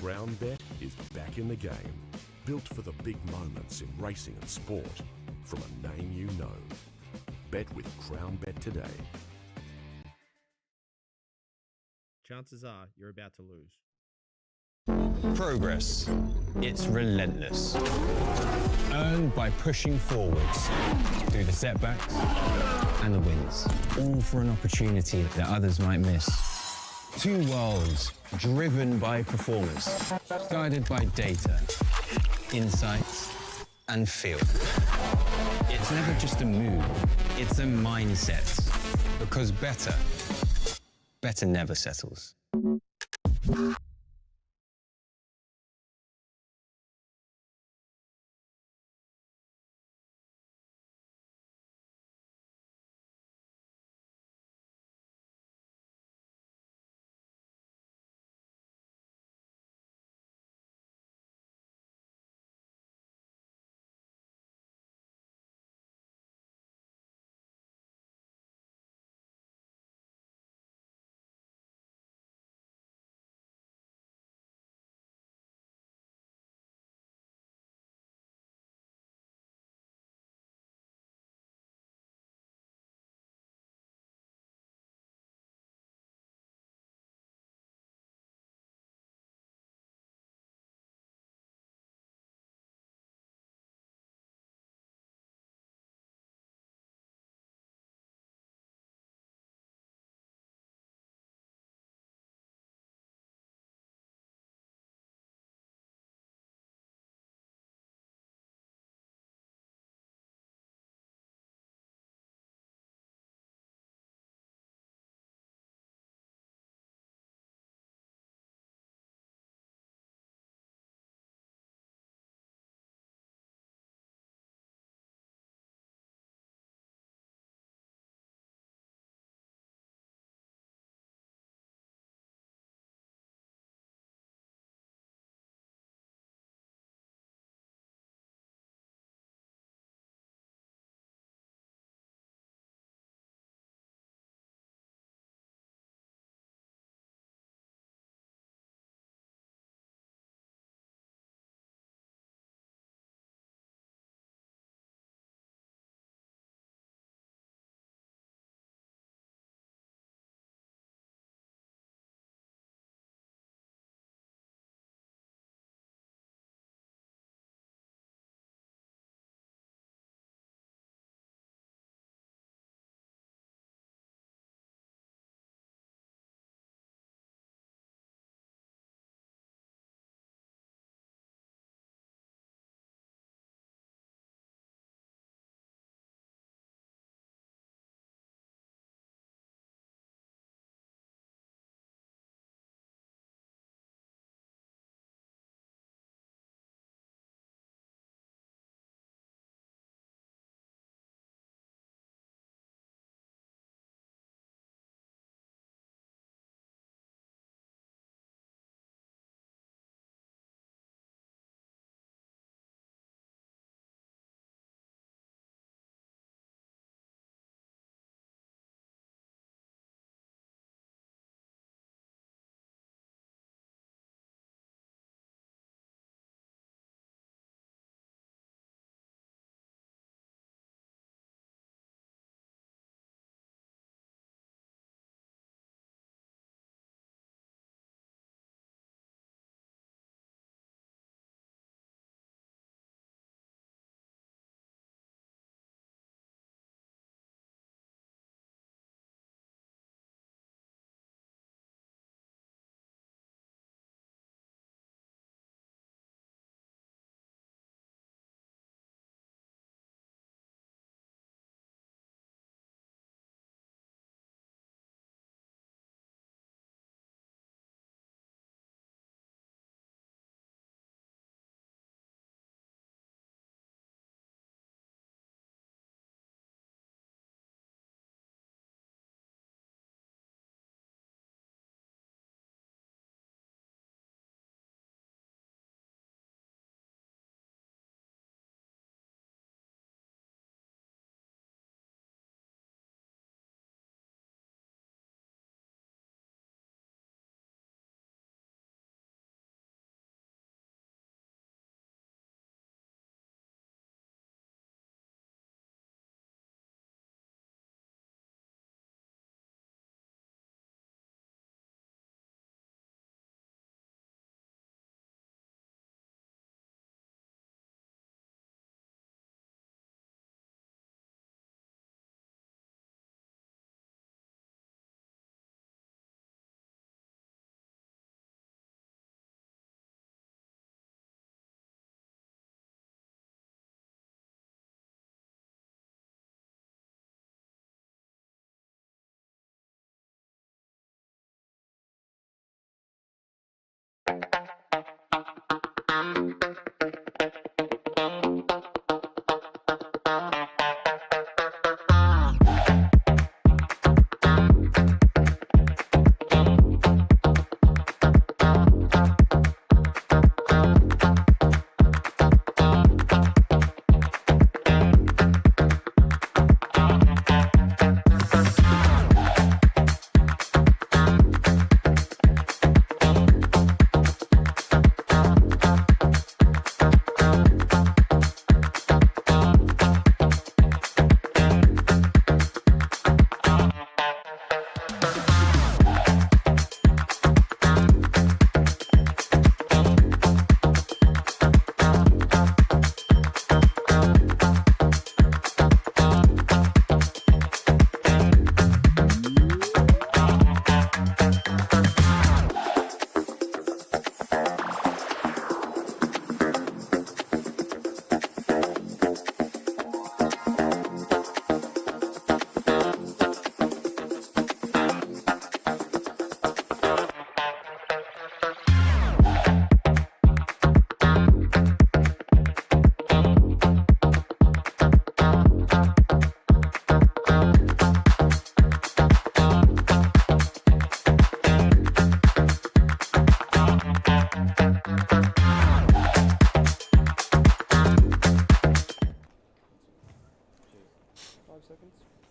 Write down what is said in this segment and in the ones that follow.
Crown Bet is back in the game. Built for the big moments in racing and sport. From a name you know. Bet with Crown Bet today. Chances are you're about to lose. Progress. It's relentless. Earned by pushing forwards through the setbacks and the wins. All for an opportunity that others might miss. Two worlds driven by performance, guided by data, insights, and feel. It's never just a move, it's a mindset. Because better never settles.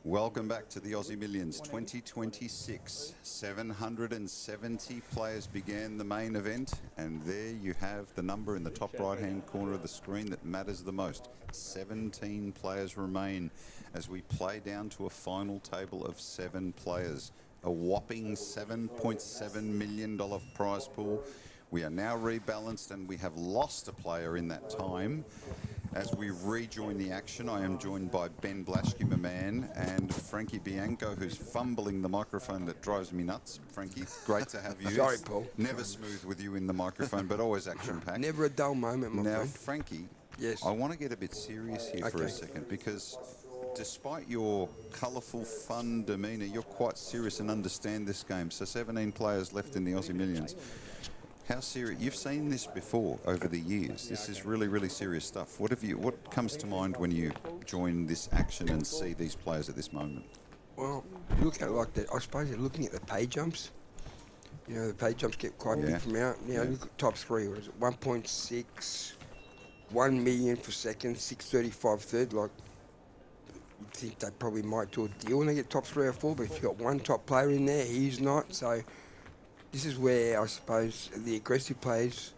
Welcome back to the Aussie Millions 2026. 770 players began the main event, and there you have the number in the top right-hand corner of the screen that matters the most. 17 players remain as we play down to a final table of 7 players. A whopping $7.7 million prize pool. We are now rebalanced, and we have lost a player in that time. As we rejoin the action, I am joined by Ben Blaschke, my man, and Frankie Bianco, who's fumbling the microphone that drives me nuts. Frankie, great to have you. Sorry, Paul. Never smooth with you in the microphone, but always action-packed. Never a dull moment, my now, friend. Frankie, yes. I want to get a bit serious here for a second, because despite your colourful, fun demeanour, you're quite serious and understand this game. So 17 players left in the Aussie Millions. How serious? You've seen this before over the years. This is really, really serious stuff. What comes to mind when you join this action and see these players at this moment? Well, look at it like that. I suppose they're looking at the pay jumps. You know, the pay jumps get quite big from out. You know, look at top three. What is it? 1.6, 1 million for second, 635 third. Like, you'd think they probably might do a deal when they get top 3 or 4. But if you've got one top player in there, he's not. So this is where I suppose the aggressive players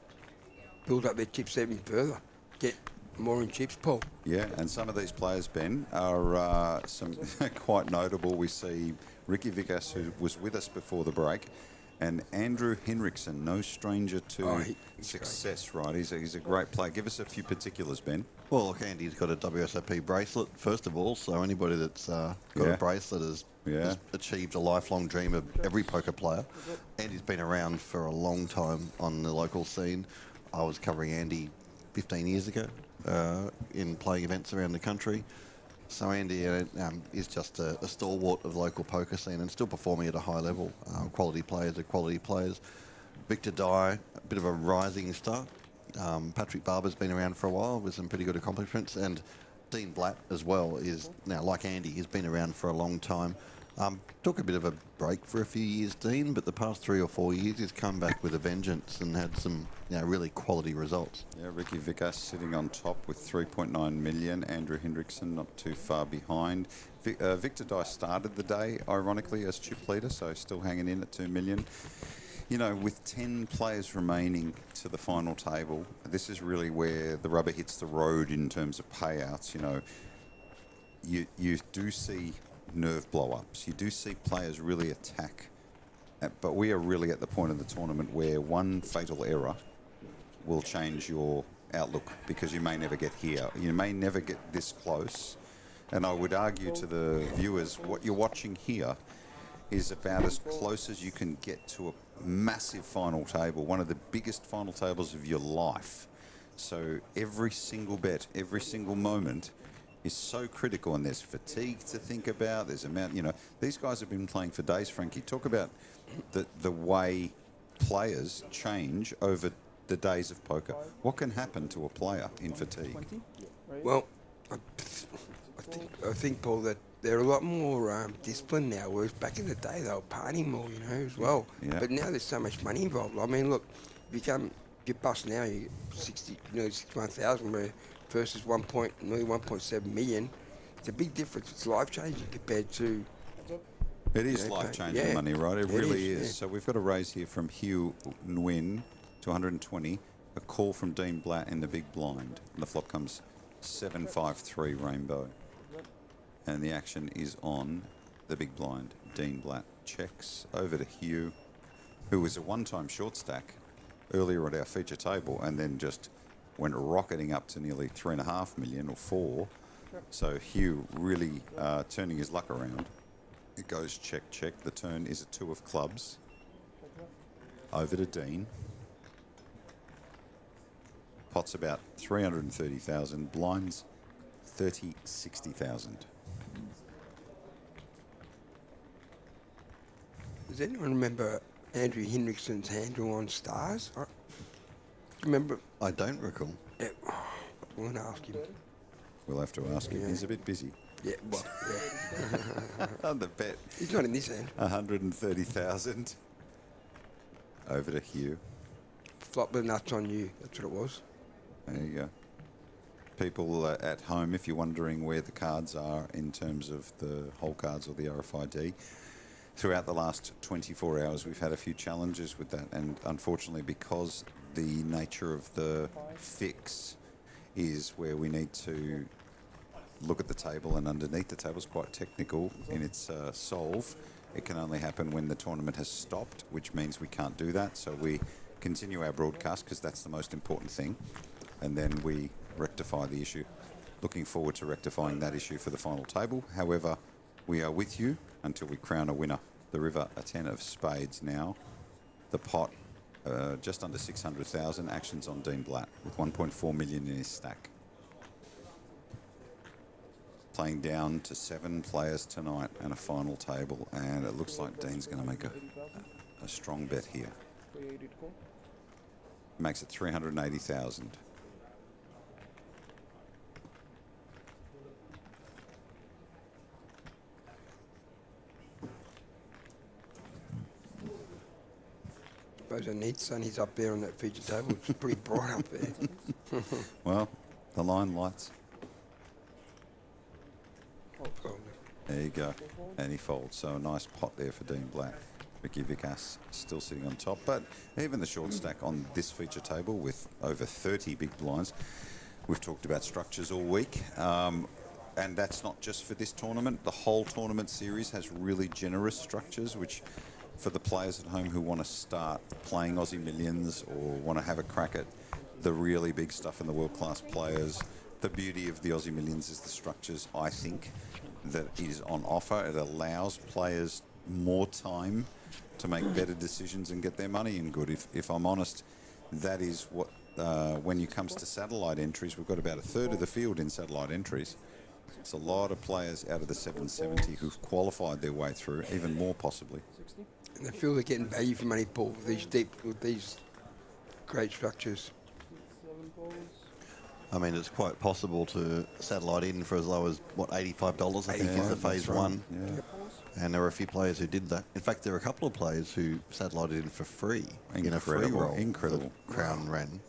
build up their chips even further, get more in chips, Paul. Yeah, and some of these players, Ben, are some quite notable. We see Ricky Vigas, who was with us before the break, and Andrew Henriksen, no stranger to success, great. Right? He's a great player. Give us a few particulars, Ben. Well, look, Andy's got a WSOP bracelet, first of all, so anybody that's got a bracelet has achieved a lifelong dream of every poker player. Andy's been around for a long time on the local scene. I was covering Andy 15 years ago in playing events around the country. So Andy is just a stalwart of the local poker scene and still performing at a high level. Quality players are quality players. Victor Dye, a bit of a rising star. Patrick Barber's been around for a while with some pretty good accomplishments, and Dean Blatt as well is now, like Andy, he's been around for a long time. Took a bit of a break for a few years, Dean, but the past 3 or 4 years he's come back with a vengeance and had some really quality results. Yeah, Ricky Vigas sitting on top with 3.9 million. Andrew Hendrickson not too far behind. Victor Dye started the day, ironically, as chip leader, so still hanging in at 2 million. You know, with 10 players remaining to the final table, this is really where the rubber hits the road in terms of payouts. You know, you do see nerve blow-ups. You do see players really attack. But we are really at the point of the tournament where one fatal error will change your outlook, because you may never get here. You may never get this close. And I would argue to the viewers, what you're watching here is about as close as you can get to a massive final table, one of the biggest final tables of your life. So every single bet, every single moment is so critical, and there's fatigue to think about. There's these guys have been playing for days, Frankie. Talk about the way players change over the days of poker. What can happen to a player in fatigue? Well, I think, Paul, that they're a lot more disciplined now, whereas back in the day they were partying more, as well. Yeah. But now there's so much money involved. I mean, look, if you bust now, you get 61,000 versus nearly 1.7 million. It's a big difference. It's life-changing compared to... It is life-changing money, right? It really is. Yeah. So we've got a raise here from Hugh Nguyen to 120. A call from Dean Blatt in the big blind. And the flop comes 7-5-3 rainbow. And the action is on the big blind. Dean Blatt checks over to Hugh, who was a one-time short stack earlier at our feature table and then just went rocketing up to nearly 3.5 million or 4. So Hugh really turning his luck around. It goes check, check. The turn is a 2 of clubs. Over to Dean. Pot's about 330,000. Blinds 60,000. Does anyone remember Andrew Hendrickson's handle on stars? Remember? I don't recall. Yeah, we'll ask him. We'll have to ask him. He's a bit busy. Yeah, well, yeah. On the bet. He's not in this hand. 130,000. Over to Hugh. Flop the nuts on you. That's what it was. There you go. People at home, if you're wondering where the cards are in terms of the whole cards or the RFID, throughout the last 24 hours we've had a few challenges with that, and unfortunately because the nature of the fix is where we need to look at the table, and underneath the table is quite technical in its solve. It can only happen when the tournament has stopped, which means we can't do that. So we continue our broadcast because that's the most important thing, and then we rectify the issue. Looking forward to rectifying that issue for the final table. However, we are with you until we crown a winner. The river, a 10 of spades now. The pot, just under 600,000. Actions on Dean Blatt with 1.4 million in his stack. Playing down to 7 players tonight and a final table, and it looks like Dean's going to make a strong bet here. Makes it 380,000. Suppose I need sunnies up there on that feature table. It's pretty bright up there. Well, the line lights. There you go. And he folds. So a nice pot there for Dean Blatt. Vicky Vikas still sitting on top. But even the short stack on this feature table with over 30 big blinds. We've talked about structures all week. And that's not just for this tournament. The whole tournament series has really generous structures, which for the players at home who want to start playing Aussie Millions or want to have a crack at the really big stuff in the world-class players, the beauty of the Aussie Millions is the structures, I think, that is on offer. It allows players more time to make better decisions and get their money in good. If I'm honest, that is what, when it comes to satellite entries, we've got about a third of the field in satellite entries. It's a lot of players out of the 770 who've qualified their way through, even more possibly. And they feel they're getting value for money, Paul, with these great structures. I mean, it's quite possible to satellite in for as low as, what, $85, I think, is the phase one. Yeah. And there were a few players who did that. In fact, there were a couple of players who satellited in for free in a free roll. Incredible. Crown ran.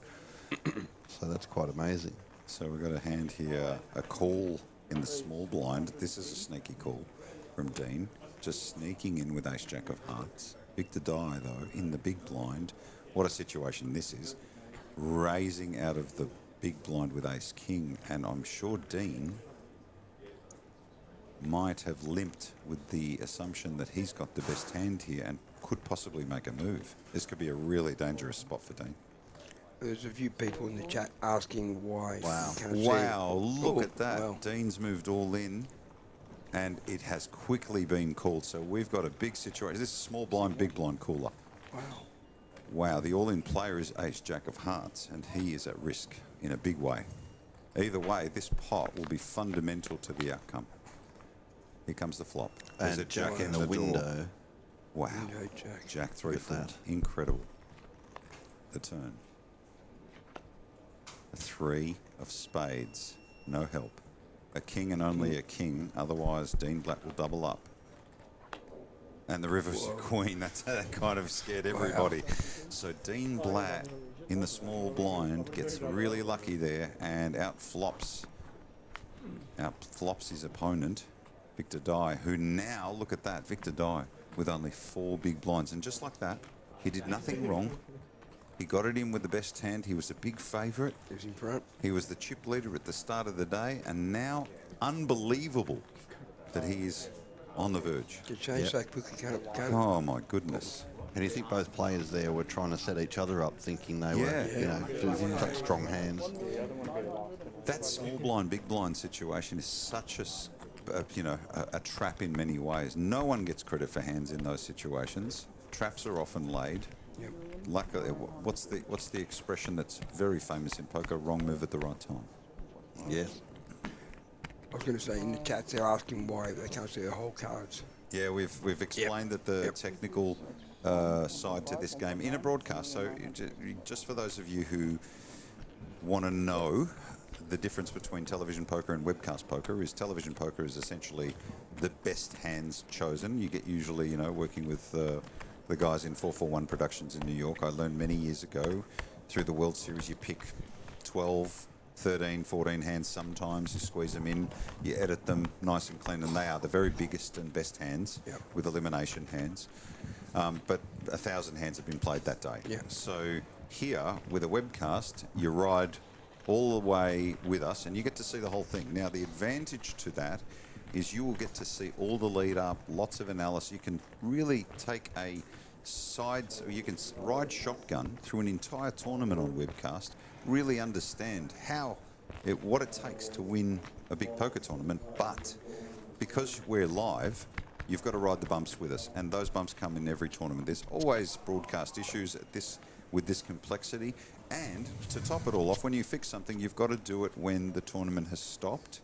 So that's quite amazing. So we've got a hand here, a call in the small blind. This is a sneaky call from Dean. Just sneaking in with ace-jack of hearts. Big to die, though, in the big blind. What a situation this is. Raising out of the big blind with ace-king. And I'm sure Dean might have limped with the assumption that he's got the best hand here and could possibly make a move. This could be a really dangerous spot for Dean. There's a few people in the chat asking why. Wow. You can't see Wow, it. look Oh, at that. wow. Dean's moved all in, and it has quickly been called. So we've got a big situation. This is small blind, big blind cooler. Wow. Wow, the all-in player is ace-jack of hearts, and he is at risk in a big way. Either way, this pot will be fundamental to the outcome. Here comes the flop. There's And a jack in a the window. door. Wow. Window jack. Jack 3 Look at foot. that. Incredible. The turn. 3 of spades. No help. A king and only a king, otherwise Dean Black will double up. And the river's a queen. That kind of scared everybody. So Dean Black in the small blind gets really lucky there and outflops his opponent, Victor Dye, who now, look at that, Victor Dye with only 4 big blinds. And just like that, he did nothing wrong. He got it in with the best hand. He was a big favourite. He was in front. He was the chip leader at the start of the day, and now unbelievable that he is on the verge. To change so quickly, can't. Oh my goodness! And you think both players there were trying to set each other up, thinking they were, you know, such strong hands. That small blind, big blind situation is such a trap in many ways. No one gets credit for hands in those situations. Traps are often laid. Yep. Luckily, what's the expression that's very famous in poker? Wrong move at the right time. Yes. I was going to say in the chats they're asking why they can't see the whole cards. Yeah, we've explained that the technical side to this game in a broadcast. So just for those of you who want to know the difference between television poker and webcast poker, is television poker is essentially the best hands chosen. You get usually, working with the guys in 441 Productions in New York. I learned many years ago through the World Series, you pick 12, 13, 14 hands sometimes, you squeeze them in, you edit them nice and clean, and they are the very biggest and best hands with elimination hands. But 1,000 hands have been played that day. Yeah. So here, with a webcast, you ride all the way with us and you get to see the whole thing. Now, the advantage to that is you will get to see all the lead up, lots of analysis. You can really take a you can ride shotgun through an entire tournament on webcast, really understand what it takes to win a big poker tournament. But because we're live, you've got to ride the bumps with us, and those bumps come in every tournament. There's always broadcast issues with this complexity, and to top it all off, when you fix something, you've got to do it when the tournament has stopped,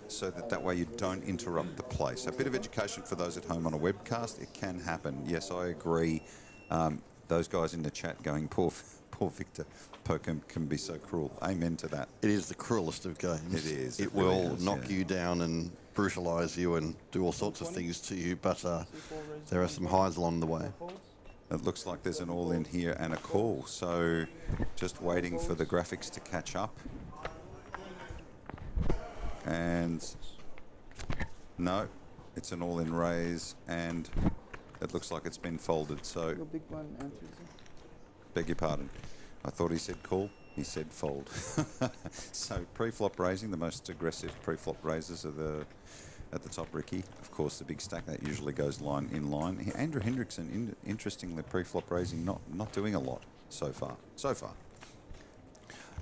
so that way you don't interrupt the play. So a bit of education for those at home on a webcast. It can happen. Yes, I agree. Those guys in the chat going, poor Victor, poker can be so cruel. Amen to that. It is the cruelest of games. It is. It will knock you down and brutalise you and do all sorts of things to you, but there are some highs along the way. It looks like there's an all-in here and a call. So just waiting for the graphics to catch up. And no, it's an all-in raise, and it looks like it's been folded. So, beg your pardon. I thought he said call. He said fold. So pre-flop raising, the most aggressive pre-flop raises are at the top, Ricky. Of course, the big stack that usually goes line in line. Andrew Hendrickson, interestingly, pre-flop raising, not doing a lot so far.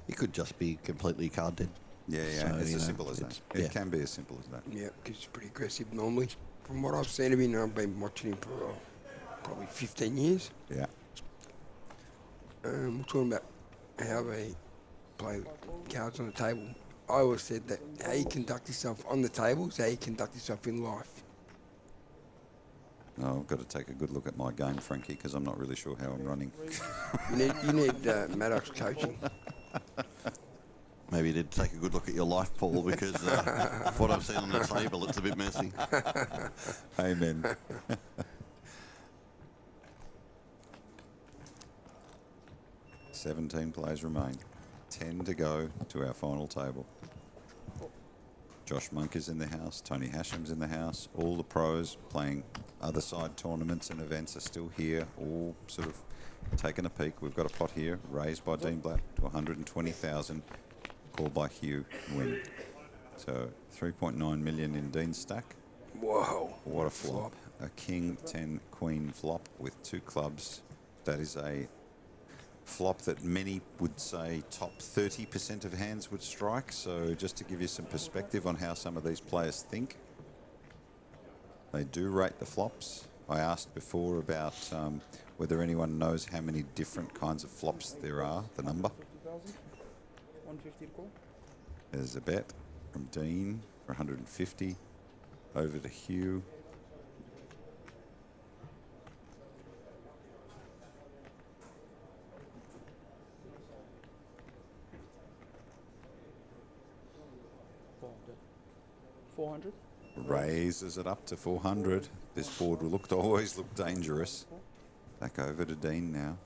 He could just be completely card dead. Yeah, So, it's as simple as that. It can be as simple as that. Yeah, because he's pretty aggressive normally. From what I've seen of him, I've been watching him for probably 15 years. Yeah. We're talking about how they play cards on the table. I always said that how you conduct yourself on the table is how you conduct yourself in life. No, I've got to take a good look at my game, Frankie, because I'm not really sure how I'm running. You need Maddox coaching. Maybe you did take a good look at your life, Paul, because what I've seen on the table, it's a bit messy. Amen. 17 players remain. 10 to go to our final table. Josh Monk is in the house. Tony Hasham's in the house. All the pros playing other side tournaments and events are still here, all sort of taking a peek. We've got a pot here, raised by Dean Black to 120,000. Called by Hugh, win. So 3.9 million in Dean's stack. Whoa. What a flop. A king, 10, queen flop with 2 clubs. That is a flop that many would say top 30% of hands would strike. So just to give you some perspective on how some of these players think, they do rate the flops. I asked before about whether anyone knows how many different kinds of flops there are, the number. 150 to call. There's a bet from Dean for 150. Over to Hugh. 400. Raises it up to 400. This board always looked dangerous. Back over to Dean now.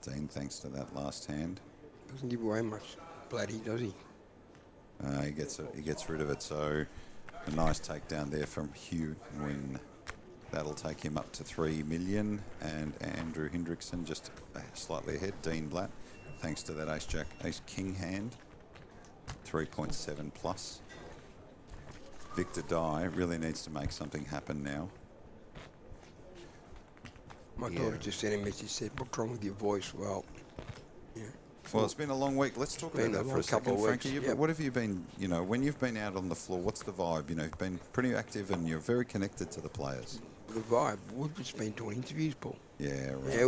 Dean, thanks to that last hand. Doesn't give away much bloody, does he? He gets rid of it. So a nice takedown there from Hugh Nguyen. That'll take him up to 3 million. And Andrew Hendrickson just slightly ahead. Dean Blatt, thanks to that Ace King hand, 3.7 plus. Victor Dye really needs to make something happen now. My daughter just sent a message, said, "What's wrong with your voice?" Well, yeah. Well, it's been a long week. Let's talk about that for a second, Frankie. Yep. What have you been, when you've been out on the floor, what's the vibe? You've been pretty active and you're very connected to the players. The vibe, we've just been doing interviews, Paul. Yeah, right. Yeah,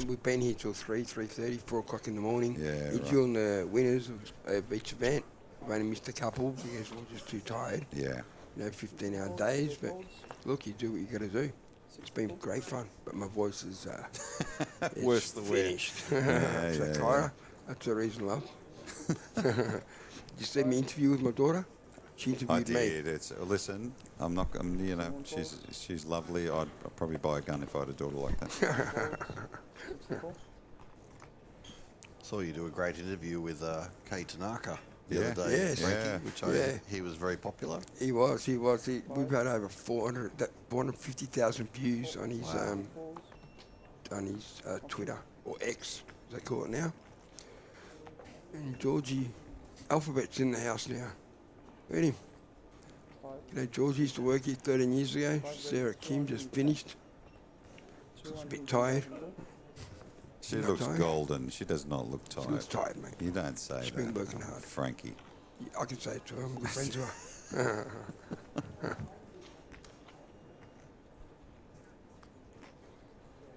we've been here till 3:30, 4 o'clock in the morning. Yeah, interviewing the winners of each event. We've only missed a couple because we're just too tired. Yeah. 15-hour days, but look, you do what you got to do. It's been great fun, but my voice is worse than finished. Yeah, Kyra, that's the reason, love. You see me interview with my daughter? She interviewed me. I did. Listen, I'm not. She's lovely. I'd probably buy a gun if I had a daughter like that. Saw you do a great interview with Kay Tanaka the other day, Yes. Frankie, which he was very popular. He was. We've had over 450,000 views on his Twitter, or X, as they call it now. And Georgie Alphabet's in the house now. Look at him. Georgie used to work here 13 years ago. Sarah Kim just finished. She's a bit tired. She looks golden. She does not look tired. She looks tired, mate. You don't say She's that. been working hard. Frankie. I can say it to her. I'm good friends with her.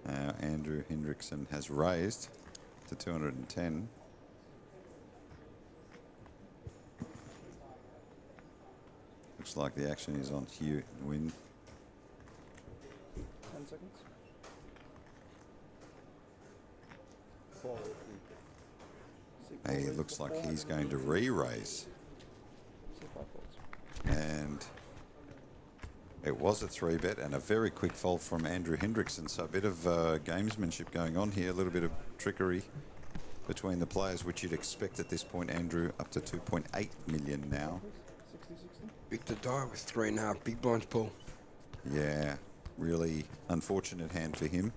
Now Andrew Hendrickson has raised to 210. Looks like the action is on Hugh Nguyen. 10 seconds. Hey, it looks like he's going to re-raise. And it was a 3-bet and a very quick fold from Andrew Hendrickson. So a bit of gamesmanship going on here, a little bit of trickery between the players, which you'd expect at this point. Andrew up to 2.8 million now. Victor Dye with 3.5 big blinds, Paul. Yeah, really unfortunate hand for him.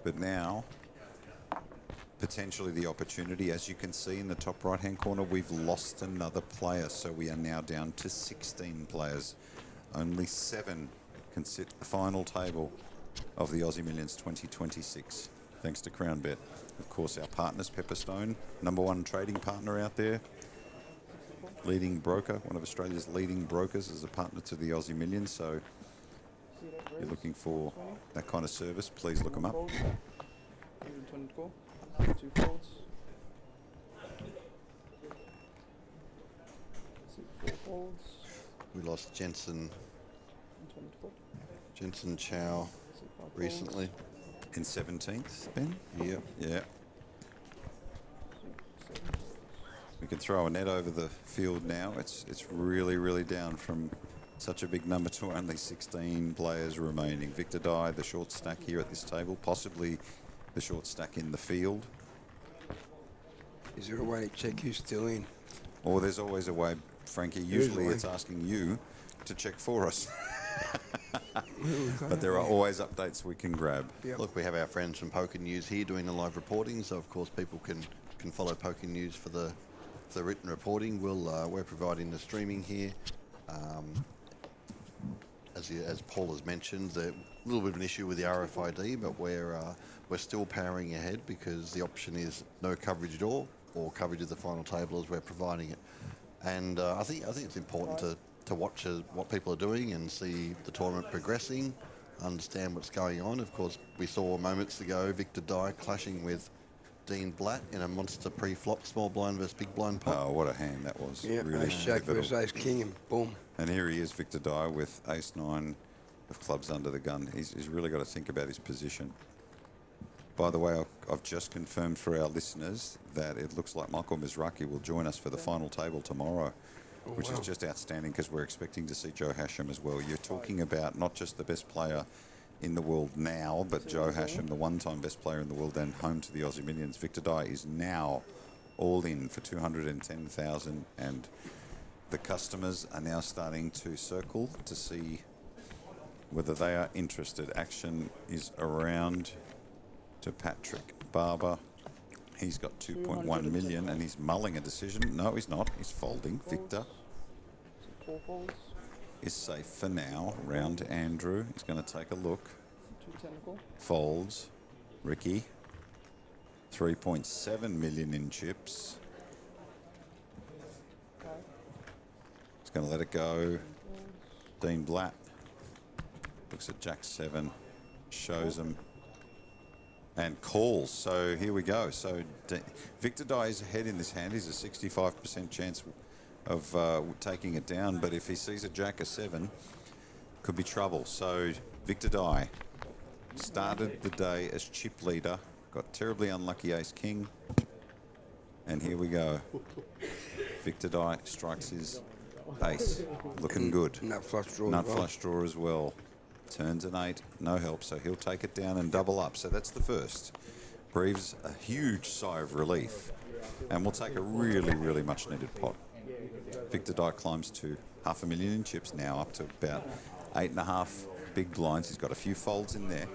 But now, potentially the opportunity. As you can see in the top right-hand corner, we've lost another player. So we are now down to 16 players. Only 7 can sit the final table of the Aussie Millions 2026. Thanks to Crown Bet. Of course, our partners, Pepperstone, #1 trading partner out there. Leading broker, one of Australia's leading brokers, as a partner to the Aussie Millions. So if you're looking for that kind of service, please look them up. 120 to go. 2 folds. 4 folds. We lost Jensen 120 to go. Chow recently. In 17th, Ben? Yep. Yeah. We can throw a net over the field now. It's really, really down from such a big number to only 16 players remaining. Victor Dye, the short stack here at this table, possibly the short stack in the field. Is there a way to check who's still in? Or there's always a way, Frankie. Usually it's asking you to check for us. But there are always updates we can grab. Yep. Look, we have our friends from Poker News here doing the live reporting, so of course people can follow Poker News for the written reporting. We're providing the streaming here. As Paul has mentioned, a little bit of an issue with the RFID, but we're still powering ahead because the option is no coverage at all, or coverage of the final table as we're providing it. And I think it's important to watch what people are doing and see the tournament progressing, understand what's going on. Of course, we saw moments ago Victor Dye clashing with Dean Blatt in a monster pre-flop small blind versus big blind pot. Oh, what a hand that was. Yeah, really Ace Jack versus Ace King, and boom. And here he is, Victor Dye, with Ace 9 of clubs under the gun. He's really got to think about his position. By the way, I've just confirmed for our listeners that it looks like Michael Mizraki will join us for the final table tomorrow, which is just outstanding because we're expecting to see Joe Hasham as well. You're talking about not just the best player in the world now, but Joe Hasham, the one-time best player in the world and home to the Aussie Millions. Victor Dye is now all in for 210,000, and the customers are now starting to circle to see whether they are interested. Action is around to Patrick Barber. He's got 2.1 million and he's mulling a decision. No, he's not. He's folding. Victor is safe for now. Round to Andrew. He's going to take a look. Folds. Ricky. 3.7 million in chips. He's going to let it go. Dean Blatt looks at Jack 7. Shows him. And calls. So here we go. So Victor Dye is ahead in this hand. He's a 65% chance of taking it down. But if he sees a Jack of 7, could be trouble. So Victor Dye started the day as chip leader. Got terribly unlucky Ace King. And here we go. Victor Dye strikes his ace. Looking good. Nut flush draw. Nut flush draw as well. Turns an 8, no help, so he'll take it down and double up. So that's the first. Breathes a huge sigh of relief, and we'll take a really, really much needed pot. Victor Dye climbs to 500,000 in chips, now up to about 8.5 big blinds. He's got a few folds in there.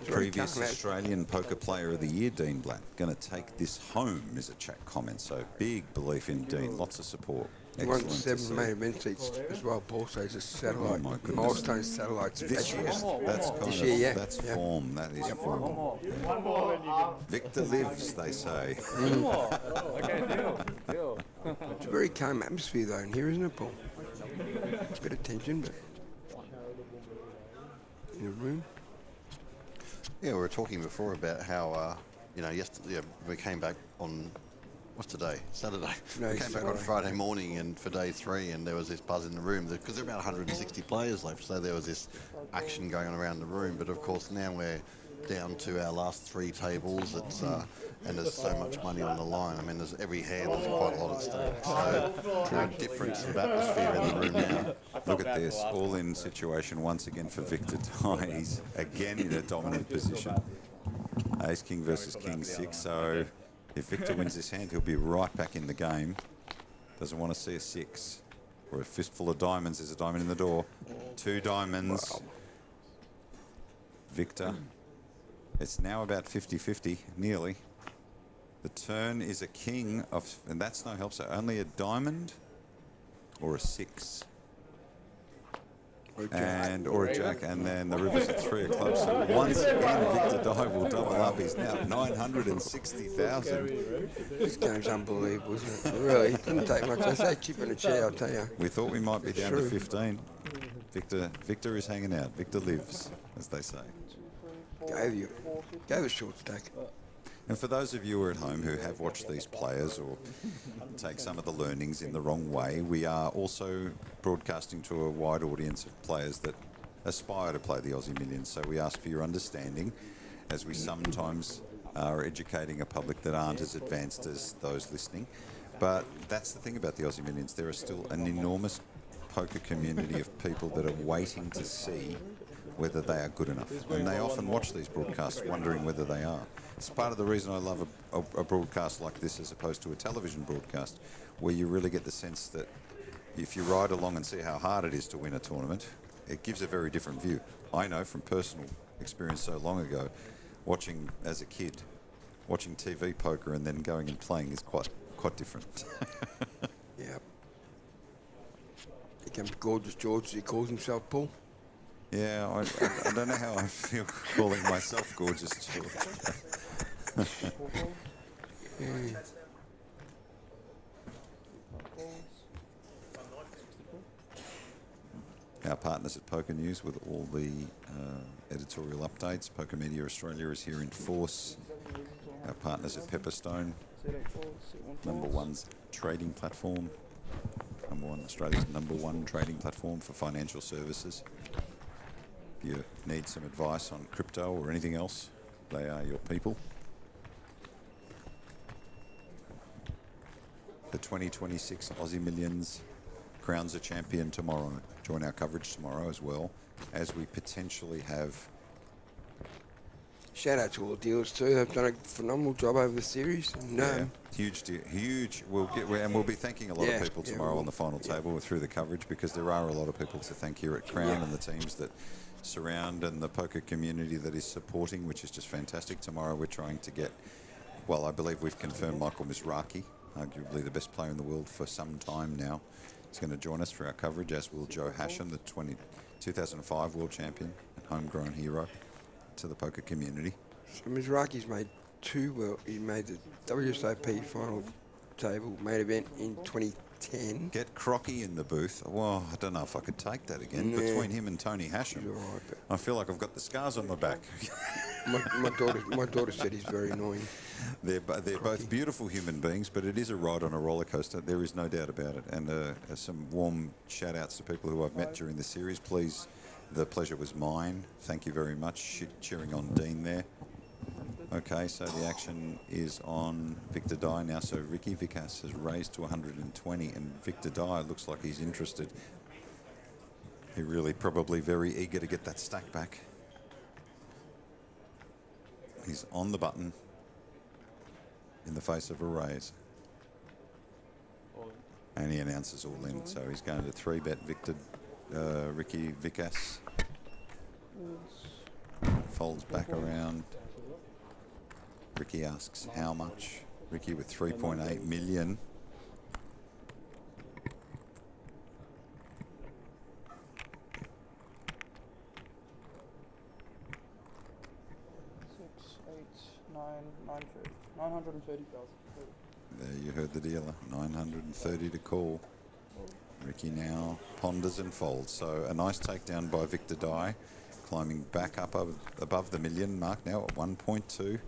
Previous Australian Poker Player of the Year, Dean Blatt. Going to take this home, is a chat comment. So big belief in Dean, lots of support. He won 7 main event seats as well, Paul, so he's a satellite. Oh my goodness. Milestone satellites. This year, that's kind this of, year, that's yeah. form, that is form. Victor lives, they say. It's a very calm atmosphere though in here, isn't it, Paul? It's a bit of tension, but in the room. Yeah, we were talking before about how, yesterday we came back on, what's today? Saturday. No, we came back on Friday morning and for day 3 and there was this buzz in the room because there were about 160 players left, so there was this action going on around the room. But of course now we're down to our last 3 tables. It's and there's so much money on the line. I mean, there's every hand, there's quite a lot at stake. So no difference of atmosphere in the room now. Look at this, all-in situation once again for Victor Dye. He's again in a dominant position. Ace King versus King 6. So if Victor wins this hand, he'll be right back in the game. Doesn't want to see a 6 or a fistful of diamonds. There's a diamond in the door. 2 diamonds. Wow. Victor. It's now about 50-50, nearly. The turn is a king of, and that's no help. So only a diamond or a 6. Or a jack, and then the river's at 3 of clubs. So once again, Victor Dye will double up. He's now 960,000. This game's unbelievable, isn't it? Really, it didn't take much. I say chip in a chair, I'll tell you. We thought we might be down to 15. Victor is hanging out. Victor lives, as they say. Go the short stack. And for those of you who are at home who have watched these players or take some of the learnings in the wrong way, we are also broadcasting to a wide audience of players that aspire to play the Aussie Millions. So we ask for your understanding as we sometimes are educating a public that aren't as advanced as those listening. But that's the thing about the Aussie Millions. There is still an enormous poker community of people that are waiting to see whether they are good enough. And they often watch these broadcasts wondering whether they are. It's part of the reason I love a broadcast like this as opposed to a television broadcast, where you really get the sense that if you ride along and see how hard it is to win a tournament, it gives a very different view. I know from personal experience so long ago, watching as a kid, watching TV poker and then going and playing is quite different. Yeah. Here comes Gorgeous George, as he calls himself, Paul. Yeah, I don't know how I feel calling myself Gorgeous George. Our partners at Poker News with all the editorial updates. Poker Media Australia is here in force. Our partners at Pepperstone, number ones trading platform. Australia's #1 trading platform for financial services. If you need some advice on crypto or anything else, they are your people. The 2026 Aussie Millions crowns a champion tomorrow. Join our coverage tomorrow as well, as we potentially have. Shout out to all the dealers too. They've done a phenomenal job over the series. And, Huge deal, huge. We'll be thanking a lot of people tomorrow on the final table through the coverage, because there are a lot of people to thank here at Crown and the teams that surround and the poker community that is supporting, which is just fantastic. Tomorrow we're trying to get, well, I believe we've confirmed Michael Mizraki, arguably the best player in the world for some time now. He's going to join us for our coverage, as will Joe Hasham, the 2005 world champion and homegrown hero to the poker community. So Mizraki's made he made the WSOP final table main event in 2010. Get Crocky in the booth. Well, I don't know if I could take that again. Yeah. Between him and Tony Hasham, Right, I feel like I've got the scars on my back. my daughter said he's very annoying. They're both beautiful human beings, but it is a ride on a roller coaster. There is no doubt about it. And some warm shout outs to people who I've met during the series. Please, the pleasure was mine. Thank you very much. Cheering on Dean there. Okay, so the action is on Victor Dye now. So Ricky Vikas has raised to 120, and Victor Dye looks like he's interested. He's really probably very eager to get that stack back. He's on the button in the face of a raise. And he announces all in, so he's going to 3-bet Ricky Vikas. Folds back around. Ricky asks how much. Ricky with 3.8 million. $930,000. There you heard the dealer. 930 to call. Ricky now ponders and folds. So a nice takedown by Victor Dye, climbing back up above the million mark now at 1.2.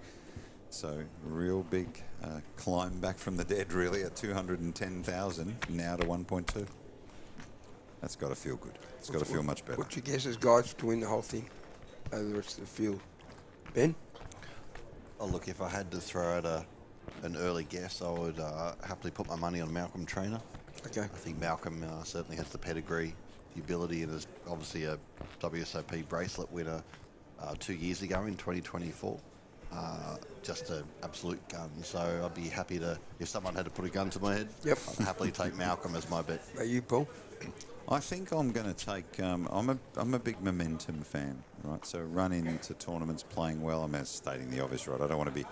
So real big climb back from the dead, really, at 210,000, now to 1.2. That's got to feel good. It's got to feel much better. What's your guess as guys to win the whole thing over the rest of the field? Ben? Oh, look, if I had to throw out an early guess, I would happily put my money on Malcolm Trainer. Okay. I think Malcolm certainly has the pedigree, the ability, and is obviously a WSOP bracelet winner 2 years ago in 2024. Just an absolute gun. So I'd be happy to, if someone had to put a gun to my head, I'd happily take Malcolm as my bet. Are you, Paul? I think I'm going to take. I'm a big momentum fan, right? So run into tournaments playing well. I'm stating the obvious, right? I don't want to be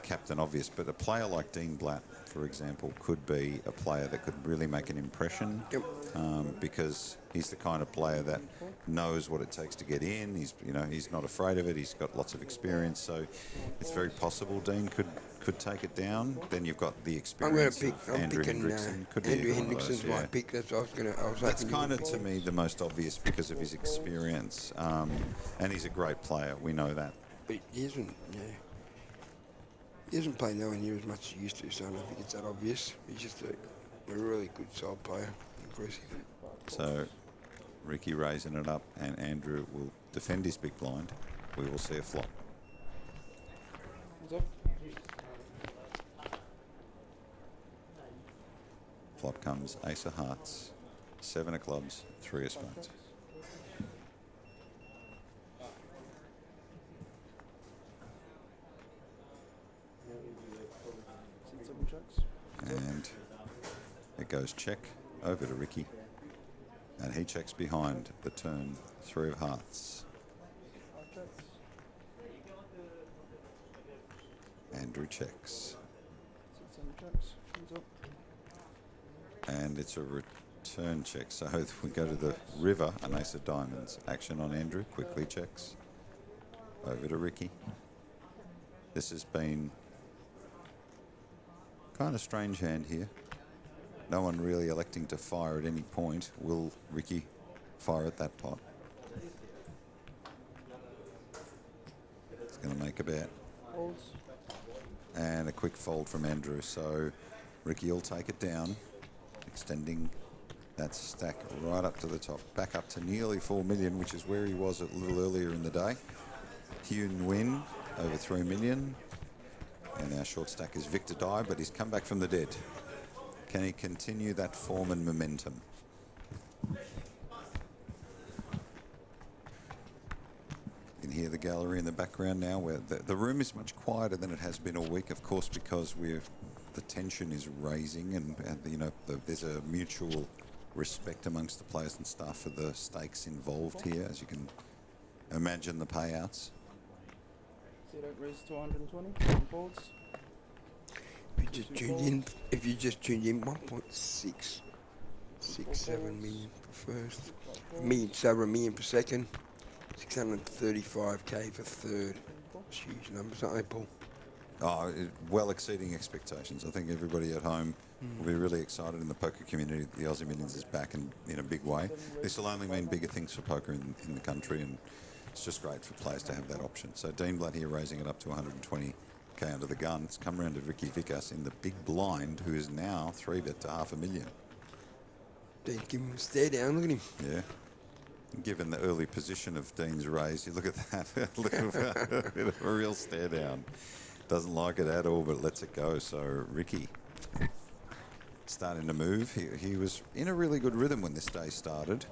Captain Obvious, but a player like Dean Blatt, for example, could be a player that could really make an impression. Yep. Because he's the kind of player that knows what it takes to get in. He's not afraid of it. He's got lots of experience, so it's very possible Dean could take it down. Then you've got the experience. I'm picking Andrew Hendrickson's my pick. That's what I was That's kind of, to me, the most obvious because of his experience, and he's a great player. We know that. But he isn't. Yeah. He doesn't play nowhere near as much as he used to, so I don't think it's that obvious. He's just a really good solid player. Impressive. So Ricky raising it up, and Andrew will defend his big blind. We will see a flop. What's up? Flop comes Ace of Hearts, 7 of Clubs, 3 of Spades. And it goes check over to Ricky, and he checks behind the turn, 3 of Hearts. Andrew checks. And it's a return check. So if we go to the river, an Ace of Diamonds. Action on Andrew, quickly checks. Over to Ricky. This has been kind of strange hand here. No one really electing to fire at any point. Will Ricky fire at that pot? He's going to make a bet. And a quick fold from Andrew. So Ricky will take it down, extending that stack right up to the top, back up to nearly 4 million, which is where he was a little earlier in the day. Hyun Win over 3 million. And our short stack is Victor Dye, but he's come back from the dead. Can he continue that form and momentum? You can hear the gallery in the background now, where the room is much quieter than it has been all week, of course, because the tension is raising, and you know, there's a mutual respect amongst the players and staff for the stakes involved here, as you can imagine the payouts. See that raise to 120 folds. If you just tuned in, 1.667 million per first. It's over a million per second. 635k for third. It's huge numbers, aren't they, Paul? Oh, well exceeding expectations. I think everybody at home will be really excited in the poker community. The Aussie Millions is back in a big way. This will only mean bigger things for poker in the country, and it's just great for players to have that option. So Dean Blood here raising it up to 120k under the gun. It's come around to Ricky Vickers in the big blind, who is now 3-bet to $500,000. Dean, give him a stare down, look at him. Yeah. Given the early position of Dean's raise, you look at that. Look at a real stare down. Doesn't like it at all, but lets it go. So Ricky starting to move. He was in a really good rhythm when this day started,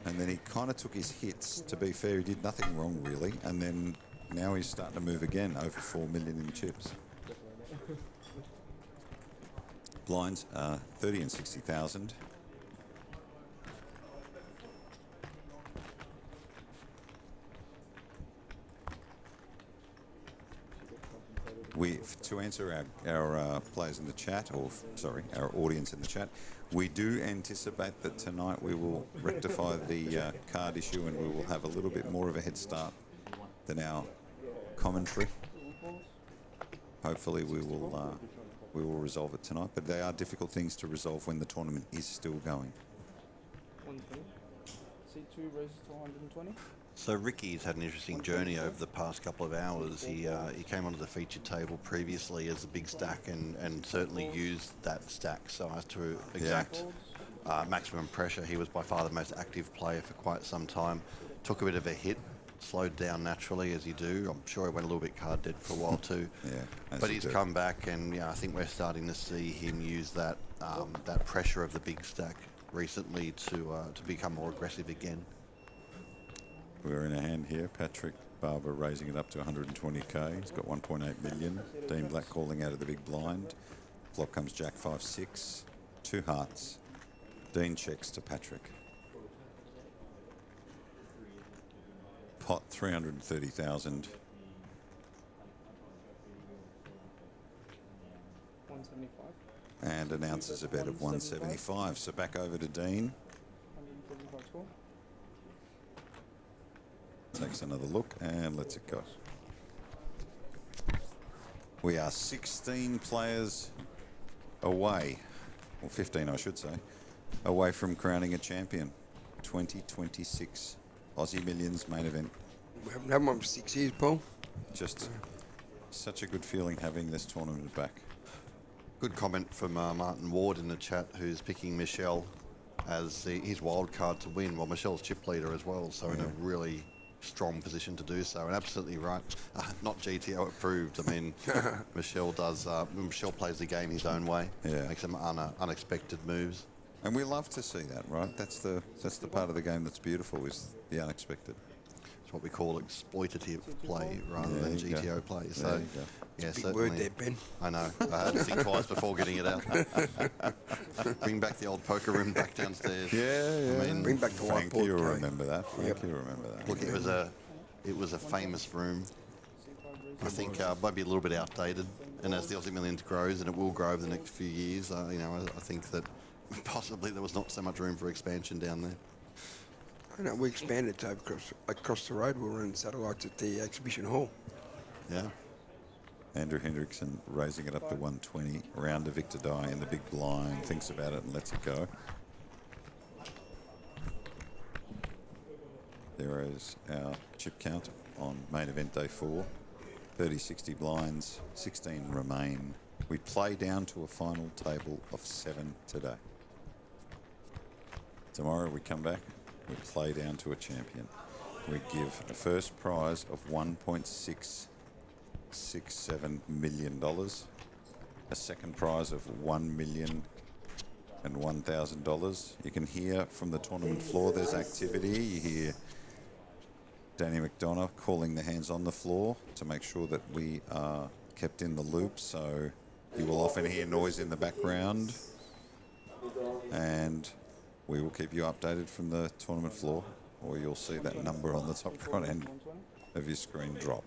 and then he kind of took his hits. To be fair, he did nothing wrong really, and then now he's starting to move again, over 4 million in chips. Blinds 30 and 60,000. To answer our players in the chat, or sorry, our audience in the chat, we do anticipate that tonight we will rectify the card issue, and we will have a little bit more of a head start than our commentary. Hopefully we will resolve it tonight, but they are difficult things to resolve when the tournament is still going. 120. C2 raises to 120. So Ricky's had an interesting journey over the past couple of hours. He came onto the featured table previously as a big stack, and certainly used that stack so as to exact maximum pressure. He was by far the most active player for quite some time. Took a bit of a hit, slowed down naturally as you do. I'm sure he went a little bit card dead for a while too. But he's come back, and I think we're starting to see him use that that pressure of the big stack recently to become more aggressive again. We're in a hand here. Patrick Barber raising it up to 120k. He's got 1.8 million. Dean Black calling out of the big blind. Flop comes Jack 5-6. 2 hearts. Dean checks to Patrick. Pot 330,000. 175. And announces a bet of 175. So back over to Dean. 175 score. Takes another look and lets it go. We are 16 players away, or 15 I should say, away from crowning a champion. 2026 Aussie Millions main event. We haven't had one for 6 years, Paul. Just such a good feeling having this tournament back. Good comment from Martin Ward in the chat, who's picking Michelle as his wild card to win. Well, Michelle's chip leader as well, so in a really strong position to do so, and absolutely right. Not GTO approved. I mean, Michelle plays the game his own way. Makes some unexpected moves. And we love to see that, right? That's the part of the game that's beautiful, is the unexpected. It's what we call exploitative play rather than GTO play. So, yeah, big word there, Ben. I know. I had to think twice before getting it out. Bring back the old poker room back downstairs. Yeah. I mean, bring back the whiteboard. Thank you, remember that. Thank you, remember that. Look, it was a famous room. I think maybe a little bit outdated. And as the Aussie Millions grows, and it will grow over the next few years, I think that possibly there was not so much room for expansion down there. I know, we expanded to across the road. We were in satellites at the exhibition hall. Yeah. Andrew Hendrickson raising it up to 120. Round to Victor Dye in the big blind. Thinks about it and lets it go. There is our chip count on main event day 4. 30-60 blinds. 16 remain. We play down to a final table of 7 today. Tomorrow we come back, we play down to a champion. We give a first prize of $1.667 million, a second prize of $1,001,000. You can hear from the tournament floor there's activity. You hear Danny McDonough calling the hands on the floor to make sure that we are kept in the loop, so you will often hear noise in the background, and we will keep you updated from the tournament floor, or you'll see that number on the top front end of your screen drop.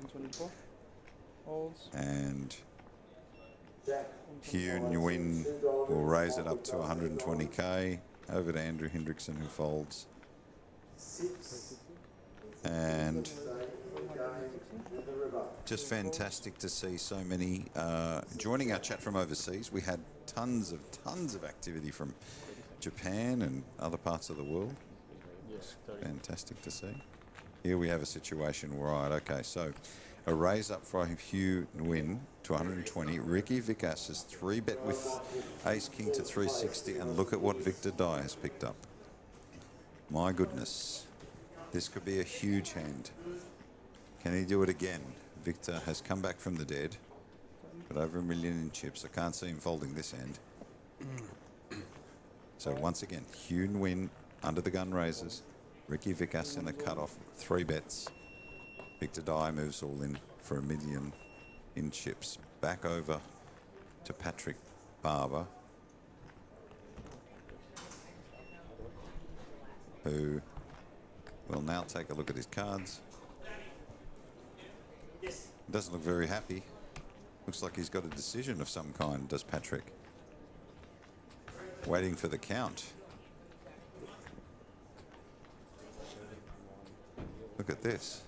And Hugh Nguyen will raise it up to 120k. Over to Andrew Hendrickson, who folds. And just fantastic to see so many joining our chat from overseas. We had tons of activity from Japan and other parts of the world. Fantastic to see. Here we have a situation, right, okay, so a raise up for Hugh Nguyen to 120. Ricky Vickers has 3-bet with Ace King to 360, and look at what Victor Dye has picked up. My goodness, this could be a huge hand. Can he do it again? Victor has come back from the dead, got over $1 million in chips. I can't see him folding this end. So once again, Hugh Nguyen under the gun raises, Ricky Vickers in the cutoff, 3 bets. Victor Dye moves all in for $1 million in chips. Back over to Patrick Barber, who will now take a look at his cards. Doesn't look very happy. Looks like he's got a decision of some kind, does Patrick. Waiting for the count. Look at this.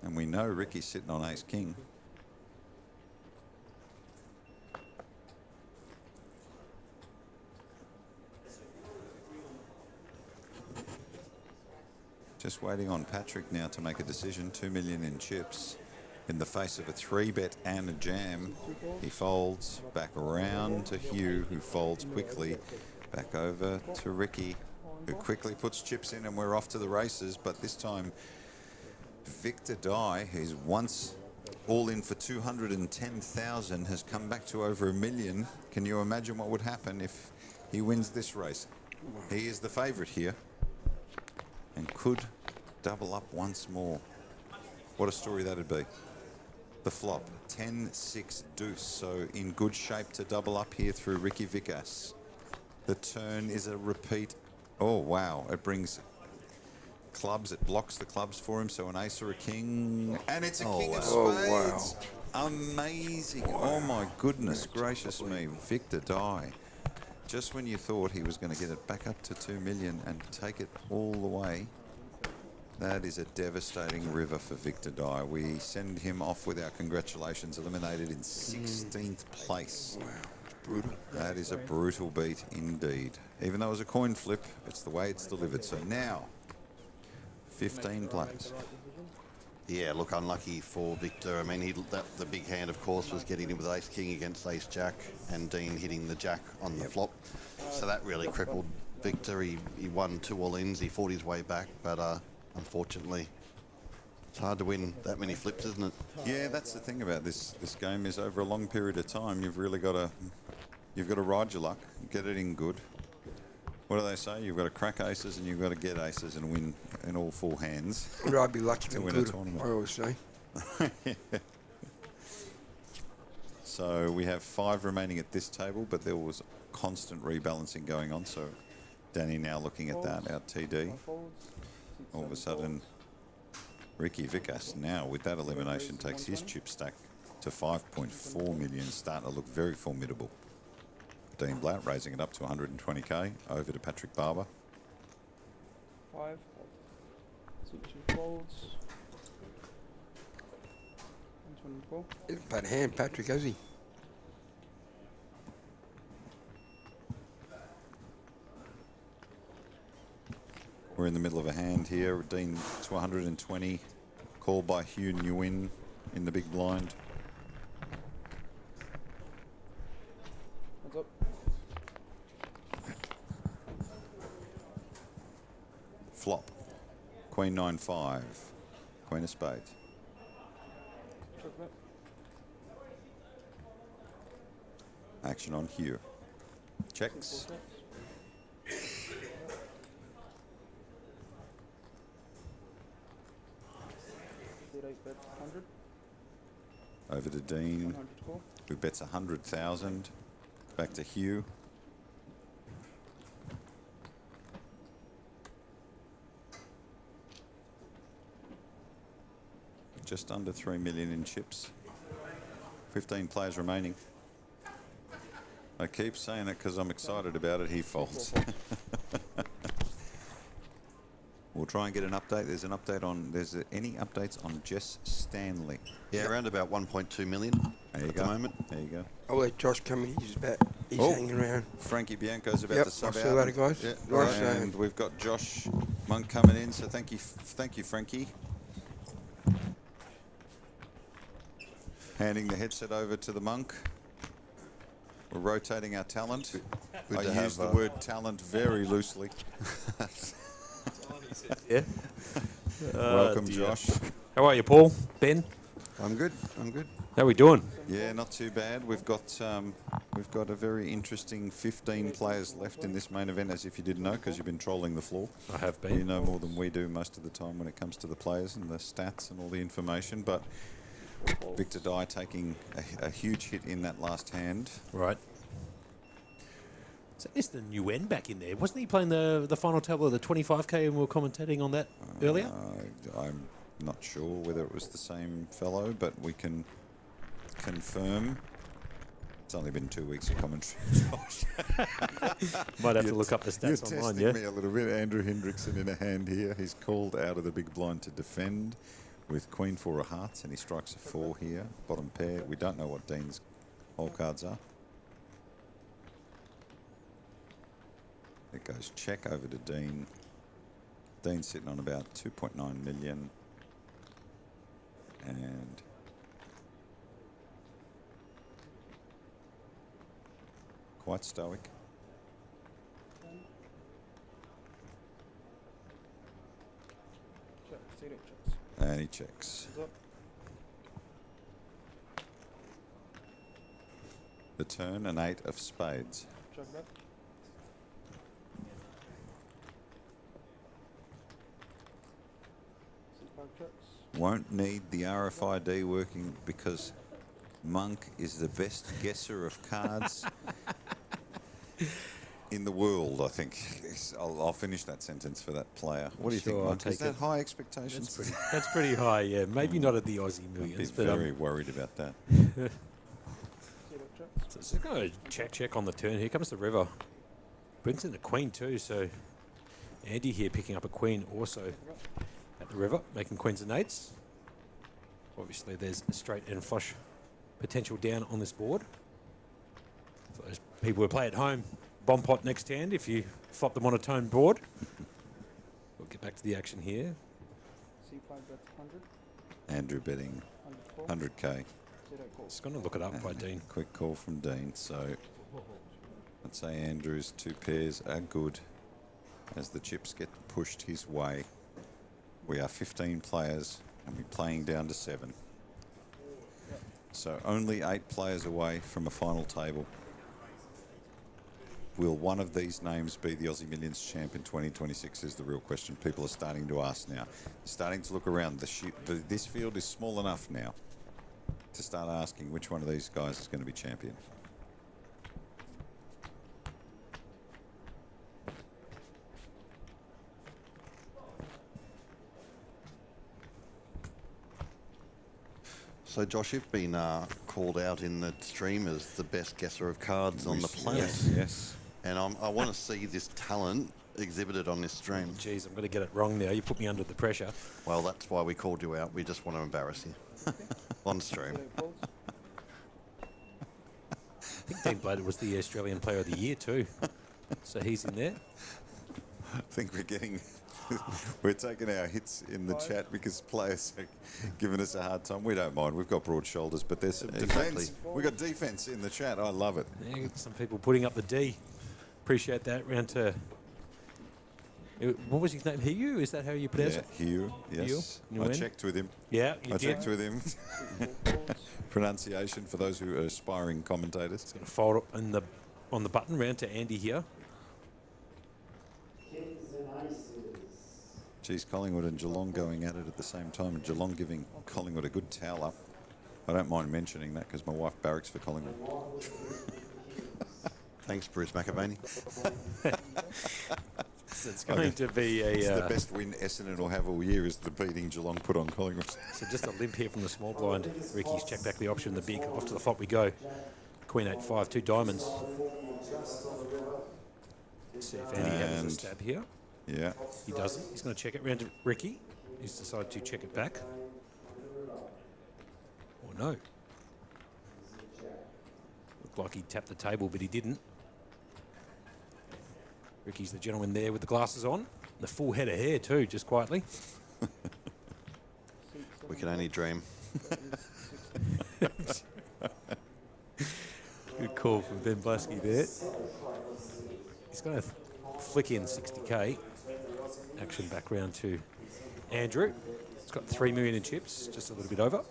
And we know Ricky's sitting on Ace King. Just waiting on Patrick now to make a decision. 2 million in chips in the face of a 3-bet and a jam. He folds back around to Hugh, who folds quickly. Back over to Ricky, who quickly puts chips in, and we're off to the races. But this time, Victor Dye, who's once all in for 210,000, has come back to over $1 million. Can you imagine what would happen if he wins this race? He is the favourite here and could double up once more. What a story that'd be. The flop, 10-6 deuce, so in good shape to double up here through Ricky Vickers. The turn is a repeat. Oh, wow, it brings clubs, it blocks the clubs for him, so an ace or a king, and it's a king of spades. Wow. Amazing. Wow. Oh my goodness gracious me, Victor Dye. Just when you thought he was going to get it back up to 2 million and take it all the way, that is a devastating river for Victor Dye. We send him off with our congratulations, eliminated in 16th place. Wow, brutal. That is a brutal beat indeed. Even though it was a coin flip, it's the way it's delivered. So now, 15 players. Yeah, look, unlucky for Victor. I mean, the big hand, of course, was getting him with Ace King against Ace Jack, and Dean hitting the Jack on the flop. So that really crippled Victor. He won 2 all-ins. He fought his way back, but unfortunately, it's hard to win that many flips, isn't it? Yeah, that's the thing about this game is over a long period of time, you've really got to ride your luck, get it in good. What do they say? You've got to crack aces and you've got to get aces and win in all 4 hands. Well, I'd be lucky to win a tournament. I always say. Yeah. So we have 5 remaining at this table, but there was constant rebalancing going on. So Danny now looking at that, our TD. All of a sudden, Ricky Vickers now with that elimination takes his chip stack to 5.4 million, starting to look very formidable. Dean Blatt raising it up to 120k, over to Patrick Barber. 5. Switching folds. 124. Isn't bad hand, Patrick, has he? We're in the middle of a hand here. Dean to 120, called by Hugh Nguyen in the big blind. Hands up. Flop. Queen 9-5. Queen of spades. Check that. Action on Hugh. Checks. 8 bets, 100. Over to Dean, 100 score. who bets 100,000. Back to Hugh. Just under 3 million in chips. 15 players remaining. I keep saying it because I'm excited about it. He folds. We'll try and get an update. There's an update on. There's any updates on Jess Stanley? Yeah, around about 1.2 million There you at go. the moment. There you go. I'll let Josh come in. He's Oh. hanging around. Frankie Bianco's about Yep, to sub I'll out. see you later, guys. Yeah, Nice and we've got Josh Monk coming in. So thank you, Frankie. Handing the headset over to the Monk. We're rotating our talent. Good I to use have, the word talent very loosely. Yeah. Welcome, dear. Josh. How are you, Paul? Ben? I'm good. I'm good. How are we doing? Yeah, not too bad. We've got a very interesting 15 players left in this main event, as if you didn't know, because you've been trolling the floor. I have You been. know more than we do most of the time when it comes to the players and the stats and all the information. But Victor Dye taking a huge hit in that last hand. Right. So is the new end back in there? Wasn't he playing the final table of the 25k and we were commentating on that earlier? I'm not sure whether it was the same fellow, but we can confirm. It's only been 2 weeks of commentary. Might have to look up the You're stats online, testing yeah? me a little bit. Andrew Hendrickson in a hand here. He's called out of the big blind to defend with Queen 4 of hearts, and he strikes a 4 here. Bottom pair. We don't know what Dean's hole cards are. It goes check over to Dean. Dean's sitting on about 2.9 million. And quite stoic. Check, see it, checks. And he checks. Hands up. The turn, an 8 of spades. Check that. C5 checks. Won't need the RFID working because Monk is the best guesser of cards in the world, I think. I'll finish that sentence for that player. What do you think, Sure, I'll Monk? Is take that it. high expectations? That's pretty high, yeah. Maybe not at the Aussie I'd be millions, but very worried about that. See it, checks. so it's going to check on the turn. Here comes the river. Brings in the queen too, so Andy here picking up a queen also at the river, making queens and eights. Obviously there's a straight and flush potential down on this board. For those people who play at home, bomb pot next hand if you flop the monotone board. We'll get back to the action here. C5 bets, 100. Andrew betting 100 call. 100k. See that call. Just going to look it up by Dean. Quick call from Dean. So I'd say Andrew's 2 pairs are good as the chips get pushed his way. We are 15 players and we're playing down to 7. So only 8 players away from a final table. Will one of these names be the Aussie Millions champ in 2026 is the real question people are starting to ask now. They're starting to look around. This field is small enough now to start asking which one of these guys is going to be champion. So, Josh, you've been called out in the stream as the best guesser of cards on the planet. Yes, yes. And I want to see this talent exhibited on this stream. Geez, I'm going to get it wrong now. You put me under the pressure. Well, that's why we called you out. We just want to embarrass you on stream. See that calls. I think Dean Blader was the Australian Player of the Year too. So he's in there. I think we're getting We're taking our hits in the chat because players are giving us a hard time. We don't mind. We've got broad shoulders, but there's some defence. We've got defence in the chat. I love it. Yeah, some people putting up the D. Appreciate that. Round to... What was his name? Hugh? Is that how you pronounce it? Hugh, yes. I checked with him. Yeah, you I did. checked with him. Pronunciation for those who are aspiring commentators. It's going to fold up on the button. Round to Andy here. Geez, Collingwood and Geelong going at it at the same time, and Geelong giving Collingwood a good towel up. I don't mind mentioning that because my wife barracks for Collingwood. Thanks, Bruce McAvaney. It's going to be a... It's the best win Essendon will have all year is the beating Geelong put on Collingwood. So just a limp here from the small blind. Ricky's checked back the option, the big. Off to the flop we go. Queen 8-5, 2 diamonds. Let's see if Andy has a stab here. Yeah. He doesn't. He's going to check it round to Ricky. He's decided to check it back. Or no. Looked like he tapped the table, but he didn't. Ricky's the gentleman there with the glasses on. The full head of hair too, just quietly. We can only dream. Good call from Ben Blasky there. He's going to flick in 60k. Action back round to Andrew. He's got 3 million in chips, just a little bit over.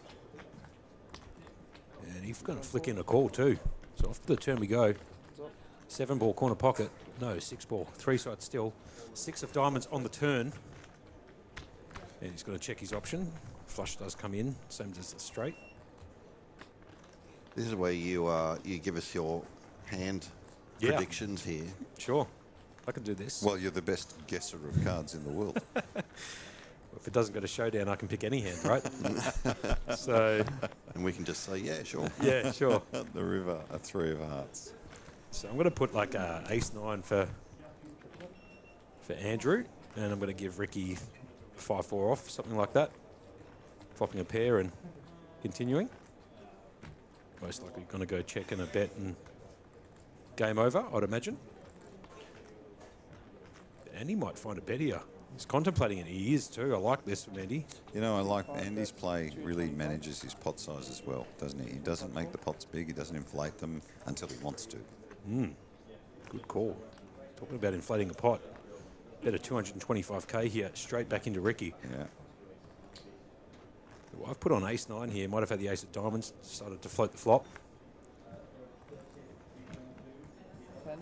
And he's going to flick in a call too. So off to the turn we go. 7 ball corner pocket. No, 6 ball. 3 side still. 6 of diamonds on the turn. And he's going to check his option. Flush does come in, same as the straight. This is where you give us your hand predictions here. Sure. I can do this. Well, you're the best guesser of cards in the world. If it doesn't go to showdown, I can pick any hand, right? So... And we can just say, yeah, sure. Yeah, sure. The river, a 3 of hearts. So I'm going to put like a ace-9 for Andrew, and I'm going to give Ricky 5-4 off, something like that. Flopping a pair and continuing. Most likely going to go check and a bet and game over, I'd imagine. And he might find a bet here. He's contemplating it. He is too. I like this from Andy. You know, I like Andy's play really manages his pot size as well, doesn't he? He doesn't make the pots big. He doesn't inflate them until he wants to. Good call. Talking about inflating a pot. Bet a 225k here, straight back into Ricky. Yeah. Well, I've put on ace-9 here. Might have had the ace of diamonds. Decided to float the flop. 10.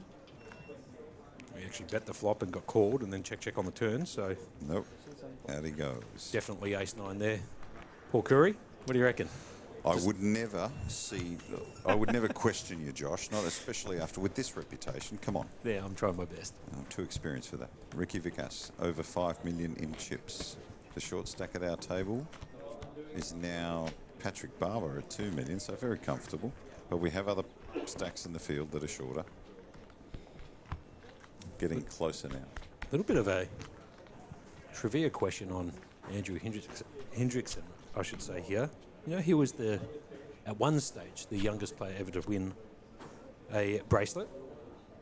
We actually bet the flop and got called and then check on the turn. So Nope. Out he goes. definitely ace-9 there. Paul Curry, what do you reckon? I would never question you, Josh, not especially after with this reputation. Come on. Yeah, I'm trying my best. I'm too experienced for that. Ricky Vikas, over 5 million in chips. The short stack at our table is now Patrick Barber at 2 million, so very comfortable. But we have other stacks in the field that are shorter. Getting closer now. A little bit of a trivia question on Andrew Hendrickson, I should say here. You know, he was at one stage, the youngest player ever to win a bracelet.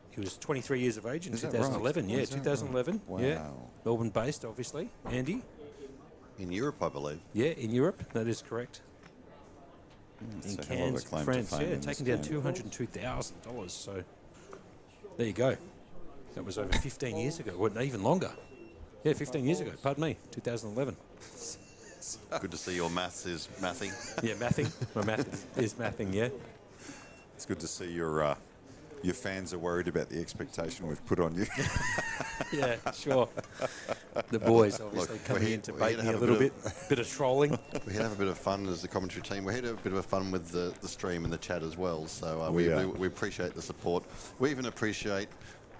He was 23 years of age in 2011. Right? Yeah, 2011. Right? Wow. Yeah. Melbourne based, obviously. Andy? In Europe, I believe. Yeah, in Europe. That is correct. In Cannes, France. Yeah, taking down $202,000. So there you go. That was over 15 years ago. Well, even longer. Yeah, 15 years ago. Pardon me. 2011. Good to see your maths is mathing. Yeah, mathing. My math is mathing, yeah. It's good to see your fans are worried about the expectation we've put on you. Yeah, sure. The boys obviously coming in to bait me a little bit of trolling. We have a bit of fun as the commentary team. We had a bit of fun with the stream and the chat as well. So we appreciate the support. We even appreciate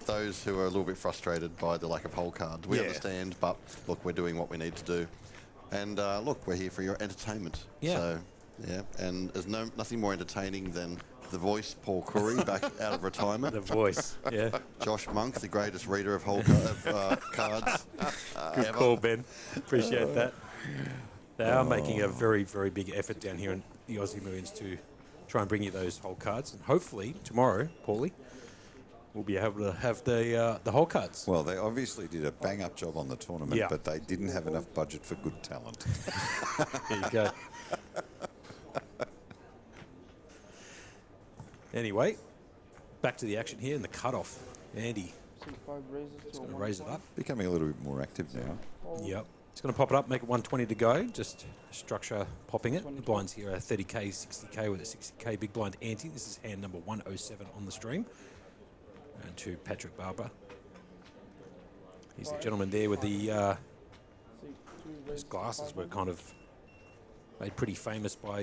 those who are a little bit frustrated by the lack of hole cards. We understand, but look, we're doing what we need to do. And look, we're here for your entertainment. Yeah. So, yeah, and there's nothing more entertaining than the voice, Paul Curry, back out of retirement. The voice, yeah. Josh Monk, the greatest reader of cards. Good call, Ben. Appreciate that. They are making a very, very big effort down here in the Aussie Millions to try and bring you those whole cards. And hopefully tomorrow, Paulie, we'll be able to have the whole cards. Well, they obviously did a bang-up job on the tournament, Yeah. but they didn't have enough budget for good talent. There you go. Anyway, back to the action here in the cutoff. Andy is going to raise it up. Becoming a little bit more active now. Yep. It's going to pop it up, make it 120 to go. Just structure popping it. The blinds here are 30k, 60k with a 60k big blind ante. This is hand number 107 on the stream. And to Patrick Barber. He's the gentleman there with the his glasses were kind of made pretty famous by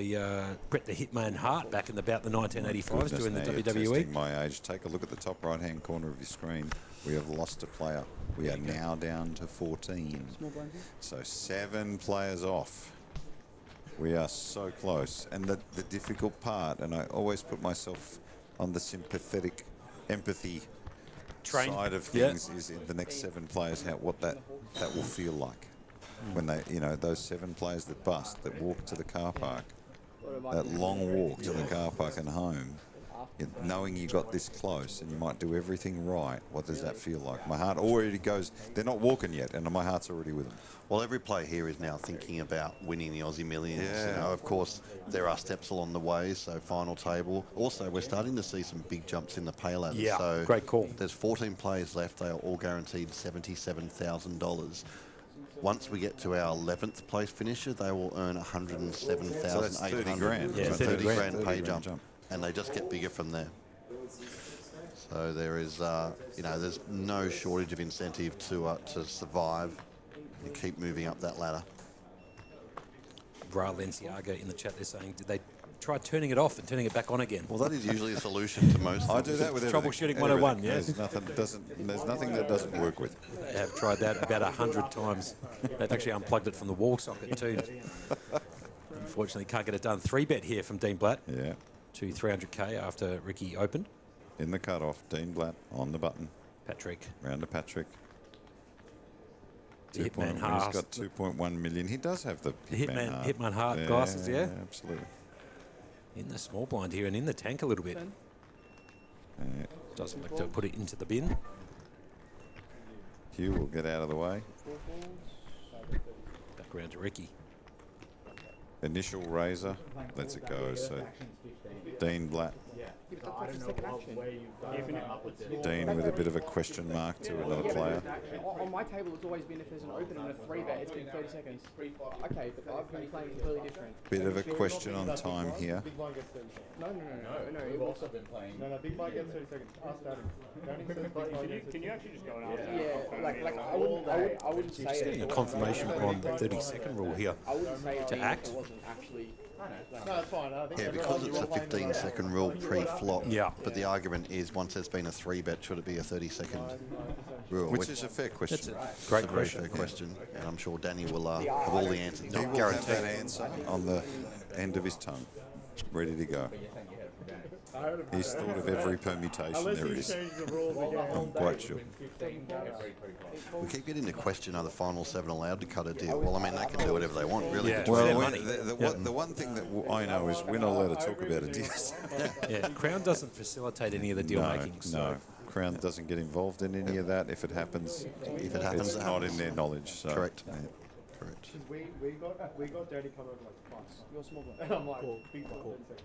Bret the Hitman Hart back in about the 1985s doing the Now you're WWE. testing my age. Take a look at the top right-hand corner of your screen. We have lost a player. We are now down to 14. So 7 players off. We are so close. And the difficult part, and I always put myself on the sympathetic empathy side of things, is in the next 7 players, what that will feel like. When they, those 7 players that bust, that walk to the car park, that long walk to the car park and home, knowing you got this close and you might do everything right, what does that feel like? My heart already goes, they're not walking yet, and my heart's already with them. Well, every player here is now thinking about winning the Aussie Millions. Yeah. Of course, there are steps along the way, so final table. Also, we're starting to see some big jumps in the pay ladder. Yeah, so great call. There's 14 players left. They are all guaranteed $77,000. Once we get to our 11th place finisher, they will earn $107,800. So that's 30 grand. Yeah, 30 grand pay 30 jump. jump. And they just get bigger from there. So there is, there's no shortage of incentive to survive and keep moving up that ladder. Bra Lenciaga in the chat, they're saying, did they try turning it off and turning it back on again? Well, that is usually a solution to most I things. do that with Troubleshooting everything. 101, yeah. There's nothing that doesn't work with. They have tried that about 100 times. They've actually unplugged it from the wall socket too. Unfortunately, can't get it done. 3-bet here from Dean Blatt Yeah. to 300k after Ricky opened. In the cutoff, Dean Blatt on the button. Patrick. Round to Patrick. The Hitman He's Hart. got 2.1 million. He does have the Hitman Hart glasses, yeah. Absolutely. In the small blind here and in the tank a little bit. Yeah. Doesn't like to put it into the bin. Hugh will get out of the way. Back around to Ricky. Initial razor. Lets it go. So Dean Blatt. Dean with a bit of a question mark to another player. On my table, it's always been if there's an open and a 3-bet, it's been 30 seconds. Okay, but I've been playing completely different. Bit of a question on time here. No, it was. No, big blind gets 30 seconds. Can you actually just go and ask? Yeah, like I wouldn't say Just getting a confirmation on the 30-second rule here. I wouldn't say to act. It wasn't actually. No, it's fine. I think Yeah, because it's a 15-second rule pre-flop. Yeah. But the argument is, once there's been a 3-bet, should it be a 30-second rule? Which is a fair question. That's a great very question. fair question, and I'm sure Danny will have all the answers. He will have that answer on the end of his tongue, ready to go. He's thought of every permutation there is. I'm quite sure. We keep getting the question, are the final 7 allowed to cut a deal? Well, I mean, they can do whatever they want, really. Yeah. between Their Well, money. the one thing that I know is we're not allowed to talk about a deal. Yeah, Crown doesn't facilitate any of the deal making. So No, Crown doesn't get involved in any of that. If it happens, happens, it's it not in happens. their knowledge. So. Correct. Yeah. Correct. we got dirty covered like twice. Your small one. And I'm like, big blind.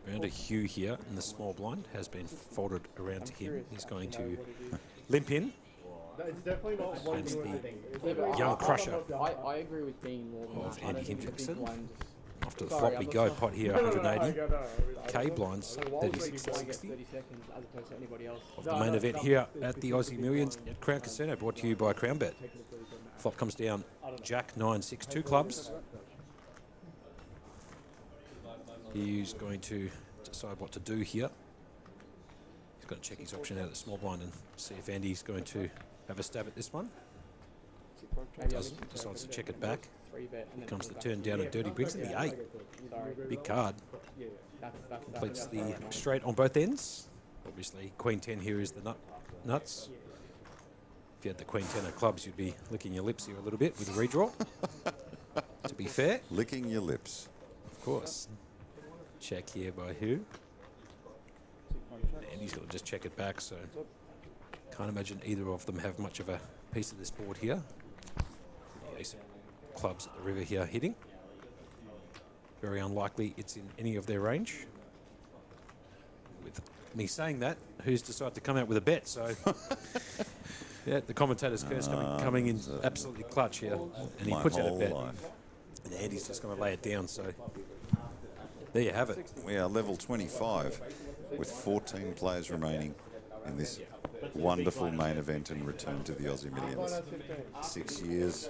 round to Hugh here in the small blind has been folded around to him. He's going to limp in. It's definitely not one Against good the thing. young crusher I agree with being more than of that. I Andy don't think the big Hendrickson. blinds- After the Sorry, flop I'm we not go, sure. pot here I 180. know. K blinds Why would we 36 to try and get 60. 30 seconds as opposed to anybody else? Of the main event here at the Aussie Millions at Crown Casino, brought to you by Crown Bet. Flop comes down Jack 9, 6, 2 clubs. He's going to decide what to do here. He's going to check his option out at the small blind and see if Andy's going to have a stab at this one. Decides to check it back. Here comes the turn down and Dirty brings in the 8. Big card. Completes the straight on both ends. Obviously, Queen 10 here is the nuts. If you had the Queen 10 of clubs, you'd be licking your lips here a little bit with a redraw. To be fair, Licking your lips. of course. Check here by who? And he's got to just check it back, so Can't imagine either of them have much of a piece of this board here. The ace of clubs at the river here hitting. Very unlikely it's in any of their range. With me saying that, who's decided to come out with a bet? So, yeah, the commentator's curse coming in absolutely clutch here. And he puts out a bet. And Andy's just going to lay it down. So, there you have it. We are level 25 with 14 players remaining in this wonderful main event and return to the Aussie Millions. 6 years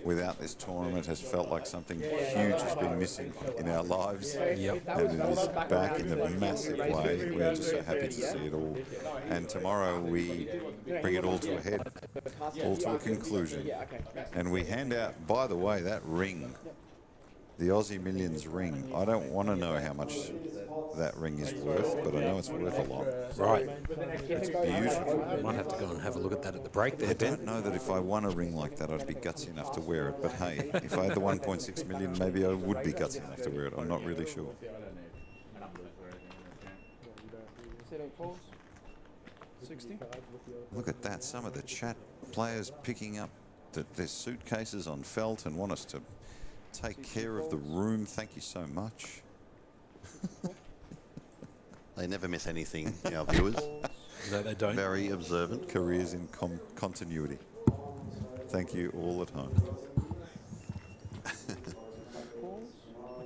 without this tournament has felt like something huge has been missing in our lives. Yep. And it is back in a massive way. We are just so happy to see it all. And tomorrow we bring it all to a head, all to a conclusion. And we hand out, by the way, that ring, the Aussie Millions ring. I don't want to know how much that ring is worth, but I know it's worth a lot. Right. It's beautiful. I might have to go and have a look at that at the break there, I Ben. don't know that if I won a ring like that, I'd be gutsy enough to wear it. But hey, if I had the 1.6 million, maybe I would be gutsy enough to wear it. I'm not really sure. Look at that. Some of the chat players picking up their suitcases on felt and want us to take care of the room. Thank you so much. They never miss anything, our viewers. No, they don't. Very observant. Careers in continuity. Thank you all at home.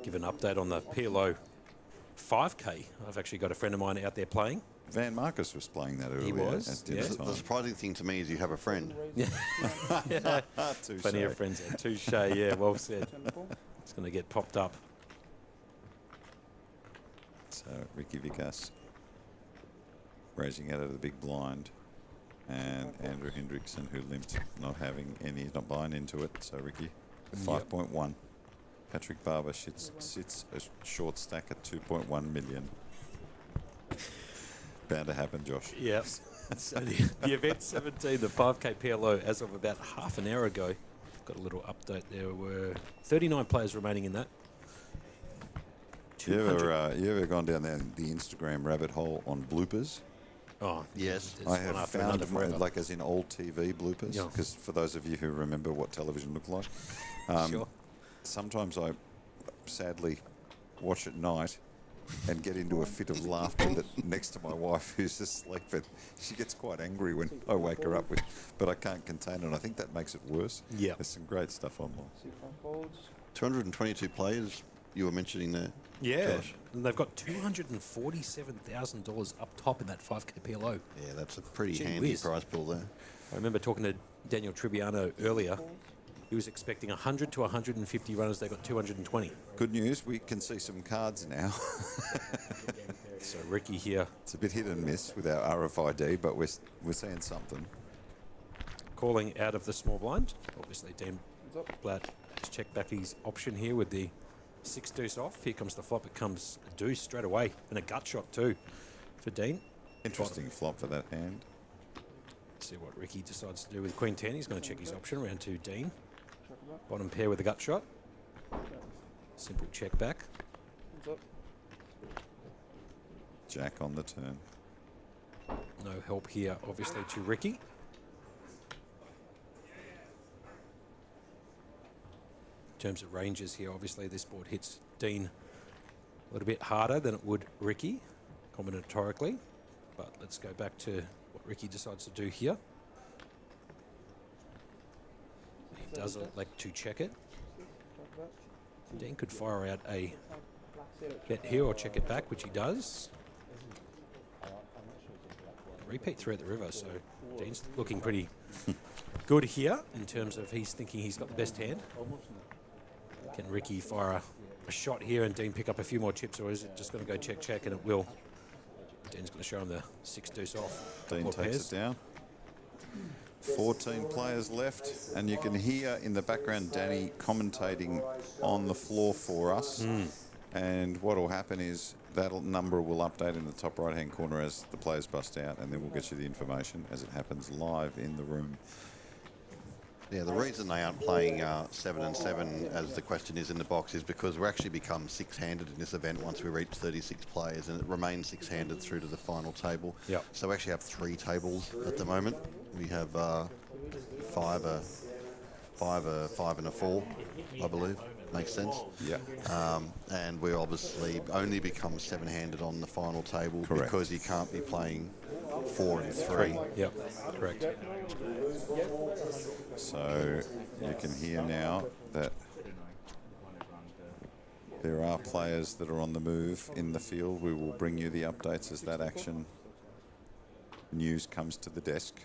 Give an update on the PLO 5K. I've actually got a friend of mine out there playing. Van Marcus was playing that earlier. He was, at dinner yeah. time. The surprising thing to me is you have a friend. Yeah. Touche. Plenty of friends there. Touche, yeah, well said. It's going to get popped up. So Ricky Vikas raising out of the big blind, and Andrew Hendrickson, who limped, not having any, not buying into it. So Ricky, 5.1. Patrick Barber sits a short stack at 2.1 million. Bound to happen, Josh. Yep. So the event 17, the 5K PLO, as of about half an hour ago, got a little update. There were 39 players remaining in that. You ever gone down there the Instagram rabbit hole on bloopers? Oh, yes. I have found, like as in old TV bloopers, Yeah. because for those of you who remember what television looked like, Sure. sometimes I sadly watch at night and get into a fit of laughter next to my wife who's asleep, and she gets quite angry when I wake her up with, but I can't contain it, and I think that makes it worse. Yeah. There's some great stuff online. 222 players you were mentioning there. Yeah. Josh. And they've got $247,000 up top in that 5K PLO. Yeah, that's a pretty Gee handy whiz. prize pool there. I remember talking to Daniel Tribbiano earlier. He was expecting 100 to 150 runners. They got 220. Good news, we can see some cards now. So Ricky here. It's a bit hit and miss with our RFID, but we're seeing something. Calling out of the small blind. Obviously, Dean Blatt has checked back his option here with the 6 deuce off. Here comes the flop. It comes a deuce straight away. And a gut shot too for Dean. Interesting flop for that hand. Let's see what Ricky decides to do with Queen 10. He's going to check his option. Round 2, Dean. Bottom pair with a gut shot. Simple check back. Jack on the turn. No help here, obviously, to Ricky. In terms of ranges here, obviously, this board hits Dean a little bit harder than it would Ricky, combinatorically. But let's go back to what Ricky decides to do here. He does elect to check it. Dean could fire out a bet here or check it back, which he does. Repeat throughout the river, so Dean's looking pretty good here in terms of he's thinking he's got the best hand. Can Ricky fire a shot here and Dean pick up a few more chips, or is it just going to go check, and it will? Dean's going to show him the 6 deuce off. Dean takes it down. 14 players left, and you can hear in the background Danny commentating on the floor for us. And what will happen is that number will update in the top right-hand corner as the players bust out, and then we'll get you the information as it happens live in the room. Yeah, the reason they aren't playing 7 and 7, as the question is in the box, is because we actually become six-handed in this event once we reach 36 players, and it remains six-handed through to the final table. Yep. So we actually have 3 tables at the moment. We have 5 and a 4, I believe. Makes sense. Yeah. And we obviously only become 7-handed on the final table. Correct. Because you can't be playing 4 and 3. Yep, correct. So you can hear now that there are players that are on the move in the field. We will bring you the updates as that action news comes to the desk.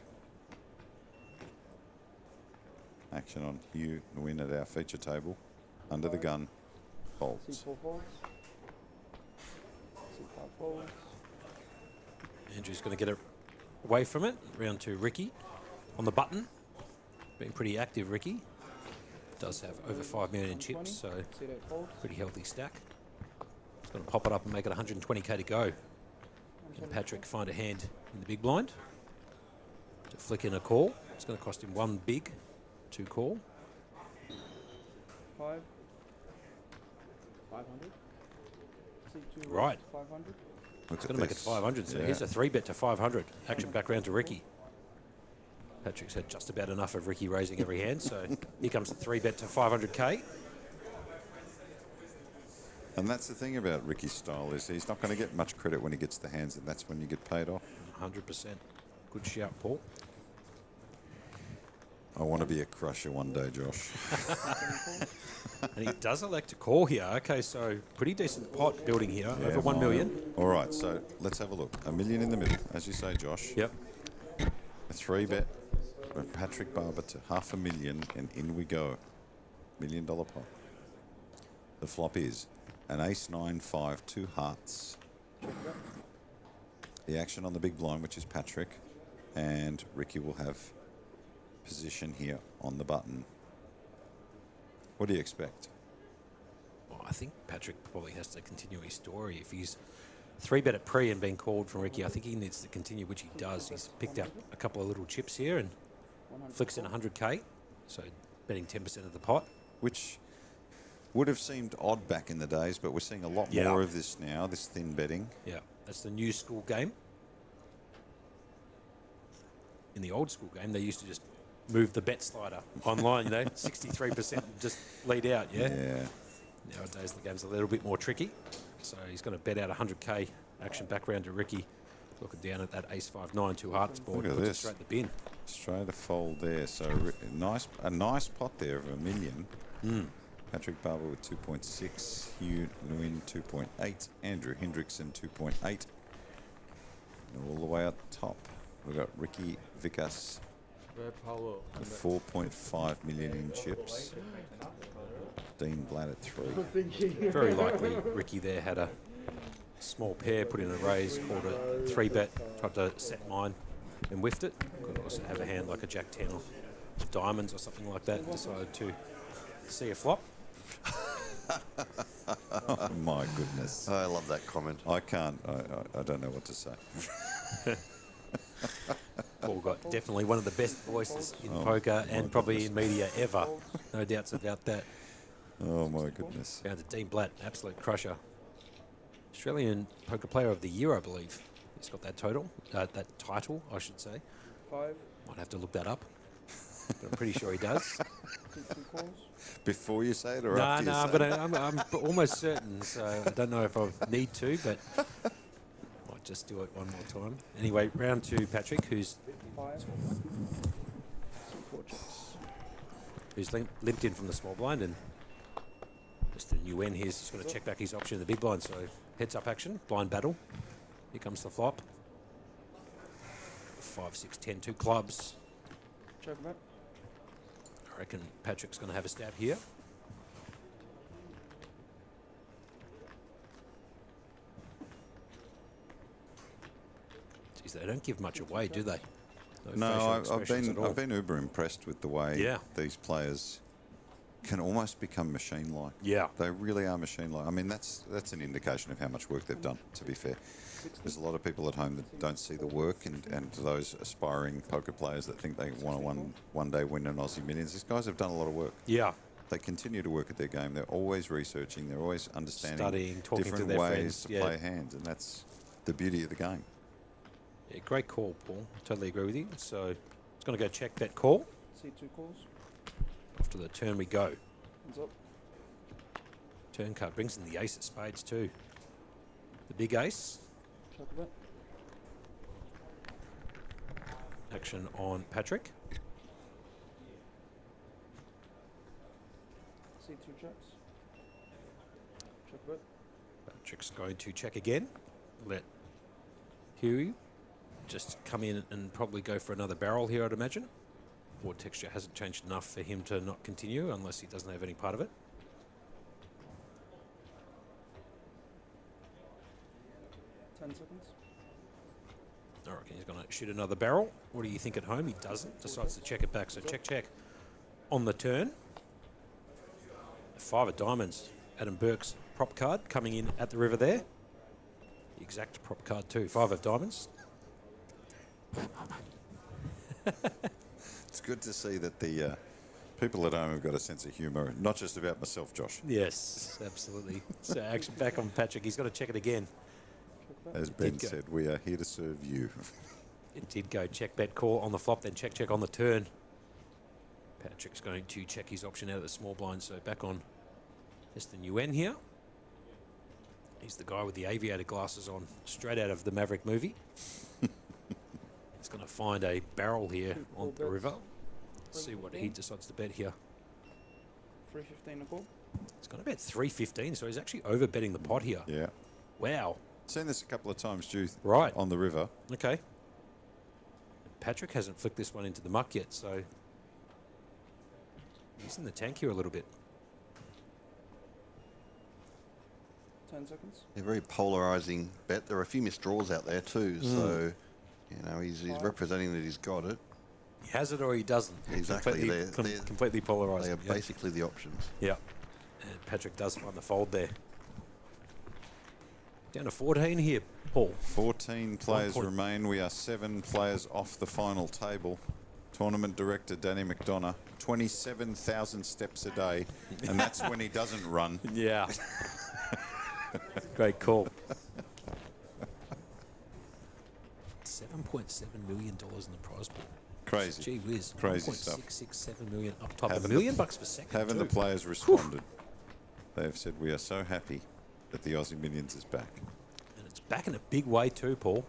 Action on Hugh Nguyen at our feature table. Under the gun, bolts. Andrew's going to get it away from it. Round to Ricky on the button. Been pretty active, Ricky. Does have over 5 million in chips, so pretty healthy stack. He's going to pop it up and make it 120k to go. Can Patrick find a hand in the big blind? To flick in a call. It's going to cost him 1 big, 2 call. 500. Right. 500. It's going to make it 500, so here's a 3-bet to 500. Action back round to Ricky. Patrick's had just about enough of Ricky raising every hand, so here comes the 3-bet to 500k. And that's the thing about Ricky's style, is he's not going to get much credit when he gets the hands, and that's when you get paid off. 100%. Good shout, Paul. I want to be a crusher one day, Josh. And he does elect to call here. Okay, so pretty decent pot building here, over 1 million. All right, so let's have a look. $1 million in the middle, as you say, Josh. Yep. A 3-bet from Patrick Barber to $500,000, and in we go. $1 million pot. The flop is an ace 9-5, 2 hearts. The action on the big blind, which is Patrick, and Ricky will have position here on the button. What do you expect? Well, I think Patrick probably has to continue his story. If he's 3-bet at pre and being called from Ricky, I think he needs to continue, which he does. He's picked up a couple of little chips here and flicks in 100k, so betting 10% of the pot. Which would have seemed odd back in the days, but we're seeing a lot more of this now, this thin betting. Yeah, that's the new school game. In the old school game, they used to just move the bet slider online, 63% just lead out, yeah? Nowadays, the game's a little bit more tricky. So he's going to bet out 100k, action back round to Ricky. Looking down at that ace 5-9, 2 hearts board. Look at puts this. It straight in the bin. Straight a fold there. So a nice pot there of $1 million. Patrick Barber with 2.6, Hugh Nguyen 2.8, Andrew Hendrickson 2.8. And all the way up top, we've got Ricky Vickers with 4.5 million in chips. Dean Blatt at 3. Very likely Ricky there had a small pair, put in a raise, called a 3-bet, tried to set mine and whiffed it. Could also have a hand like a Jack 10 or diamonds or something like that, and decided to see a flop. Oh my goodness. I love that comment. I can't, I don't know what to say. Paul got definitely one of the best voices in poker and probably in media ever. No doubts about that. Oh my goodness. Down to Dean Blatt, absolute crusher. Australian Poker Player of the Year, I believe. He's got that that title, I should say. 5. Might have to look that up. But I'm pretty sure he does. Before you say it or after you say but it? I'm almost certain, so I don't know if I need to, but might just do it one more time. Anyway, round 2, Patrick, who's limped in from the small blind, and just the new end here. He's just got to check back his option in the big blind, so heads up action, blind battle. Here comes the flop. 5, 6, 10, 2 clubs. I reckon Patrick's going to have a stab here. Geez, they don't give much away, do they? No, I've been uber impressed with the way these players can almost become machine-like. Yeah. They really are machine-like. I mean, that's an indication of how much work they've done, to be fair. There's a lot of people at home that don't see the work, and those aspiring poker players that think they want to one day win an Aussie Millions. These guys have done a lot of work. Yeah. They continue to work at their game. They're always researching. They're always understanding Studying, talking to different their ways friends. to Yeah. play hands, and that's the beauty of the game. Yeah, great call, Paul. Totally agree with you. So it's going to go check that call. See 2 calls. After the turn we go. Hands up. Turn card brings in the ace of spades too. The big ace. Check a bit. Action on Patrick. See 2 checks. Check a bit. Patrick's going to check again. Let Huey just come in and probably go for another barrel here, I'd imagine. Board texture hasn't changed enough for him to not continue unless he doesn't have any part of it. 10 seconds. I reckon he's going to shoot another barrel. What do you think at home? He doesn't. Decides to check it back. So check, check. On the turn. 5 of diamonds. Adam Burke's prop card coming in at the river there. The exact prop card too. 5 of diamonds. It's good to see that the people at home have got a sense of humour, not just about myself, Josh. Yes, absolutely. So action back on Patrick. He's got to check it again. As Ben said, we are here to serve you. It did go check, bet, call on the flop, then check, check on the turn. Patrick's going to check his option out of the small blind, so back on Mr. Nguyen here. He's the guy with the aviator glasses on, straight out of the Maverick movie. He's going to find a barrel here on the river. Let's see what he decides to bet here. 315 a call. He's going to bet 315, so he's actually over betting the pot here. Yeah. Wow. Seen this a couple of times, Stu, Right. on the river. Okay. Patrick hasn't flicked this one into the muck yet, so he's in the tank here a little bit. 10 seconds. A very polarising bet. There are a few missed draws out there too, so you know he's representing that he's got it. He has it or he doesn't. Exactly. Completely polarised. They are basically the options. Yeah. And Patrick does find the fold there. Down to 14 here, Paul. 14 players remain. We are 7 players off the final table. Tournament director Danny McDonough, 27,000 steps a day, and that's when he doesn't run. Yeah. Great call. $7.7 million in the prize pool. Crazy. Gee whiz. Crazy stuff. 1.667 million up top. Haven't $1 million bucks for second. Haven't too. the players responded? They have said, we are so happy that the Aussie Millions is back. And it's back in a big way too, Paul.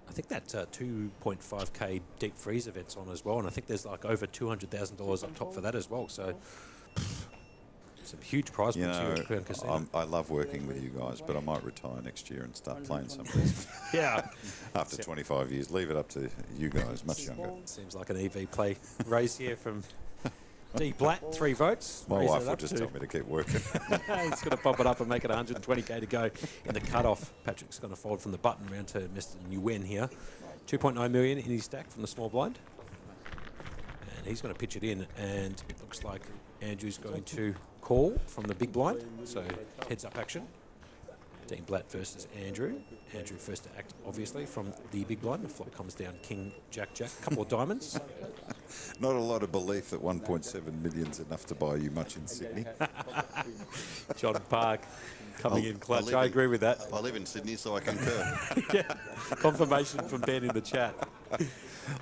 I think that 2.5k deep freeze event's on as well, and I think there's like over $200,000 up top for that as well. So some huge prize pools here at Crown Casino. I love working with you guys, but I might retire next year and start playing some of these. Yeah. After 25 years, leave it up to you guys, much younger. Seems like an EV play race here from D. Blatt, 3 votes. My Raise wife it will up just to- tell me to keep working. He's going to bump it up and make it 120k to go in the cutoff. Patrick's going to fold from the button round to Mr. Nguyen here. 2.9 million in his stack from the small blind. And he's going to pitch it in, and it looks like Andrew's going to call from the big blind. So heads up action. Dean Blatt versus Andrew. Andrew first to act, obviously, from the big blind. The flop comes down King, Jack, Jack. A couple of diamonds. Not a lot of belief that 1.7 million is enough to buy you much in Sydney. John Park coming in clutch. I live in- agree with that. I live in Sydney, so I concur. Yeah. Confirmation from Ben in the chat.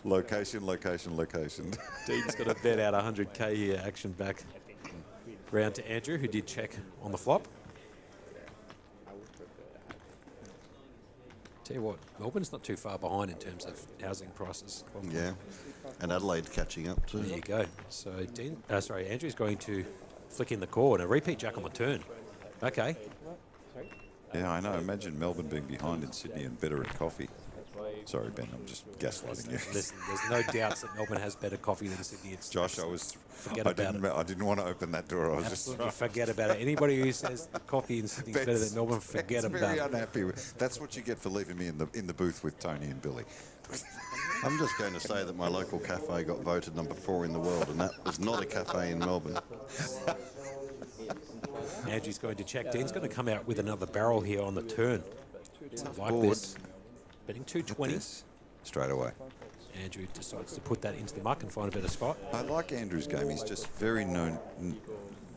Location, location, location. Dean's got to bet out 100k here. Action back round to Andrew, who did check on the flop. Tell you what, Melbourne's not too far behind in terms of housing prices. Yeah, and Adelaide's catching up too. There you go. So Andrew's going to flick in the call and a repeat jack on the turn. Okay. Yeah, I know. Imagine Melbourne being behind in Sydney and better at coffee. Sorry, Ben, I'm just gaslighting you. Listen, there's no doubts that Melbourne has better coffee than Sydney. It's Josh, I didn't want to open that door. I was absolutely just forget about it. Anybody who says that coffee in Sydney is better than Melbourne, forget Ben's about very it. unhappy with. That's what you get for leaving me in the booth with Tony and Billy. I'm just going to say that my local cafe got voted number 4 in the world, and that was not a cafe in Melbourne. Andrew's going to check. Dean's going to come out with another barrel here on the turn. Like board. this. Betting 220. Straight away. Andrew decides to put that into the muck and find a better spot. I like Andrew's game. He's just very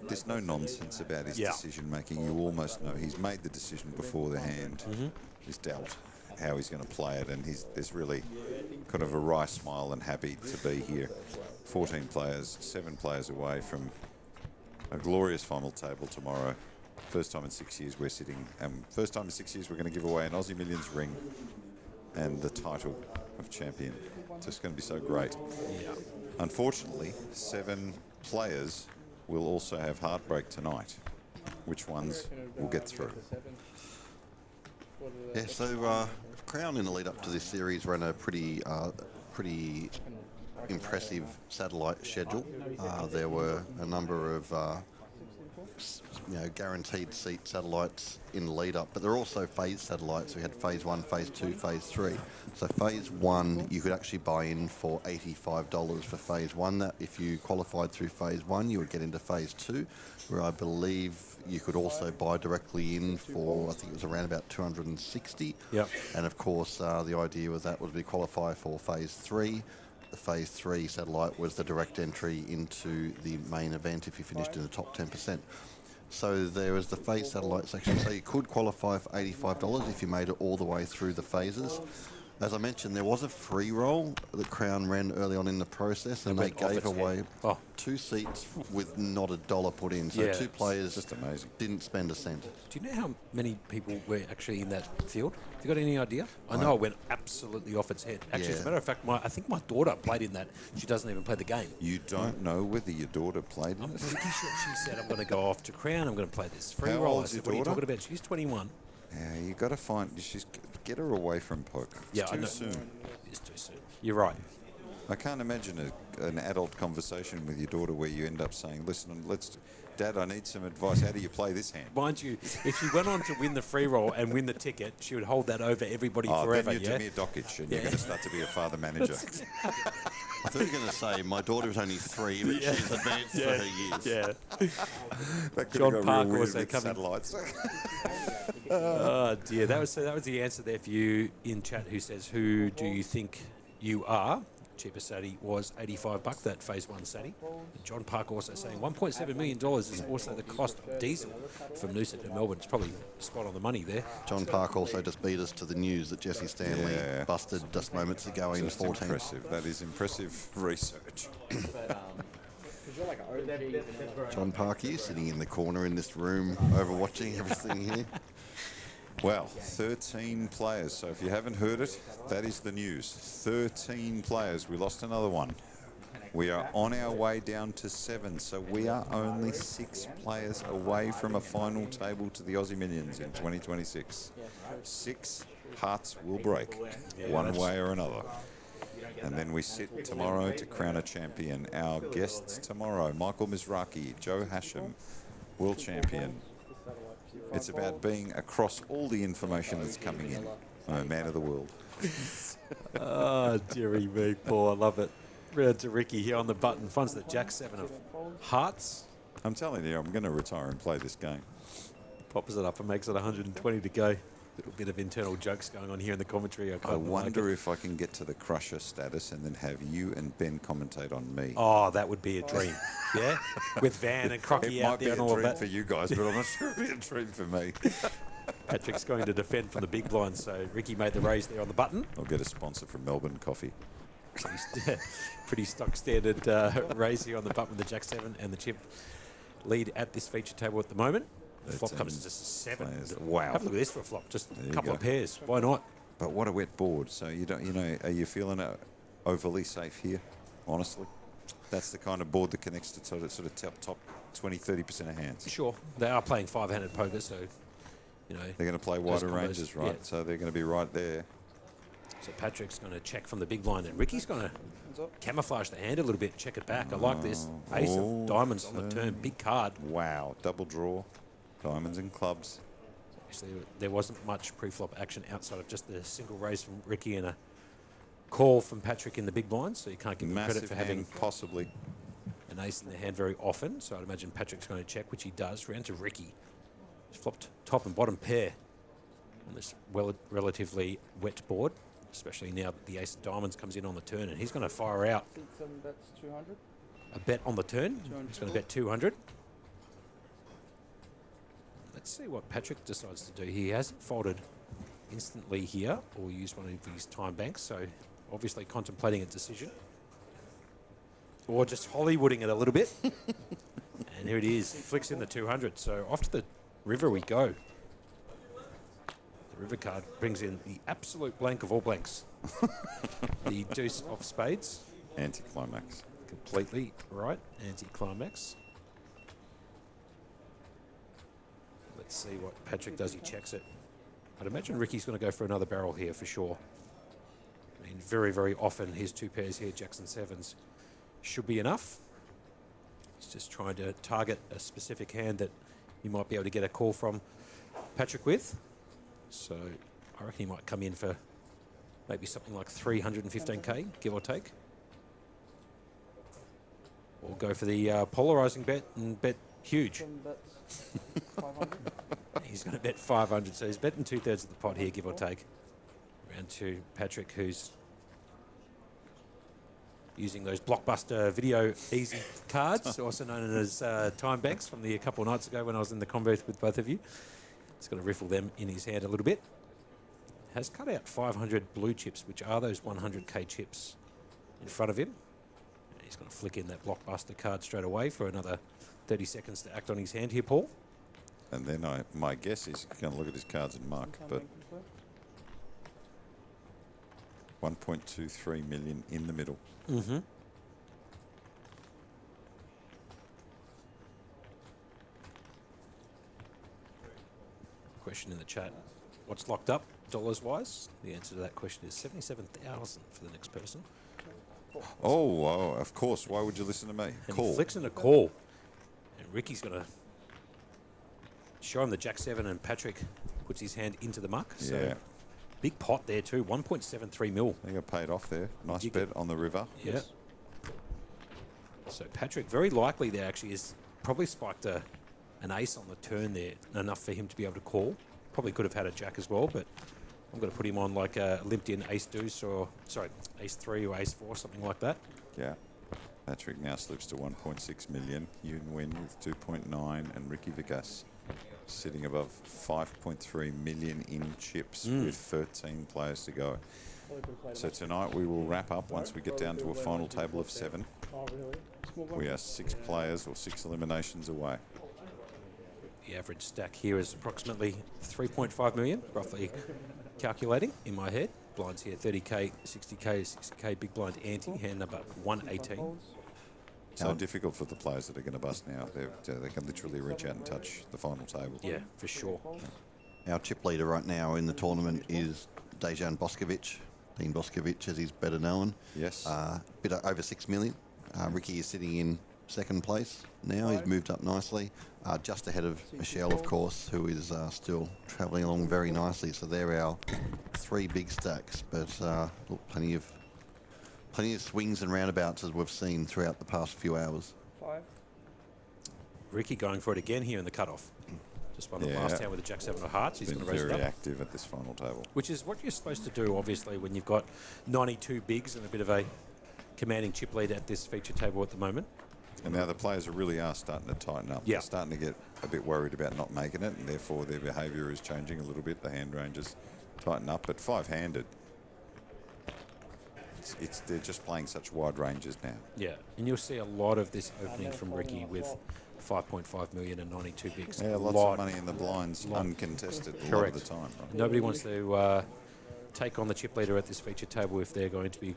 there's no nonsense about his decision making. You almost know he's made the decision before the hand. He's dealt how he's going to play it, and there's really kind of a wry smile and happy to be here. 14 players, 7 players away from a glorious final table tomorrow. First time in 6 years we're sitting, first time in 6 years we're going to give away an Aussie Millions ring and the title of champion. It's just going to be so great. Yeah. Unfortunately, 7 players will also have heartbreak tonight. Which ones will get through? Yeah, so Crown in the lead up to this series ran a pretty impressive satellite schedule. There were a number of guaranteed seat satellites in the lead up, but there are also phase satellites. We had phase 1, phase 2, phase 3. So phase 1, you could actually buy in for $85 for phase 1. That if you qualified through phase 1, you would get into phase 2, where I believe you could also buy directly in for, I think it was around about 260. Yep. And of course, the idea was that would be qualify for phase 3. The phase 3 satellite was the direct entry into the main event if you finished in the top 10%. So there was the phase satellite section. So you could qualify for $85 if you made it all the way through the phases. As I mentioned, there was a free roll that Crown ran early on in the process, and they gave away 2 seats with not a dollar put in. So 2 players just amazing. Didn't spend a cent. Do you know how many people were actually in that field? Have you got any idea? I know it went absolutely off its head. Actually, as a matter of fact, I think my daughter played in that. She doesn't even play the game. You don't know whether your daughter played in I'm it? pretty sure she said, I'm going to go off to Crown. I'm going to play this free How roll. I old's said, your what are you daughter? talking about? She's 21. Yeah, you got to get her away from poker. It's I too know. soon. It's too soon. You're right. I can't imagine an adult conversation with your daughter where you end up saying, listen, Dad, I need some advice. How do you play this hand? Mind you, if she went on to win the free roll and win the ticket, she would hold that over everybody forever. Then you're Demir Dokic and you're going to start to be a father manager. I thought you were going to say my daughter was only 3, but she's advanced for her years. Yeah. That could John go Parker real weird also with coming. satellites. Oh dear, that was the answer there for you in chat. Who says, who do you think you are? Cheapest Satty was $85, that phase 1 Satty. John Park also saying $1.7 million is also the cost of diesel from Noosa to Melbourne. It's probably spot on the money there. John Park also just beat us to the news that Jesse Stanley busted just moments ago in 14. Impressive. That is impressive research. John Park here sitting in the corner in this room overwatching everything here. Well, 13 players. So if you haven't heard it, that is the news. 13 players. We lost another one. We are on our way down to 7. So we are only 6 players away from a final table to the Aussie Millions in 2026. 6 hearts will break one way or another. And then we sit tomorrow to crown a champion. Our guests tomorrow, Michael Mizraki, Joe Hashim, world champion. It's about being across all the information that's coming in. Oh, man of the world. Oh, dearie me, Paul. I love it. Round to Ricky here on the button. Funds the Jack 7 of hearts. I'm telling you, I'm going to retire and play this game. Pops it up and makes it 120 to go. Little bit of internal jokes going on here in the commentary. I wonder if I can get to the crusher status and then have you and Ben commentate on me. Oh, that would be a dream. Yeah? With Van and Crocky out there and all of that. It might be a dream for you guys, but I'm not sure it'll be a dream for me. Patrick's going to defend from the big blind, so Ricky made the raise there on the button. I'll get a sponsor from Melbourne Coffee. Pretty stock standard raise here on the button with the Jack 7 and the chip lead at this feature table at the moment. The flop comes to just 7. Players. Wow. Have a look at this for a flop. Just There a you couple go. of pairs. Why not? But what a wet board. So you don't, are you feeling overly safe here? Honestly, that's the kind of board that connects to sort of top 20, 30% of hands. Sure. They are playing 5-handed poker, so, you know. They're going to play those wider combos, ranges, right? yeah. So they're going to be right there. So Patrick's going to check from the big blind, and Ricky's going to camouflage the hand a little bit, check it back. I like this. Ace of diamonds on the turn, big card. Wow, double draw, diamonds and clubs. Actually, there wasn't much pre-flop action outside of just the single raise from Ricky and a call from Patrick in the big blind, so you can't give him Massive credit for having hand, possibly. an ace in their hand very often. So I'd imagine Patrick's going to check, which he does. Round to Ricky. He's flopped top and bottom pair on this relatively wet board, especially now that the ace of diamonds comes in on the turn, and he's going to fire out That's 200. a bet on the turn. 200. He's going to bet 200. Let's see what Patrick decides to do. He hasn't folded instantly here or used one of his time banks, so obviously contemplating a decision. Or just Hollywooding it a little bit. And here it is. He flicks in the 200. So off to the river we go. The river card brings in the absolute blank of all blanks. The deuce of spades. Anticlimax. Completely right. Anti-climax. Let's see what Patrick does. He checks it. I'd imagine Ricky's going to go for another barrel here for sure. I mean, very, very often his two pairs here, jacks and sevens, should be enough. He's just trying to target a specific hand that he might be able to get a call from Patrick with. So I reckon he might come in for maybe something like 315k, give or take. Or go for the polarizing bet and bet huge. He's going to bet 500, so he's betting 2/3 of the pot here, give or take. Round to Patrick, who's using those blockbuster video easy cards, also known as time banks from a couple of nights ago when I was in the convo with both of you. He's going to riffle them in his hand a little bit. Has cut out 500 blue chips, which are those 100k chips in front of him. And he's going to flick in that blockbuster card straight away for another 30 seconds to act on his hand here, Paul. And then my guess is going to look at his cards and mark, but 1.23 million in the middle. Mm-hmm. Question in the chat. What's locked up, dollars-wise? The answer to that question is 77,000 for the next person. Oh, of course. Why would you listen to me? And Call. he flicks in a call. And Ricky's going to show him the jack seven, and Patrick puts his hand into the muck. So Yeah. big pot there too, 1.73 mil. I think I paid off there. Nice bet on the river. Yeah. So Patrick, very likely there actually is probably spiked an ace on the turn there, enough for him to be able to call. Probably could have had a jack as well, but I'm going to put him on like a limped-in ace deuce or, sorry, ace 3 or ace 4, something like that. Yeah. Patrick now slips to 1.6 million. Yun Win with 2.9 and Ricky Vigas sitting above 5.3 million in chips with 13 players to go. So tonight we will wrap up once we get down to a final table of 7. We are 6 players or 6 eliminations away. The average stack here is approximately 3.5 million, roughly calculating in my head. Blinds here 30k, 60k, 60k, big blind ante, hand number 118. So difficult for the players that are going to bust now. They can literally reach out and touch the final table. Yeah, for sure. Our chip leader right now in the tournament is Dejan Boskovic. Dean Boskovic, as he's better known. Yes. Bit over 6 million. Ricky is sitting in second place now. He's moved up nicely. Just ahead of Michelle, of course, who is still travelling along very nicely. So they're our 3 big stacks, but look, plenty of swings and roundabouts as we've seen throughout the past few hours. 5. Ricky going for it again here in the cutoff. Just won the last hand with a jack 7 of hearts. He's going to raise it up. Very active at this final table. Which is what you're supposed to do, obviously, when you've got 92 bigs and a bit of a commanding chip lead at this feature table at the moment. And now the players really are starting to tighten up. Yeah. They're starting to get a bit worried about not making it, and therefore their behaviour is changing a little bit. The hand ranges tighten up, but 5-handed, they're just playing such wide ranges now. Yeah, and you'll see a lot of this opening from Ricky with 5.5 million and 92 bigs. Yeah, lots of money in the blinds, uncontested a lot of the time. Right? Nobody wants to take on the chip leader at this feature table if they're going to be,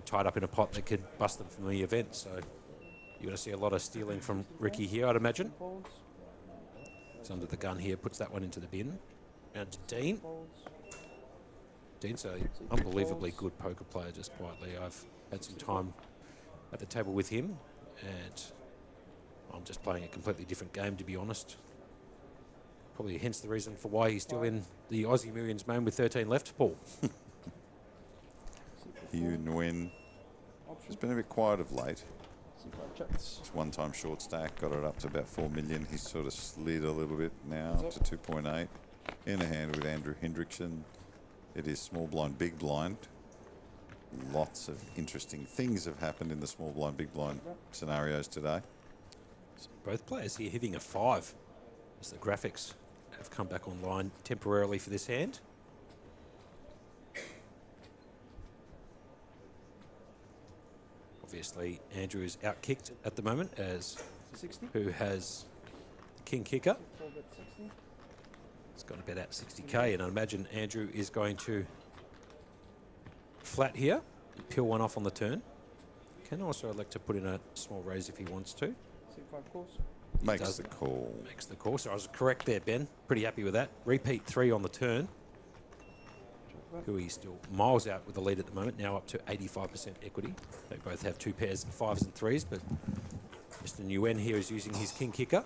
tied up in a pot that could bust them from the event. So you're going to see a lot of stealing from Ricky here, I'd imagine. He's under the gun here, puts that one into the bin. Round to Dean. Dean's an unbelievably good poker player, just quietly. I've had some time at the table with him, and I'm just playing a completely different game, to be honest. Probably hence the reason for why he's still in the Aussie Millions main with 13 left, Paul. Hugh Nguyen has been a bit quiet of late. C5 checks. It's one-time short stack, got it up to about 4 million. He's sort of slid a little bit now to 2.8. In a hand with Andrew Hendrickson. It is small blind, big blind. Lots of interesting things have happened in the small blind, big blind scenarios today. So both players here hitting a 5 as the graphics have come back online temporarily for this hand. Obviously, Andrew is outkicked at the moment as 60. who has king kicker. 4-bet 60. It's got a bet out 60k, and I imagine Andrew is going to flat here and peel one off on the turn. Can also elect to put in a small raise if he wants to. C5 course. Makes the call. Makes the call. So I was correct there, Ben. Pretty happy with that. Repeat 3 on the turn. Who he's still miles out with the lead at the moment, now up to 85% equity. They both have 2 pairs of 5s and 3s, but Mr. Nguyen here is using his king kicker.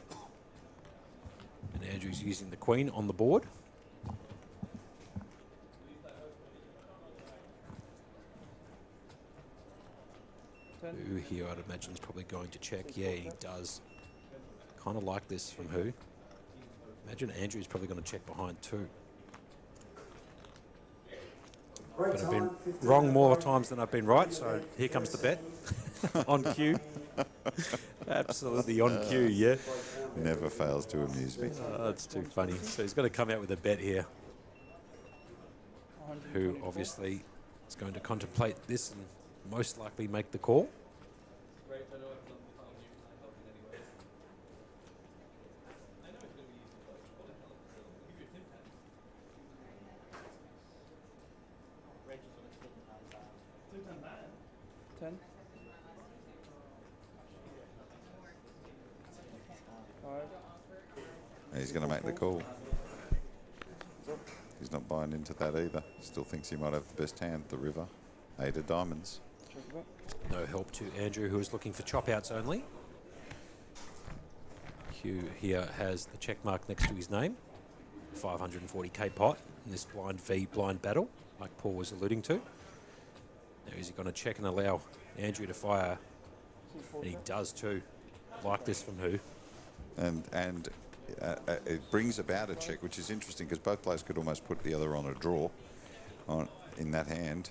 And Andrew's using the queen on the board. Who here I'd imagine is probably going to check. Yeah, he does. Kind of like this from who. Imagine Andrew's probably going to check behind too. But I've been wrong more times than I've been right, so here comes the bet. On cue. Absolutely on cue, yeah. Never fails to amuse me. Oh, it's too funny. So he's got to come out with a bet here. Who obviously is going to contemplate this and most likely make the call. He's going to make the call. He's not buying into that either. Still thinks he might have the best hand, the river. 8 of diamonds. No help to Andrew, who is looking for chop outs only. Hugh here has the check mark next to his name. 540k pot in this blind v blind battle, like Paul was alluding to. Now is he going to check and allow Andrew to fire? And he does too. Like this from who? And it brings about a check, which is interesting because both players could almost put the other on a draw in that hand.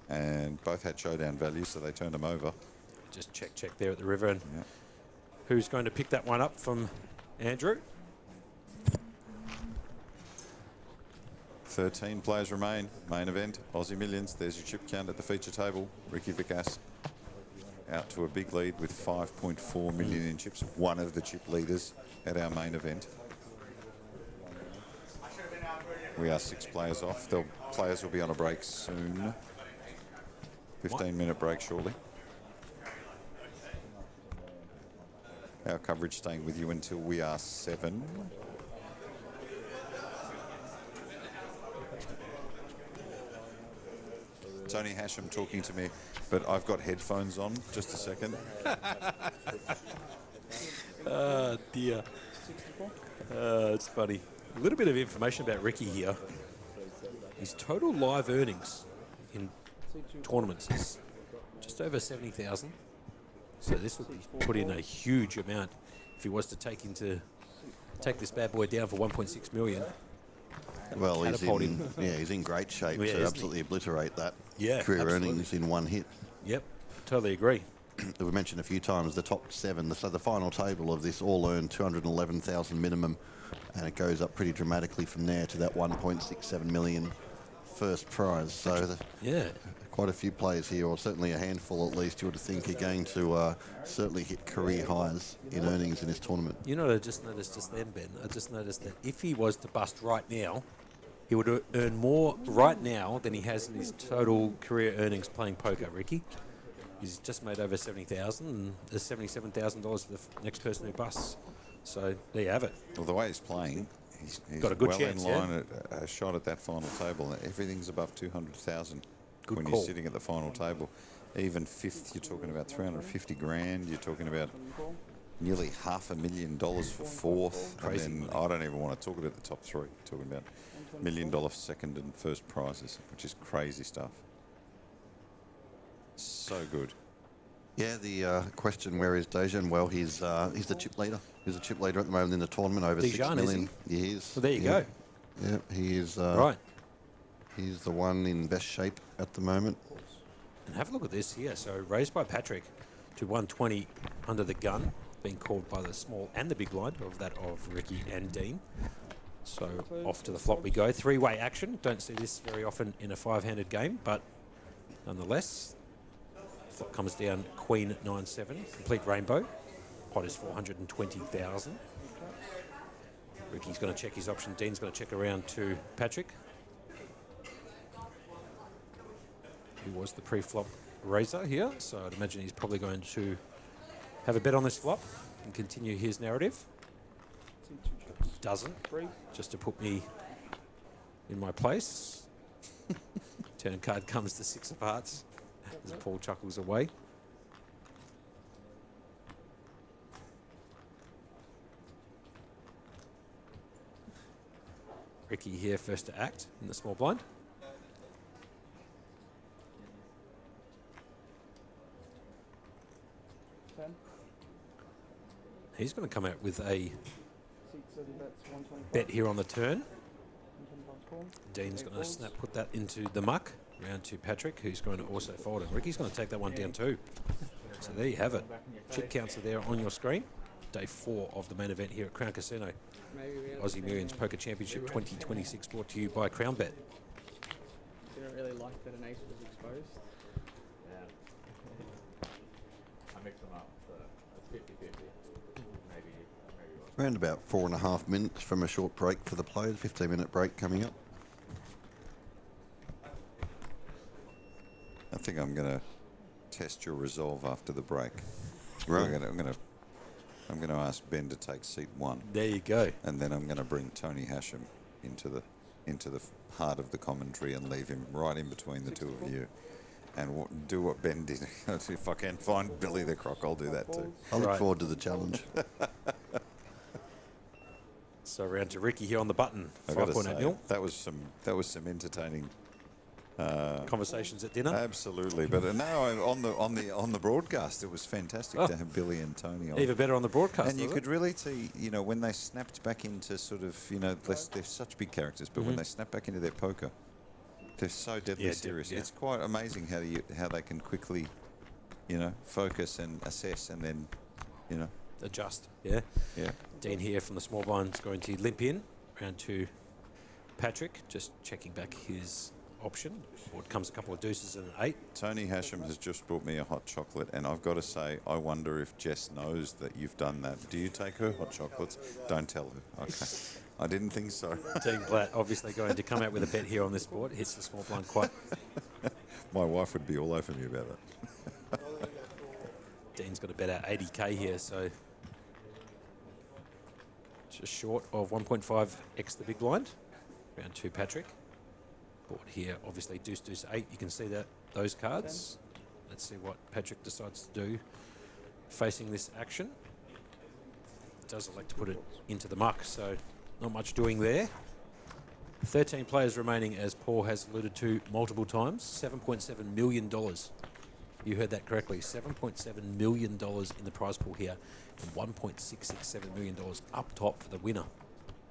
And both had showdown values, so they turned them over. Just check there at the river. And who's going to pick that one up from Andrew? 13 players remain. Main event, Aussie Millions. There's your chip count at the feature table. Ricky Vikas out to a big lead with 5.4 million in chips. One of the chip leaders at our main event. We are 6 players off. The players will be on a break soon. 15-minute break shortly. Our coverage staying with you until we are 7. Tony Hasham talking to me, but I've got headphones on. Just a second. Oh, dear. It's funny. A little bit of information about Ricky here. His total live earnings in tournaments is just over 70,000. So this would be put in a huge amount if he was to take this bad boy down for 1.6 million. Well, he's in great shape to absolutely obliterate that career earnings in one hit. Yep, totally agree. We mentioned a few times the top 7, so the final table of this all earned 211,000 minimum, and it goes up pretty dramatically from there to that 1.67 million first prize. So quite a few players here, or certainly a handful at least, you would think are going to certainly hit career highs in earnings in this tournament. You know what I just noticed just then, Ben? I just noticed that if he was to bust right now, he would earn more right now than he has in his total career earnings playing poker, Ricky. He's just made over 70,000, and there's $77,000 for the next person who busts. So there you have it. Well, the way he's playing, he's got a good well chance, in line at a shot at that final table. Everything's above 200,000 when call. You're sitting at the final table. Even fifth, you're talking about 350 grand. You're talking about nearly $500,000 for fourth. Crazy and then I don't even want to talk about the top 3. Talking about $1 million second and first prizes, which is crazy stuff. So good. Yeah, the question, where is Dejan? Well, he's the chip leader. He's a chip leader at the moment in the tournament, over Dejan, 6 million. is He is. Well, there you go. Yeah, he is. Right. He's the one in best shape at the moment. And have a look at this here. So raised by Patrick to 120 under the gun, being called by the small and the big line of that of Ricky and Dean. So off to the flop we go. Three-way action. Don't see this very often in a five-handed game, but nonetheless, flop comes down Queen 9-7, complete rainbow. Pot is 420,000. Ricky's going to check his option. Dean's going to check around to Patrick, who was the pre-flop raiser here. So I'd imagine he's probably going to have a bet on this flop and continue his narrative. Doesn't, just to put me in my place. Turn card comes the 6 of hearts as Paul chuckles away. Ricky here first to act in the small blind. He's going to come out with a bet here on the turn. Dean's going to put that into the muck. Round to Patrick, who's going to also fold. And Ricky's going to take that one down too. So there you have it. Chip counts are there on your screen. Day 4 of the main event here at Crown Casino. Aussie Millions Poker Championship 2026, brought to you by Crown Bet. Didn't really like that an ace was exposed. Yeah. I mix them up, so it's 50-50. Maybe. Around about 4.5 minutes from a short break for the players. 15-minute break coming up. I think I'm going to test your resolve after the break. Right. I'm going to ask Ben to take seat 1. There you go. And then I'm going to bring Tony Hasham into the heart of the commentary and leave him right in between the two of you. And do what Ben did. If I can find Billy the Croc, I'll do that too. I look forward to the challenge. So round to Ricky here on the button. 5.8 mil. That was some entertaining conversations at dinner. Absolutely, but now on the broadcast, it was fantastic to have Billy and Tony on. Even better on the broadcast, and you could really see, when they snapped back into sort of, they're such big characters, but when they snap back into their poker, they're so deadly serious. It's quite amazing how they can quickly, focus and assess and then, adjust. Yeah. Dean here from the small blind is going to limp in round to Patrick, just checking back his option. Board comes a couple of deuces and an 8. Tony Hasham has just brought me a hot chocolate, and I've got to say, I wonder if Jess knows that you've done that. Do you take her hot chocolates? Don't tell her. Okay. I didn't think so. Team Blatt obviously going to come out with a bet here on this board. Hits the small blind quite. My wife would be all over me about that. Dean's got a bet out 80k here, so just short of 1.5x the big blind. Round 2 Patrick. Board here, obviously deuce, 8. You can see those cards. Let's see what Patrick decides to do facing this action. Does elect to put it into the muck, so not much doing there. 13 players remaining, as Paul has alluded to multiple times. $7.7 million. You heard that correctly. $7.7 million in the prize pool here, and $1.667 million up top for the winner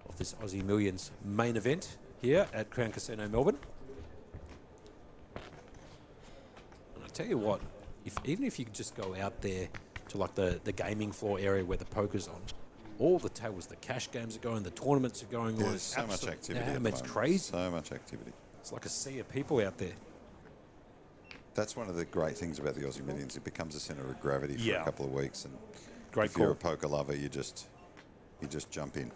of this Aussie Millions main event here at Crown Casino Melbourne. And I tell you what, even if you could just go out there to like the gaming floor area where the poker's on, all the tables, the cash games are going, the tournaments are going on. There's so much activity. It's crazy. So much activity. It's like a sea of people out there. That's one of the great things about the Aussie Millions. It becomes a centre of gravity for a couple of weeks, and great if you're a poker lover, you just jump in.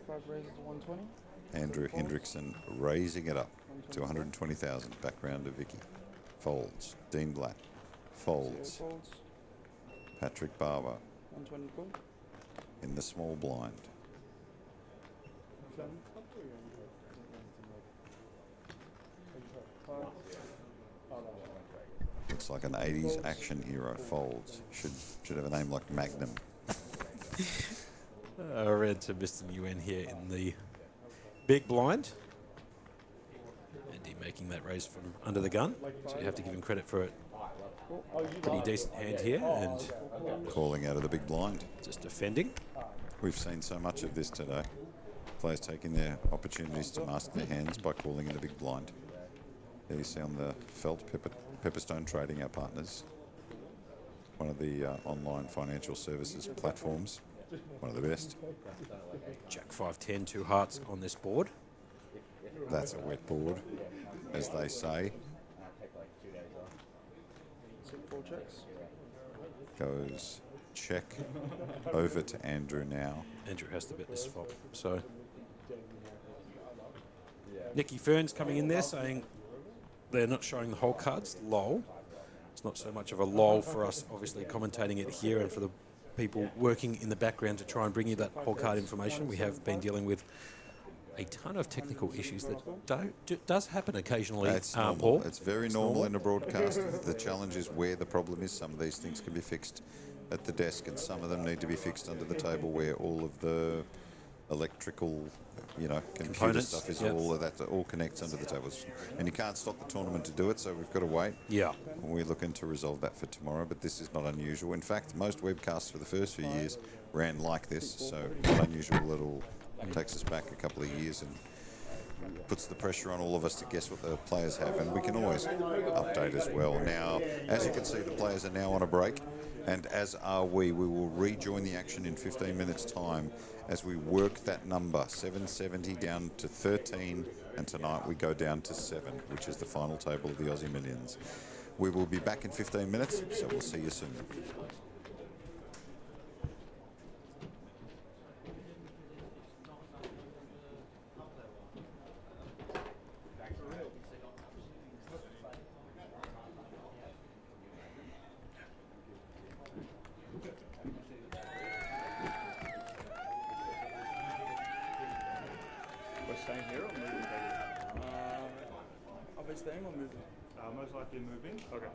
5 raises to 120. Andrew Hendrickson raising it up to 120,000. Back round to Vicky. Folds. Dean Blatt. Folds. Patrick Barber. 120 call. In the small blind. Looks like an 80s action hero. Folds. Should have a name like Magnum. Red to Mr. Nguyen here in the big blind. And he making that raise from under the gun, so you have to give him credit for it. Pretty decent hand here, and calling out of the big blind. Just defending. We've seen so much of this today. Players taking their opportunities to master their hands by calling in the big blind. There you see on the felt, Pepperstone Trading, our partners. One of the online financial services platforms. One of the best. Jack 5-10, 2 hearts on this board. That's a wet board, as they say. Goes check over to Andrew now. Andrew has to bet this flop. So Nicky Fern's coming in there saying they're not showing the whole cards. Lol. It's not so much of a lol for us, obviously, commentating it here, and for the people working in the background to try and bring you that whole card information. We have been dealing with a ton of technical issues that does happen occasionally, It's normal. Paul. It's very normal in a broadcast. The challenge is where the problem is. Some of these things can be fixed at the desk, and some of them need to be fixed under the table where all of the electrical, computer Components, stuff is all of that all connects under the tables. And you can't stop the tournament to do it, so we've got to wait. Yeah. We're looking to resolve that for tomorrow, but this is not unusual. In fact, most webcasts for the first few years ran like this, so not unusual at all. It takes us back a couple of years and puts the pressure on all of us to guess what the players have, and we can always update as well. Now, as you can see, the players are now on a break, and as are we. We will rejoin the action in 15 minutes' time as we work that number, 770 down to 13, and tonight we go down to 7, which is the final table of the Aussie Millions. We will be back in 15 minutes, so we'll see you soon. Staying here or moving? Are we staying or moving? Most likely moving. Okay.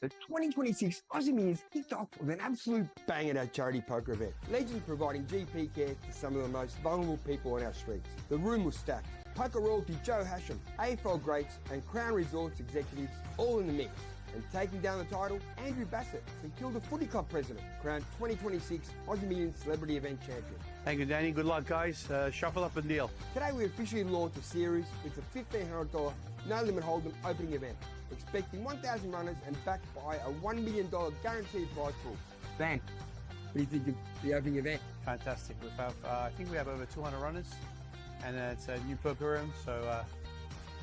The 2026 Aussie Millions kicked off with an absolute bang at our charity poker event. Legends providing GP care to some of the most vulnerable people on our streets. The room was stacked. Poker royalty Joe Hasham, AFL greats and Crown Resorts executives all in the mix. And taking down the title, Andrew Bassett, St Kilda Footy Club president, crowned 2026 Aussie Millions Celebrity Event Champion. Thank you, Danny. Good luck, guys. Shuffle up and deal. Today we officially launched a series. It's a $1,500 no-limit hold'em opening event, expecting 1,000 runners and backed by a $1 million guaranteed prize pool. Dan, what do you think of the opening event? Fantastic. I think we have over 200 runners, and it's a new poker room, so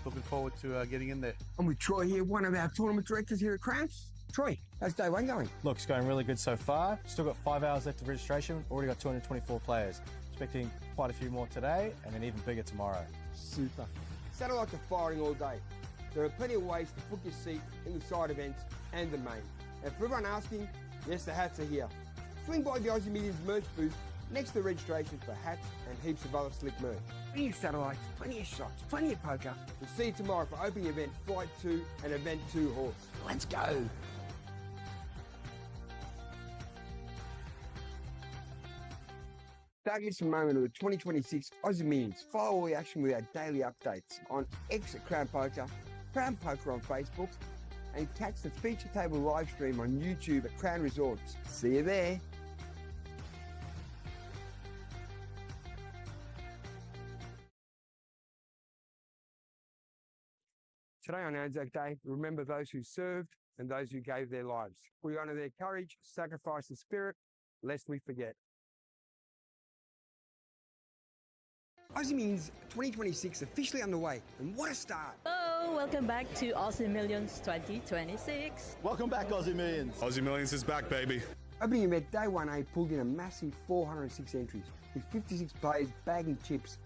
looking forward to getting in there. I'm with Troy here, one of our tournament directors here at Crowns. Troy, how's day one going? Look, it's going really good so far. Still got 5 hours left of registration. Already got 224 players. Expecting quite a few more today and an even bigger tomorrow. Super. Satellites are firing all day. There are plenty of ways to book your seat in the side events and the main. And for everyone asking, yes, the hats are here. Swing by the Aussie Millions merch booth next to the registration for hats and heaps of other slick merch. Plenty of satellites, plenty of shots, plenty of poker. We'll see you tomorrow for opening event Flight 2 and Event 2 Horse. Let's go! Don't miss a moment of the 2026 Aussie Millions. Follow all the action with our daily updates on X at Crown Poker, Crown Poker on Facebook, and catch the feature table live stream on YouTube at Crown Resorts. See you there. Today on Anzac Day, remember those who served and those who gave their lives. We honour their courage, sacrifice and spirit, lest we forget. Aussie Millions 2026 officially underway, and what a start! Hello, welcome back to Aussie Millions 2026. Welcome back, Aussie Millions. Aussie Millions is back, baby. Opening event Day 1A pulled in a massive 406 entries, with 56 players bagging chips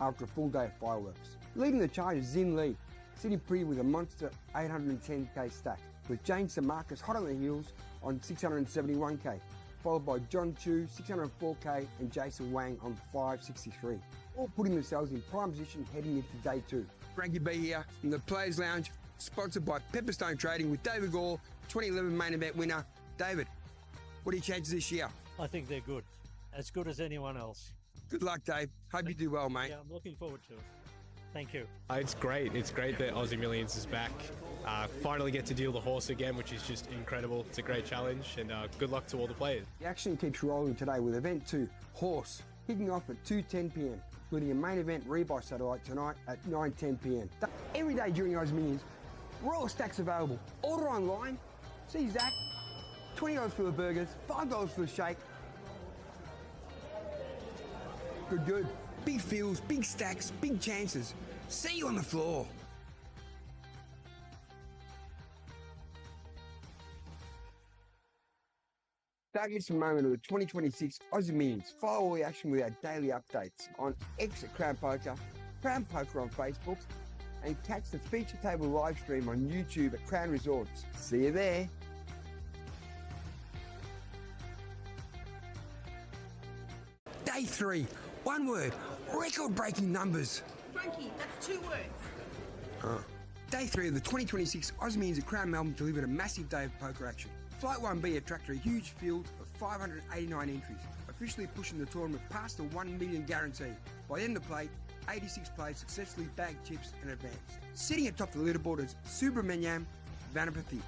after a full day of fireworks. Leading the charge is Zin Lee, sitting pretty with a monster 810k stack, with James St Marcus hot on the heels on 671k, followed by John Chu 604k and Jason Wang on 563. All putting themselves in prime position heading into day 2. Frankie B here in the Players Lounge, sponsored by Pepperstone Trading with David Gore, 2011 main event winner. David, What are your chances this year? I think they're good. As good as anyone else. Good luck, Dave. Hope you do well, mate. Yeah, I'm looking forward to it. Thank you. It's great. It's great that Aussie Millions is back. Finally get to deal the horse again, which is just incredible. It's a great challenge, and good luck to all the players. The action keeps rolling today with Event 2, Horse, kicking off at 2:10 p.m, including a main event rebuy satellite tonight at 9:10 p.m. Every day during Aussie Millions, Royal Stacks available. Order online. See Zach. $20 for the burgers, $5 for the shake. Good. Big fields, big stacks, big chances. See you on the floor. Don't miss a moment of the 2026 Aussie Millions. Follow all the action with our daily updates on X at Crown Poker, Crown Poker on Facebook, and catch the feature table live stream on YouTube at Crown Resorts. See you there. Day 3, one word, record-breaking numbers. Frankie, that's 2 words. Day 3 of the 2026 Aussie Millions at Crown Melbourne delivered a massive day of poker action. Flight 1B attracted a huge field of 589 entries, officially pushing the tournament past the 1 million guarantee. By the end of the play, 86 players successfully bagged chips and advanced. Sitting atop the leaderboard is Subramanyam Vanapathy,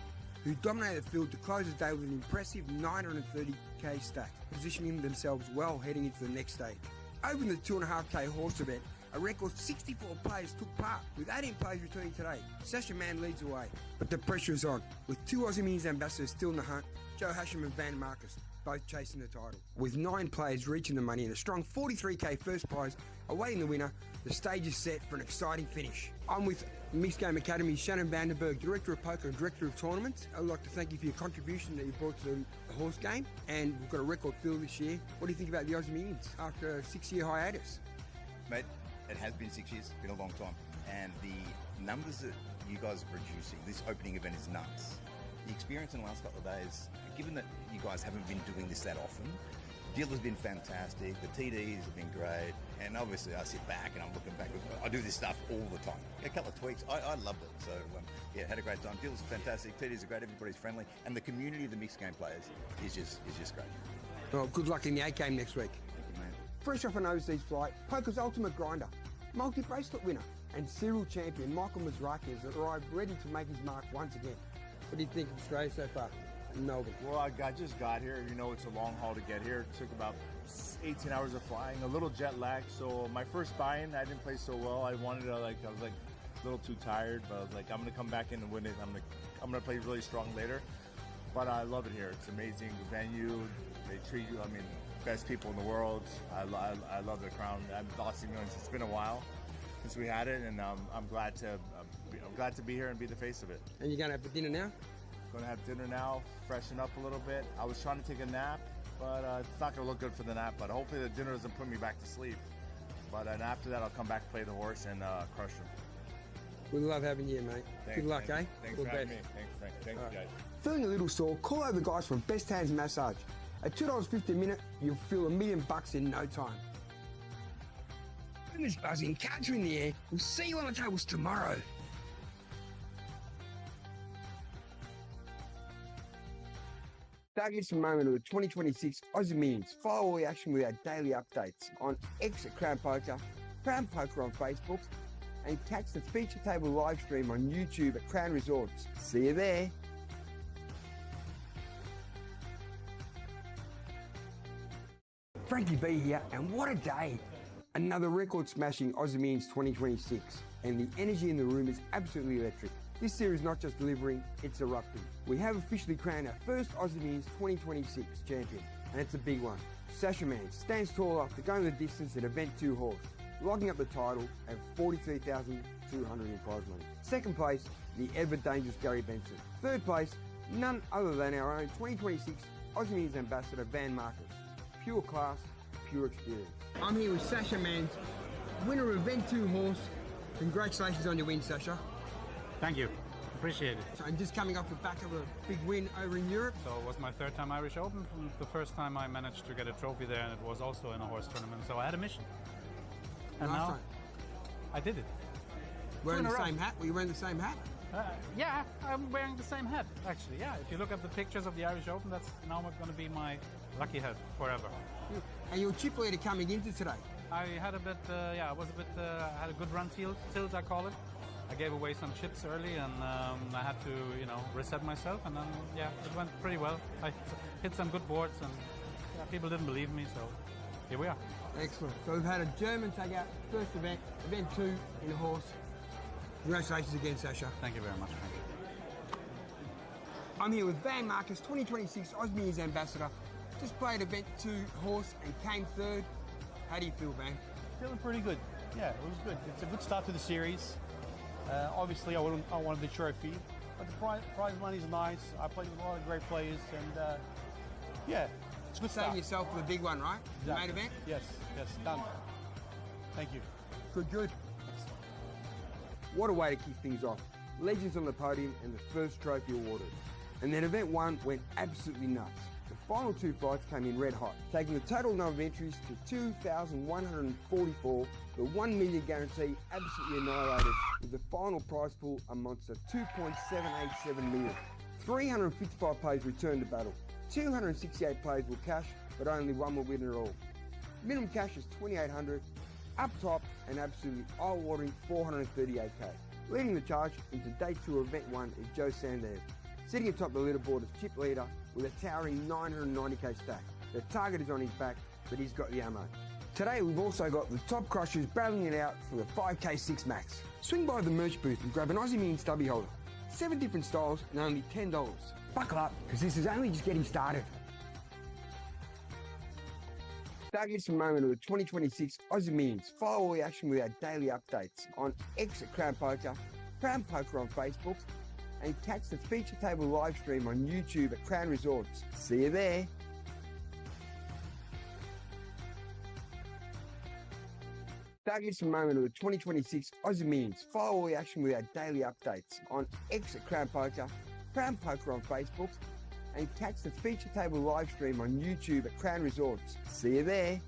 who dominated the field to close the day with an impressive 930k stack, positioning themselves well heading into the next stage. Over in the 2.5k horse event, a record 64 players took part, with 18 players returning today. Sasha Mann leads the way, but the pressure is on, with 2 Aussie Millions ambassadors still in the hunt, Joe Hashim and Van Marcus, both chasing the title. With 9 players reaching the money and a strong 43k first prize awaiting the winner, the stage is set for an exciting finish. I'm with Mixed Game Academy's Shannon Vandenberg, Director of Poker and Director of Tournaments. I'd like to thank you for your contribution that you brought to the horse game, and we've got a record field this year. What do you think about the Aussie Millions after a 6-year hiatus? Mate, it has been 6 years, been a long time, and the numbers that you guys are producing, this opening event is nuts. The experience in the last couple of days, given that you guys haven't been doing this that often, deal has been fantastic, the TDs have been great, and obviously I sit back and I'm looking back. I do this stuff all the time. A couple of tweaks, I loved it. So yeah, had a great time. Deal was fantastic, TDs are great, everybody's friendly, and the community of the mixed game players is just great. Well, good luck in the 8 game next week. Thank you, mate. Fresh off an overseas flight, poker's ultimate grinder, multi-bracelet winner, and serial champion Michael Mizraki has arrived ready to make his mark once again. What do you think of Australia so far in Melbourne? Well, I just got here. You know, it's a long haul to get here. It took about 18 hours of flying, a little jet lag. So my first buy-in, I didn't play so well. I was a little too tired, but I was like, I'm gonna come back in and win it. I'm gonna play really strong later. But I love it here. It's amazing venue. They treat you, best people in the world. I love the Crown. I've lost millions. It's been a while since we had it, and I'm glad to be here and be the face of it. And you're gonna have the dinner now? Gonna have dinner now, freshen up a little bit. I was trying to take a nap, but it's not gonna look good for the nap. But hopefully the dinner doesn't put me back to sleep. But and after that, I'll come back, play the horse, and crush him. We love having you, mate. Thanks, Good luck, man. eh? Thanks All for the having me. best. Thanks, Frank. Thank you, guys. Feeling a little sore? Call over the guys from Best Hands Massage. At $2.50 a minute, you'll feel $1 million in no time. Goodness buzzing, cards are in the air. We'll see you on the tables tomorrow. Don't miss a moment of the 2026 Aussie Millions. Follow all the action with our daily updates on X at Crown Poker, Crown Poker on Facebook, and catch the feature table live stream on YouTube at Crown Resorts. See you there. Frankie B here, and what a day! Another record-smashing Aussie Millions 2026, and the energy in the room is absolutely electric. This series is not just delivering, it's erupting. We have officially crowned our first Aussie Millions 2026 champion, and it's a big one. Sasha Mann stands tall after going the distance at Event 2 Horse, logging up the title at $43,200 in prize money. Second place, the ever-dangerous Gary Benson. Third place, none other than our own 2026 Aussie Millions ambassador Van Marcus. Pure class, pure experience. I'm here with Sasha Mann, winner of Event 2 Horse. Congratulations on your win, Sasha. Thank you. Appreciate it. And just coming off the back of a big win over in Europe. So it was my 3rd time Irish Open. From the first time I managed to get a trophy there, and it was also in a horse tournament. So I had a mission. And Nice now one. I did it. Wearing the same hat? Were you wearing the same hat? Yeah, I'm wearing the same hat, actually. Yeah, if you look at the pictures of the Irish Open, that's now going to be my lucky hat forever. And you're chip leader coming into today. I had a bit, I was a bit, had a good run tilt, I call it. I gave away some chips early, and I had to, reset myself, and then, it went pretty well. I hit some good boards, and people didn't believe me, so here we are. Excellent. So we've had a German take out first event, event 2 in a horse. Congratulations again, Sasha. Thank you very much. Thank you. I'm here with Van Marcus, 2026 Aussie Ambassador. Just played event 2 horse and came third. How do you feel, Van? Feeling pretty good. Yeah, it was good. It's a good start to the series. Obviously, I wanted the trophy, but the prize money is nice. I played with a lot of great players, and it's a good start. Saving yourself for the big one, right? Exactly. The main event? Yes, done. Thank you. Good. What a way to kick things off. Legends on the podium and the first trophy awarded. And then event 1 went absolutely nuts. The final 2 fights came in red hot, taking the total number of entries to 2,144. The 1 million guarantee absolutely annihilated, with the final prize pool a monster 2.787 million. 355 players returned to battle. 268 players will cash, but only one will win it all. Minimum cash is 2,800. Up top, and absolutely eye-watering 438k. Leading the charge into day 2 of event 1 is Joe Sandev, sitting atop the leaderboard as chip leader with a towering 990k stack. The target is on his back, but he's got the ammo. Today we've also got the top crushers battling it out for the 5k 6 max. Swing by the merch booth and grab an Aussie Million stubby holder. 7 different styles and only $10. Buckle up, because this is only just getting started. Fabulous moment of the 2026 Aussie Millions. Follow all the action with our daily updates on X at Crown Poker, Crown Poker on Facebook, and catch the feature table live stream on YouTube at Crown Resorts. See you there. Fabulous moment of the 2026 Aussie Millions. Follow all the action with our daily updates on X at Crown Poker, Crown Poker on Facebook, and catch the feature table live stream on YouTube at Crown Resorts. See you there.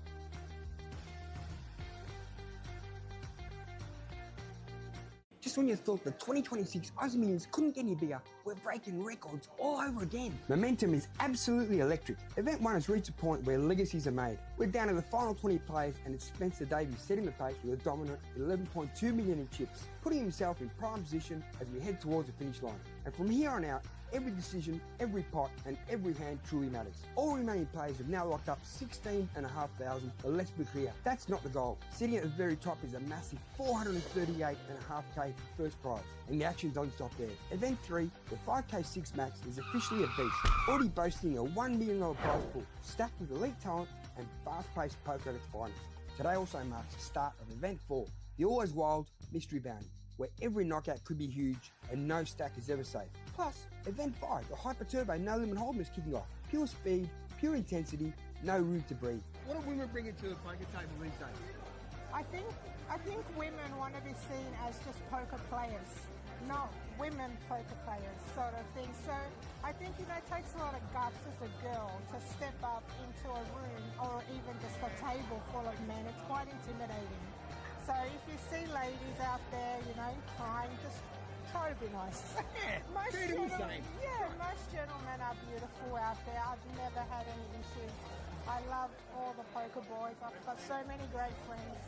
Just when you thought the 2026 Aussie Millions couldn't get any bigger, we're breaking records all over again. Momentum is absolutely electric. Event 1 has reached a point where legacies are made. We're down to the final 20 players, and it's Spencer Davies setting the pace with a dominant 11.2 million in chips, putting himself in prime position as we head towards the finish line. And from here on out, every decision, every pot, and every hand truly matters. All remaining players have now locked up 16,500, but let's be clear, that's not the goal. Sitting at the very top is a massive 438.5k for first prize, and the action doesn't stop there. Event 3, the 5k 6 max, is officially a beast, already boasting a $1 million prize pool, stacked with elite talent and fast-paced poker at its finest. Today also marks the start of Event 4, the always wild Mystery Bounty, where every knockout could be huge and no stack is ever safe. Plus, Event 5, the Hyper Turbo No Limit Hold'em is kicking off. Pure speed, pure intensity, no room to breathe. What are women bringing to the poker table these days? I think women want to be seen as just poker players, not women poker players sort of thing. So I think, it takes a lot of guts as a girl to step up into a room or even just a table full of men. It's quite intimidating. So if you see ladies out there, trying, just try to be nice. Yeah, most treat them the same. Yeah, most gentlemen are beautiful out there. I've never had any issues. I love all the poker boys. I've got so many great friends.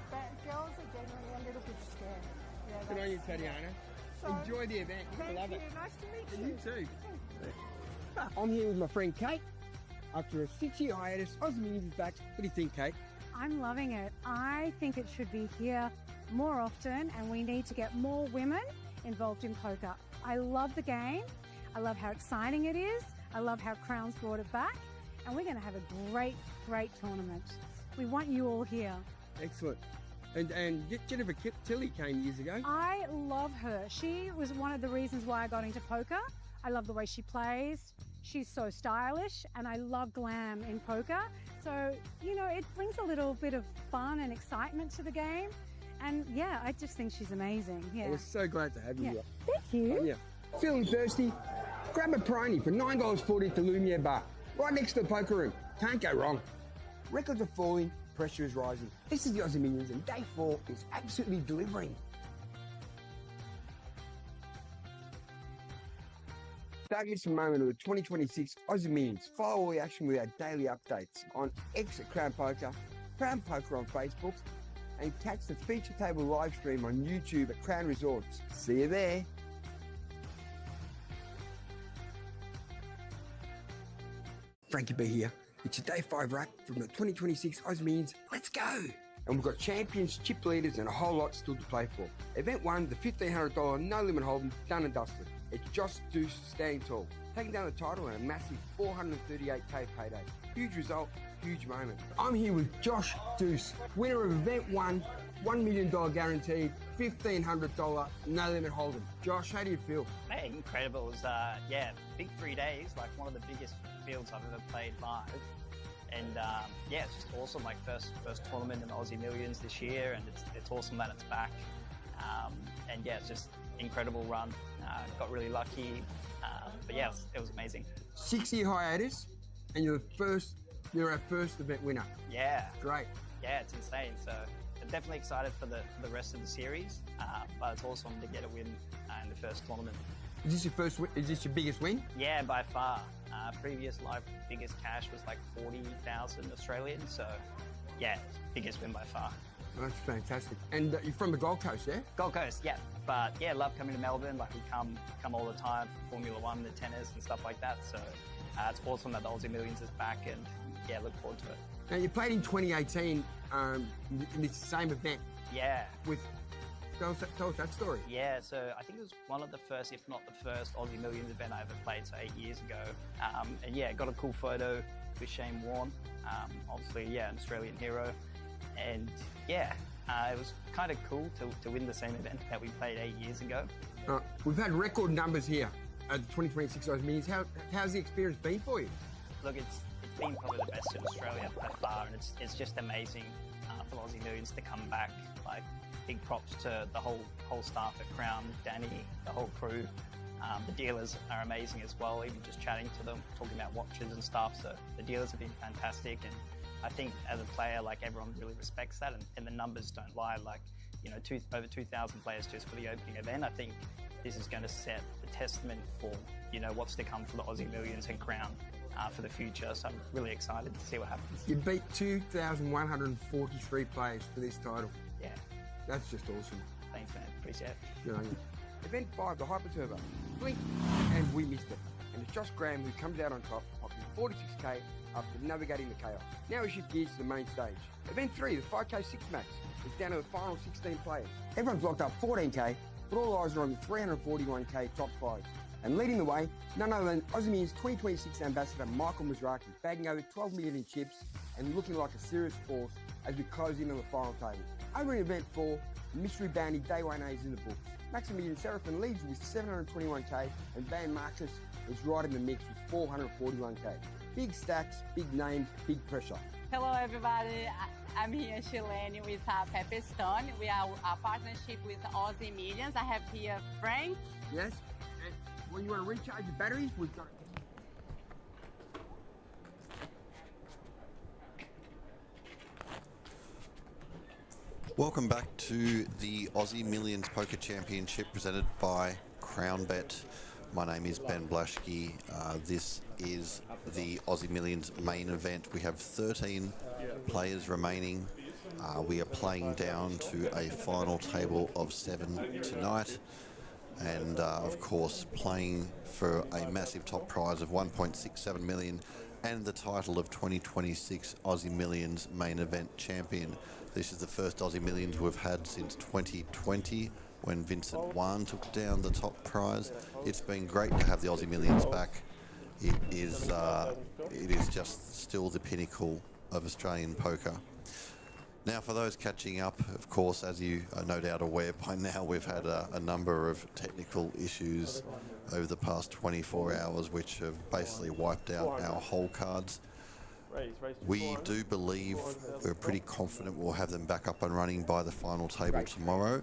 But girls are generally a little bit scared. Yeah, Good on you, Tatiana. So, enjoy the event. Thank Love you. it. Nice to meet you. You too. I'm here with my friend Kate. After a 6-year hiatus, Aussie Millions is back. What do you think, Kate? I'm loving it. I think it should be here more often, and we need to get more women involved in poker. I love the game. I love how exciting it is. I love how Crown's brought it back, and we're going to have a great, great tournament. We want you all here. Excellent. And Jennifer Tilly came years ago. I love her. She was one of the reasons why I got into poker. I love the way she plays. She's so stylish, and I love glam in poker. So, it brings a little bit of fun and excitement to the game. And yeah, I just think she's amazing. Yeah. We're so glad to have you here. Thank you. Yeah. Feeling thirsty? Grab a Peroni for $9.40 at the Lumiere Bar, right next to the poker room. Can't go wrong. Records are falling, pressure is rising. This is the Aussie Millions, and day 4 is absolutely delivering. Don't miss a moment of the 2026 Aussie Millions. Follow all the action with our daily updates on X at Crown Poker, Crown Poker on Facebook, and catch the feature table live stream on YouTube at Crown Resorts. See you there. Frankie B here. It's a day 5 wrap from the 2026 Aussie Millions. Let's go! And we've got champions, chip leaders, and a whole lot still to play for. Event 1, the $1,500 no limit hold'em, done and dusted. It's Josh Deuce standing tall, taking down the title and a massive 438k payday. Huge result, huge moment. I'm here with Josh Deuce, winner of Event 1, $1 million guaranteed, $1,500 no limit hold'em. Josh, how do you feel? Man, incredible. It was, big 3 days, like one of the biggest fields I've ever played live. And it's just awesome, like first tournament in the Aussie Millions this year, and it's awesome that it's back. It's just incredible run. Got really lucky, it was amazing. 6-year hiatus, and you're our first event winner. Yeah. Great. Yeah, it's insane. So I'm definitely excited for the rest of the series, but it's awesome to get a win in the first tournament. Is this your first? Is this your biggest win? Yeah, by far. Previous live biggest cash was like 40,000 Australian. So, biggest win by far. Oh, that's fantastic. And you're from the Gold Coast, yeah? Gold Coast, yeah. But love coming to Melbourne. Like we come all the time for Formula One, the tennis and stuff like that. So it's awesome that the Aussie Millions is back, and look forward to it. Now you played in 2018 in this same event. Yeah. Tell us that story. Yeah, so I think it was one of the first, if not the first, Aussie Millions event I ever played, so 8 years ago. Got a cool photo with Shane Warne, obviously, an Australian hero. And it was kind of cool to win the same event that we played 8 years ago. We've had record numbers here at the 2026 Aussie Millions. How's the experience been for you? Look, it's been probably the best in Australia by far, and it's just amazing for the Aussie Millions to come back. Like, big props to the whole staff at Crown, Danny, the whole crew. The dealers are amazing as well, even just chatting to them, talking about watches and stuff. So the dealers have been fantastic, and I think as a player, like, everyone really respects that, and the numbers don't lie. Like, over 2,000 players just for the opening event. I think this is going to set the testament for, what's to come for the Aussie Millions and Crown for the future. So I'm really excited to see what happens. You beat 2,143 players for this title. Yeah. That's just awesome. Thanks, man. Appreciate it. Good on you. Event 5, the Hyper Turbo. Blink, and we missed it. And it's Josh Graham who comes out on top, popping 46k after navigating the chaos. Now we shift gears to the main stage. Event 3, the 5k 6 max, is down to the final 16 players. Everyone's locked up 14k, but all eyes are on the 341k top 5. And leading the way, none other than Aussie Millions 2026 ambassador Michael Mizraki, bagging over 12 million in chips and looking like a serious force as we close in on the final table. Over in Event 4, mystery bounty Day 1A is in the books. Maximilian Seraphin leads with 721k, and Van Marcus is right in the mix with 441k. Big stacks, big names, big pressure. Hello everybody, I'm here Shilani with Pepperstone. We are a partnership with Aussie Millions. I have here Frank. Yes, and when you want to recharge your batteries, we've got Welcome back to the Aussie Millions Poker Championship presented by CrownBet. My name is Ben Blaschke. This is the Aussie Millions main event. We have 13 players remaining. We are playing down to a final table of 7 tonight. And of course, playing for a massive top prize of 1.67 million and the title of 2026 Aussie Millions main event champion. This is the first Aussie Millions we've had since 2020 when Vincent Wan took down the top prize. It's been great to have the Aussie Millions back. It is just still the pinnacle of Australian poker. Now, for those catching up, of course, as you are no doubt aware by now, we've had a number of technical issues over the past 24 hours, which have basically wiped out our whole cards. We do believe, we're pretty confident we'll have them back up and running by the final table tomorrow.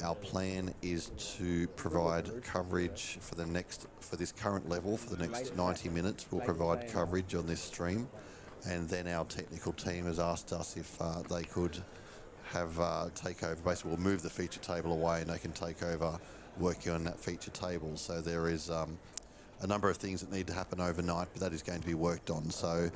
Our plan is to provide coverage for this current level for the next 90 minutes. We'll provide coverage on this stream, and then our technical team has asked us if they could have take over. Basically, we'll move the feature table away and they can take over working on that feature table. So there is a number of things that need to happen overnight, but that is going to be worked on. So,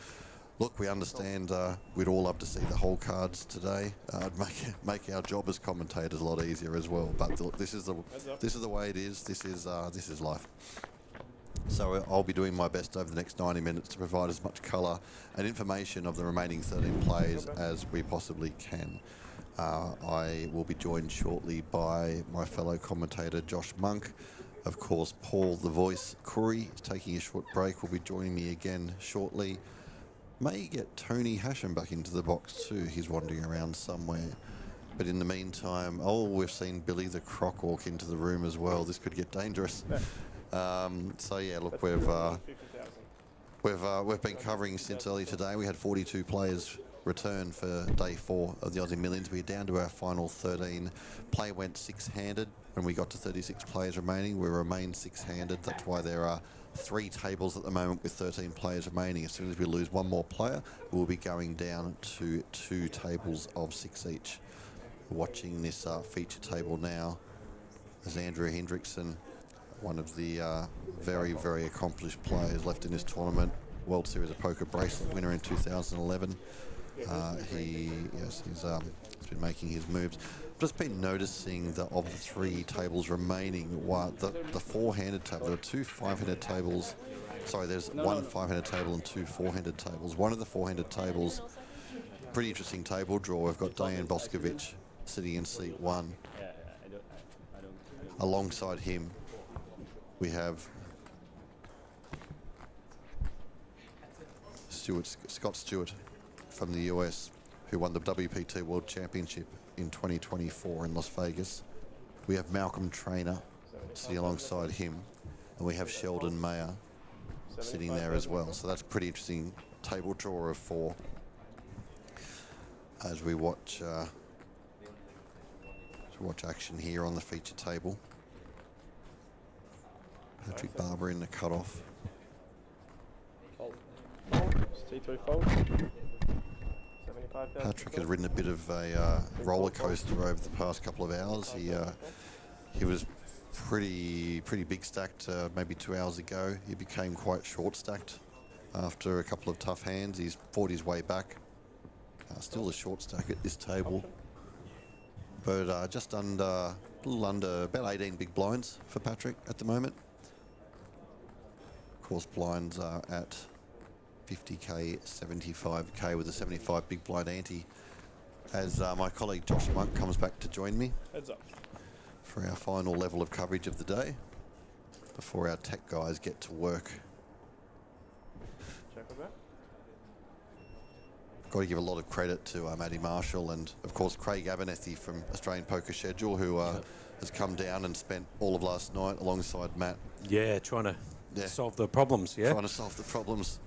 look, we understand we'd all love to see the whole cards today. It'd make our job as commentators a lot easier as well. But look, this is the way it is. This is life. So I'll be doing my best over the next 90 minutes to provide as much colour and information of the remaining 13 players as we possibly can. I will be joined shortly by my fellow commentator Josh Monk. Of course, Paul the Voice Curry is taking a short break. Will be joining me again shortly. May get Tony Hasham back into the box too. He's wandering around somewhere. But in the meantime, we've seen Billy the Croc walk into the room as well. This could get dangerous. So yeah, look, we've been covering since early today. We had 42 players return for day 4 of the Aussie Millions. We're down to our final 13. Play went 6-handed when we got to 36 players remaining. We remain 6-handed. That's why there are 3 tables at the moment with 13 players remaining. As soon as we lose one more player, we'll be going down to 2 tables of 6 each. Watching this feature table now is Andrew Hendrickson, one of the very, very accomplished players left in this tournament. World Series of Poker bracelet winner in 2011. He's been making his moves. Just been noticing that of the 3 tables remaining, the 4-handed table, there are 2 5-handed tables. Sorry, there's one 5-handed table and 2 4-handed tables. One of the 4-handed tables, pretty interesting table draw. We've got Dejan Boskovic sitting in seat 1. Alongside him, we have Scott Stewart from the US, who won the WPT World Championship in 2024 in Las Vegas. We have Malcolm Trainer sitting alongside him, and we have Sheldon Mayer sitting there as well. So that's a pretty interesting table draw of 4 as we watch action here on the feature table. Patrick Barber in the cutoff. C3 fold. Patrick has ridden a bit of a roller coaster over the past couple of hours. He was pretty big stacked maybe 2 hours ago. He became quite short stacked after a couple of tough hands. He's fought his way back. Still a short stack at this table, but just a little under about 18 big blinds for Patrick at the moment. Of course, blinds are at 50k, 75k with a 75 big blind ante. As my colleague Josh Monk comes back to join me. Heads up. For our final level of coverage of the day, before our tech guys get to work. Check with that. Got to give a lot of credit to Matty Marshall and, of course, Craig Abernethy from Australian Poker Schedule, who has come down and spent all of last night alongside Matt. Yeah, trying to solve the problems, yeah? Trying to solve the problems.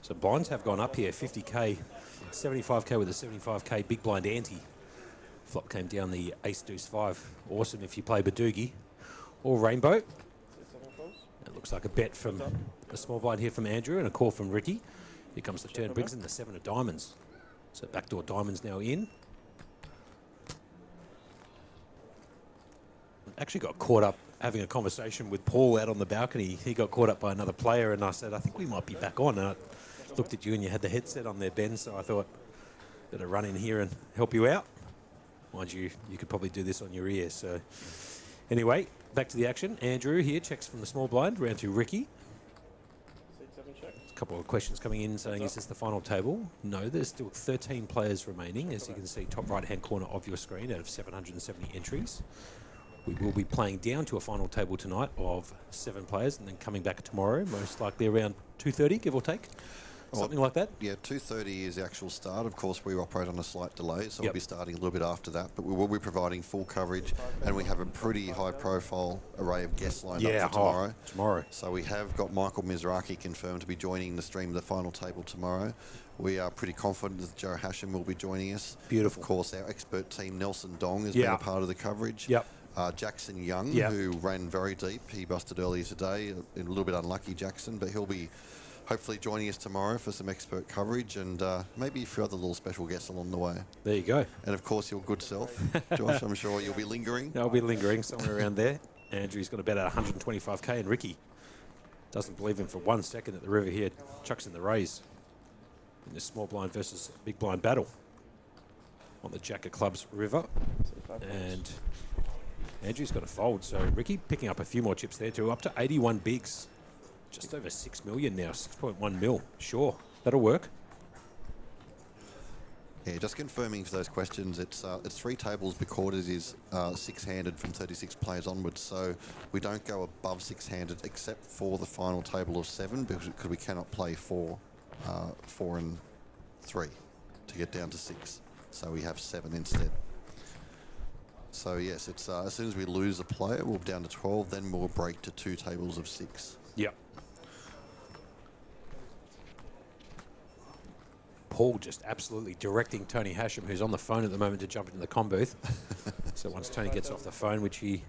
So blinds have gone up here, 50k, 75k with a 75k big blind ante. Flop came down the ace deuce 5. Awesome if you play Badoogie or Rainbow. It looks like a bet from a small blind here from Andrew and a call from Ricky. Here comes the turn, brings in the 7 of diamonds. So backdoor diamonds now in. Actually got caught up having a conversation with Paul out on the balcony. He got caught up by another player and I said, I think we might be back on. And I looked at you and you had the headset on there, Ben, so I thought better run in here and help you out. Mind you, you could probably do this on your ear. So anyway, back to the action. Andrew here checks from the small blind, round to Ricky. A couple of questions coming in saying, is this the final table? No, there's still 13 players remaining, as you can see, top right-hand corner of your screen out of 770 entries. We will be playing down to a final table tonight of 7 players and then coming back tomorrow, most likely around 2:30, give or take. Something like that? Yeah, 2:30 is the actual start. Of course, we operate on a slight delay, so we'll be starting a little bit after that. But we will be providing full coverage, and we have a pretty high-profile array of guests lined up for tomorrow. So we have got Michael Mizraki confirmed to be joining the stream of the final table tomorrow. We are pretty confident that Joe Hasham will be joining us. Beautiful. Of course, our expert team, Nelson Dong, has been a part of the coverage. Jackson Young, who ran very deep. He busted earlier today. A little bit unlucky, Jackson, but he'll be hopefully joining us tomorrow for some expert coverage and maybe a few other little special guests along the way. There you go. And of course, your good self, Josh, I'm sure you'll be lingering. I'll be lingering somewhere around there. Andrew's got about 125k, and Ricky doesn't believe him for 1 second at the river here. Chucks in the raise in this small blind versus big blind battle on the Jack of Clubs river. And Andrew's got a fold, so Ricky picking up a few more chips there too, up to 81 bigs. Just over 6 million now, 6.1 mil. Sure, that'll work. Yeah, just confirming for those questions, it's 3 tables because it is 6-handed from 36 players onwards, so we don't go above 6-handed except for the final table of 7 because we cannot play 4 and 3 to get down to 6. So we have 7 instead. So yes, it's as soon as we lose a player, we'll be down to 12, then we'll break to 2 tables of 6. Yep. Paul just absolutely directing Tony Hashem, who's on the phone at the moment, to jump into the comm booth. So once Tony gets off the phone, which he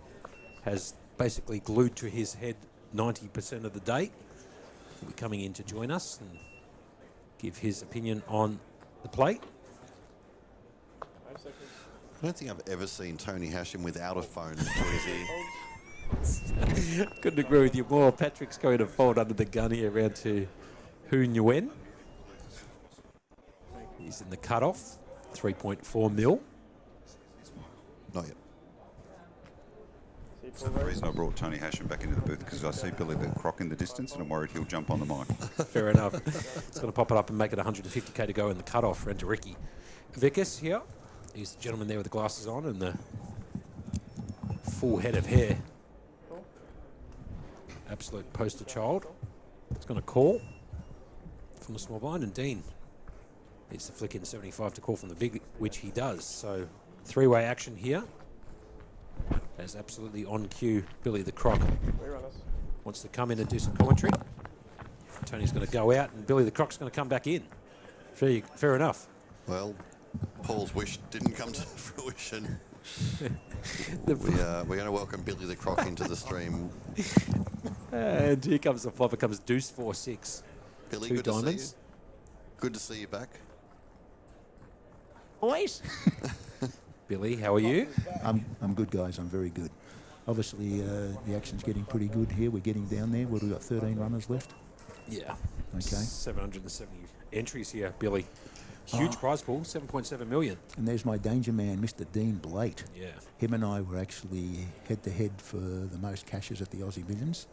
has basically glued to his head 90% of the day, he'll be coming in to join us and give his opinion on the play. I don't think I've ever seen Tony Hashem without a phone. Couldn't agree with you more. Patrick's going to fold under the gun here around to Hu Nguyen. He's in the cutoff, 3.4 mil. Not yet. So the reason I brought Tony Hashem back into the booth because I see Billy the Croc in the distance and I'm worried he'll jump on the mic. Fair enough. It's going to pop it up and make it 150k to go in the cutoff. Round to Ricky Vickers here. He's the gentleman there with the glasses on and the full head of hair. Absolute poster child. It's going to call from the small blind, and Dean needs to flick in 75 to call from the big, which he does. So 3-way action here. As absolutely on cue, Billy the Croc wants to come in and do some commentary. Tony's going to go out and Billy the Croc's going to come back in. Fair enough. Well, Paul's wish didn't come to fruition. We're going to welcome Billy the Croc into the stream. And here comes the flop. It comes deuce 4-6. Billy, 2 good diamonds. to see you. Good to see you back. Always. Billy, how are you? I'm good, guys. I'm very good. Obviously, the action's getting pretty good here. We're getting down there. What, we've got 13 runners left? Yeah. Okay. 770 entries here, Billy. Huge prize pool, 7.7 million. And there's my danger man, Mr. Dean Blate. Yeah. Him and I were actually head-to-head for the most cashes at the Aussie Millions.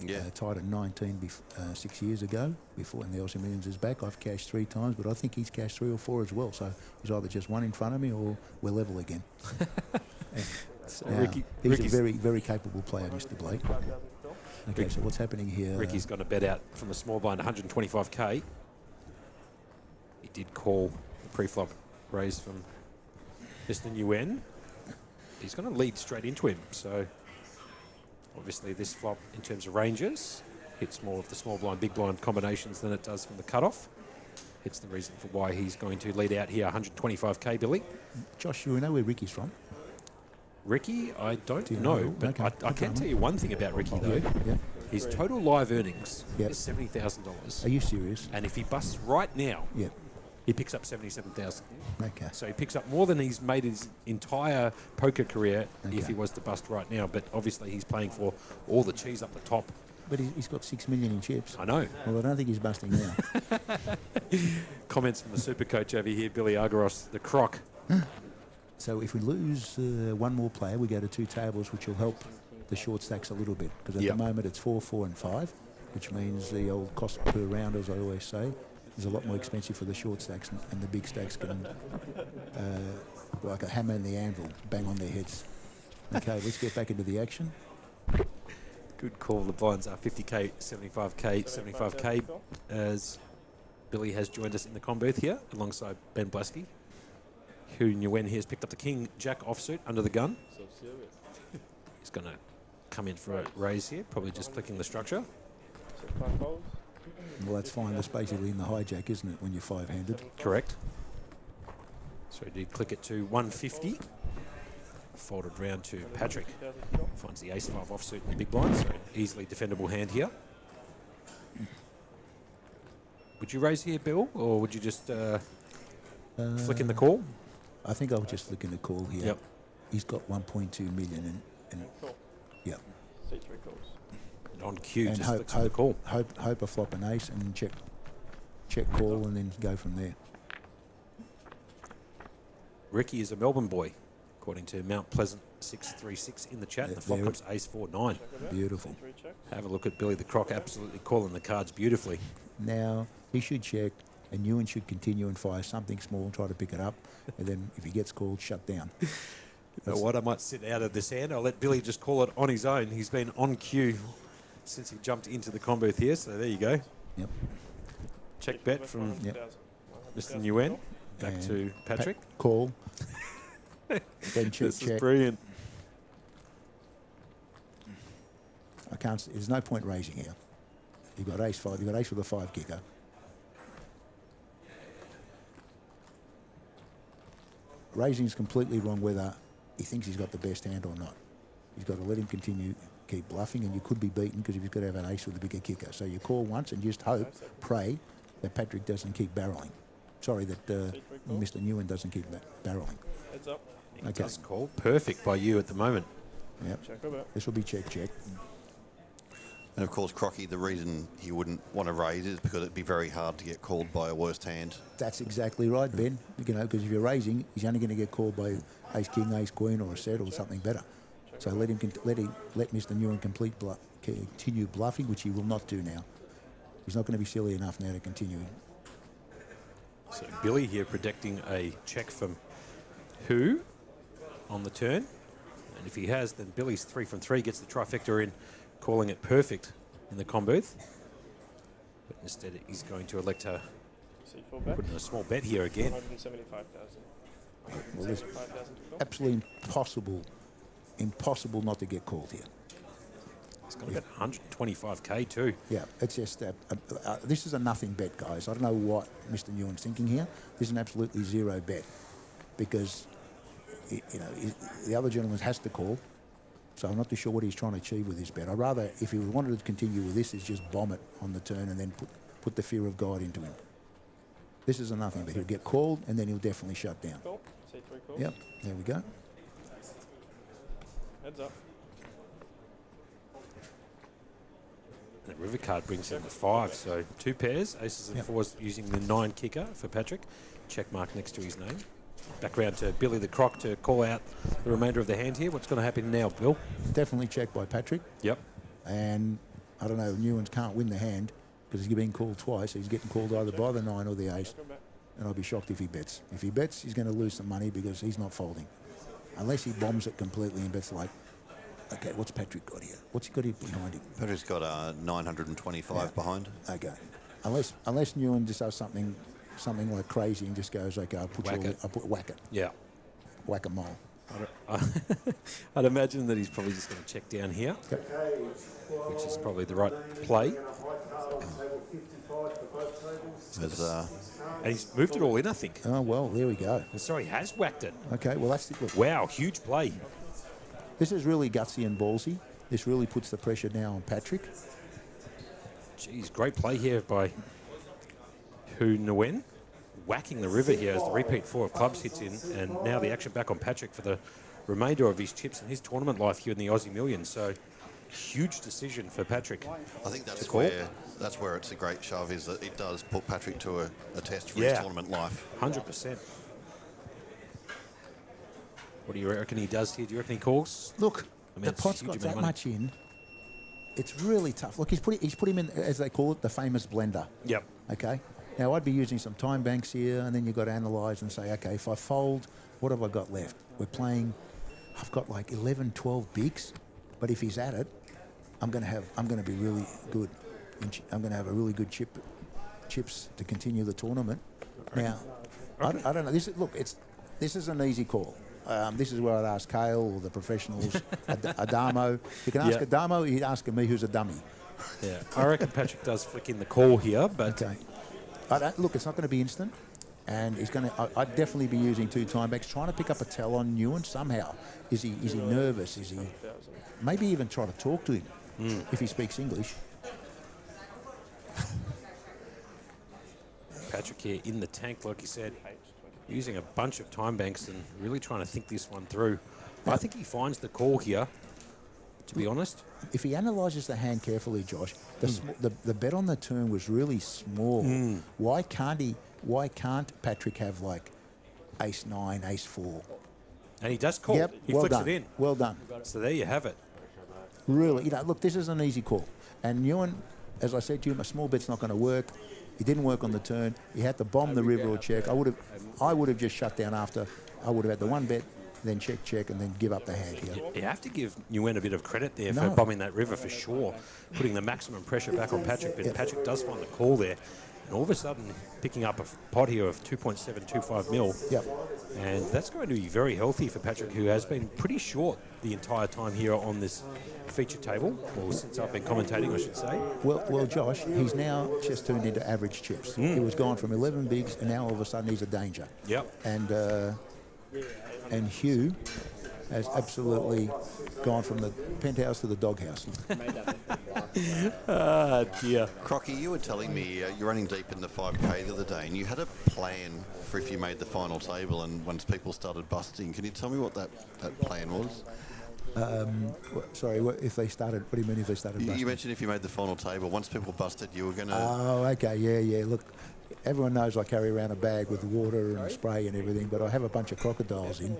Yeah. Tied at 19 6 years ago, before when the Aussie Millions is back. I've cashed 3 times, but I think he's cashed 3 or 4 as well. So he's either just one in front of me or we're level again. So he's a very, very capable player, Mr. Blake. Okay, so what's happening here? Ricky's got a bet out from the small blind, 125k. He did call the pre-flop raise from Mr. Nguyen. He's going to lead straight into him, so obviously this flop in terms of ranges hits more of the small blind, big blind combinations than it does from the cutoff. It's the reason for why he's going to lead out here, 125k, Billy. Josh, do we know where Ricky's from? Ricky, I don't Do you know, but Okay. I can tell you one thing about Ricky, though. Yeah. His total live earnings Yep. is $70,000. Are you serious? And if he busts right now, Yep. he picks up 77,000. Okay. So he picks up more than he's made his entire poker career if he was to bust right now. But obviously he's playing for all the cheese up the top. But he's got 6 million in chips. I know. Well, I don't think he's busting now. Comments from the super coach over here, Billy Argaros, the Croc. So if we lose one more player, we go to 2 tables, which will help the short stacks a little bit. Because at Yep. the moment it's 4, 4 and 5, which means the old cost per round, as I always say, is a lot more expensive for the short stacks, and the big stacks can, like a hammer in the anvil, bang on their heads. Okay, let's get back into the action. Good call. The blinds are 50k, 75k, 75k, as Billy has joined us in the comm booth here alongside Ben Blasky, who Nguyen here has picked up the King Jack offsuit under the gun. He's going to come in for a raise here, probably just clicking the structure. Well, that's fine. That's basically in the hijack, isn't it, when you're 5-handed? Correct. So he did click it to 150. Folded round to Patrick. Finds the ace-5 offsuit in the big blind, so easily defendable hand here. Would you raise here, Bill, or would you just flick in the call? I think I'll just flick in the call here. Yep. He's got 1.2 million, and Yep. C3 calls. And on cue, And just flicks on the call. hope a flop an ace and check call and then go from there. Ricky is a Melbourne boy, according to Mount Pleasant 636 in the chat. The flop comes ace 4-9. Beautiful. Have a look at Billy the Croc, absolutely calling the cards beautifully. Now, he should check, and Ewan should continue and fire something small and try to pick it up, and then if he gets called, shut down. You know what, I might sit out of this hand. I'll let Billy just call it on his own. He's been on cue since he jumped into the combo here, so there you go. Yep. Check bet from Mr. Nguyen. Back And to Patrick. Call. Then check, This check. is brilliant. I can't. There's no point raising here. You've got ace 5. You've got ace with a 5 kicker. Raising is completely wrong whether he thinks he's got the best hand or not. He's got to let him continue, keep bluffing, and you could be beaten because you've got to have an ace with a bigger kicker. So you call once and just hope, pray, that Patrick doesn't keep barreling. Sorry, that Mr. Nguyen doesn't keep barreling. Heads up. He does call. Perfect by you at the moment. Yep. Check over. This will be check, check. And of course, Crocky, the reason he wouldn't want to raise is because it'd be very hard to get called by a worst hand. That's exactly right, Ben. You know, because if you're raising, he's only going to get called by ace king, ace queen, or a set or something better. So let Mr. Nguyen continue bluffing, which he will not do now. He's not going to be silly enough now to continue. So Billy here predicting a check from who on the turn. And if he has, then Billy's 3 from 3, gets the trifecta in, calling it perfect in the com booth. But instead he's going to elect to C4 bet. put in a small bet here again. 175,000. Well, it's absolutely impossible not to get called here. He's got about 125k too. Yeah, it's just this is a nothing bet, guys. I don't know what Mr. Nguyen's thinking here. This is an absolutely zero bet because the other gentleman has to call. So I'm not too sure what he's trying to achieve with this bet. I'd rather, if he wanted to continue with this, is just bomb it on the turn and then put the fear of God into him. This is a nothing bet. He'll get called and then he'll definitely shut down. Call. C3 call. Yep, there we go. Heads up. The river card brings in the 5, so 2 pairs, aces and 4s using the 9 kicker for Patrick. Check mark next to his name. Back round to Billy the Croc to call out the remainder of the hand here. What's going to happen now, Bill? Definitely checked by Patrick. Yep. And I don't know, Nguyen can't win the hand because he's been called twice. He's getting called either by the 9 or the ace. And I'll be shocked if he bets. If he bets, he's going to lose some money because he's not folding. Unless he bombs it completely and bets like, okay, what's Patrick got here? What's he got here behind him? Patrick's got 925 behind. Okay. Unless Nguyen just does something like crazy and just goes, okay, I'll whack it. Yeah. Whack-a-mole. I'd imagine that he's probably just going to check down here, which is probably the right play. And he's moved it all in, I think. Oh, well, there we go. Sorry, he has whacked it. Okay, well, that's the... Look. Wow, huge play. This is really gutsy and ballsy. This really puts the pressure now on Patrick. Geez, great play here by Hu Nguyen. Whacking the river here as the repeat 4 of clubs hits in, and now the action back on Patrick for the remainder of his chips and his tournament life here in the Aussie Millions. So, huge decision for Patrick. I think that's where it's a great shove, is that it does put Patrick to a test for his tournament life. 100%. What do you reckon he does here? Do you reckon he calls? Look, the pot's got that much in. It's really tough. Look, he's put him in, as they call it, the famous blender. Yep. Okay. Now, I'd be using some time banks here, and then you've got to analyse and say, okay, if I fold, what have I got left? We're playing, I've got like 11, 12 bigs, but if he's at it, I'm going to be really good. I'm going to have a really good chips to continue the tournament. Now, I don't know. This is an easy call. This is where I'd ask Kale or the professionals, Adamo. You can ask Adamo, he'd ask me who's a dummy. Yeah, I reckon Patrick does flick in the call here, but... Okay. Look, it's not going to be instant, and he's going to. I'd definitely be using 2 time backs, trying to pick up a tell on Nguyen somehow. Is he nervous? Is he? Maybe even try to talk to him if he speaks English. Patrick here in the tank, like you said, using a bunch of time banks and really trying to think this one through. I think he finds the call here. to be honest. If he analyses the hand carefully, Josh, the bet on the turn was really small. Why can't Patrick have like ace 9, ace 4? And he does call. Yep, He well flicks done. it in. Well done. So there you have it. Really, look, this is an easy call. And Ewan, as I said to you, my small bet's not going to work. He didn't work on the turn. He had to bomb the river or check. I would have just shut down after. I would have had the one bet, then check, and then give up the hand here. You have to give Nguyen a bit of credit there for bombing that river for sure, putting the maximum pressure back on Patrick. But Patrick does find the call there. And all of a sudden, picking up a pot here of 2.725 mil. Yep. And that's going to be very healthy for Patrick, who has been pretty short the entire time here on this feature table, or since I've been commentating, I should say. Well, Josh, he's now just turned into average chips. He was gone from 11 bigs, and now all of a sudden he's a danger. Yep. And Hugh has absolutely gone from the penthouse to the doghouse. Ah, dear. Crocky, you were telling me you're running deep in the 5K the other day, and you had a plan for if you made the final table and once people started busting. Can you tell me what that plan was? Sorry, if they started, what do you mean if they started busting? You mentioned if you made the final table, once people busted, you were going to... Oh, okay, yeah. Look, everyone knows I carry around a bag with water and spray and everything, but I have a bunch of crocodiles in.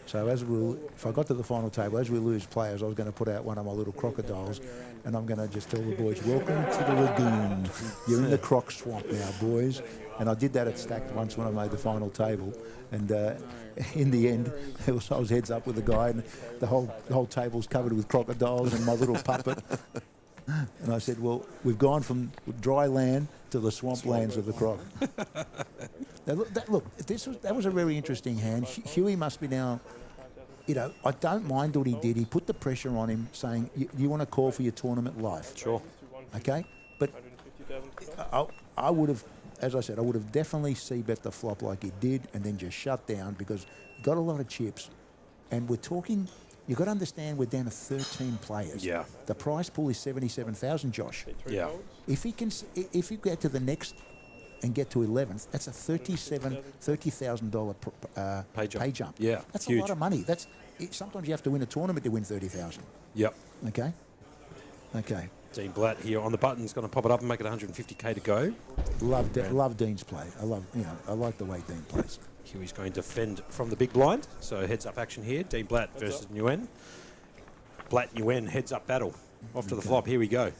So if I got to the final table, as we lose players, I was going to put out one of my little crocodiles, and I'm going to just tell the boys, welcome to the lagoon. You're in the croc swamp now, boys. And I did that at Stacked once when I made the final table. And in the end, I was heads up with the guy, and the whole table's covered with crocodiles and my little puppet. And I said, well, we've gone from dry land to the swamp lands of the croc. That was a very interesting hand. Huey must be now, I don't mind what he did. He put the pressure on him, saying, you want to call for your tournament life. Sure. Okay? But I would have, as I said, I would have definitely c-bet the flop like he did and then just shut down because he got a lot of chips. And we're talking, you've got to understand we're down to 13 players. Yeah. The prize pool is 77,000, Josh. Yeah. If you get to the next and get to 11th, that's a $30,000 pay jump. Yeah, that's huge. a lot of money. Sometimes you have to win a tournament to win 30,000. Yep. Okay. Dean Blatt here on the button is going to pop it up and make it 150k to go. Love Dean's play. I like the way Dean plays. Huey's going to fend from the big blind, so heads up action here. Dean Blatt versus Nguyen. Blatt Nguyen heads up battle. Off to the flop. Here we go.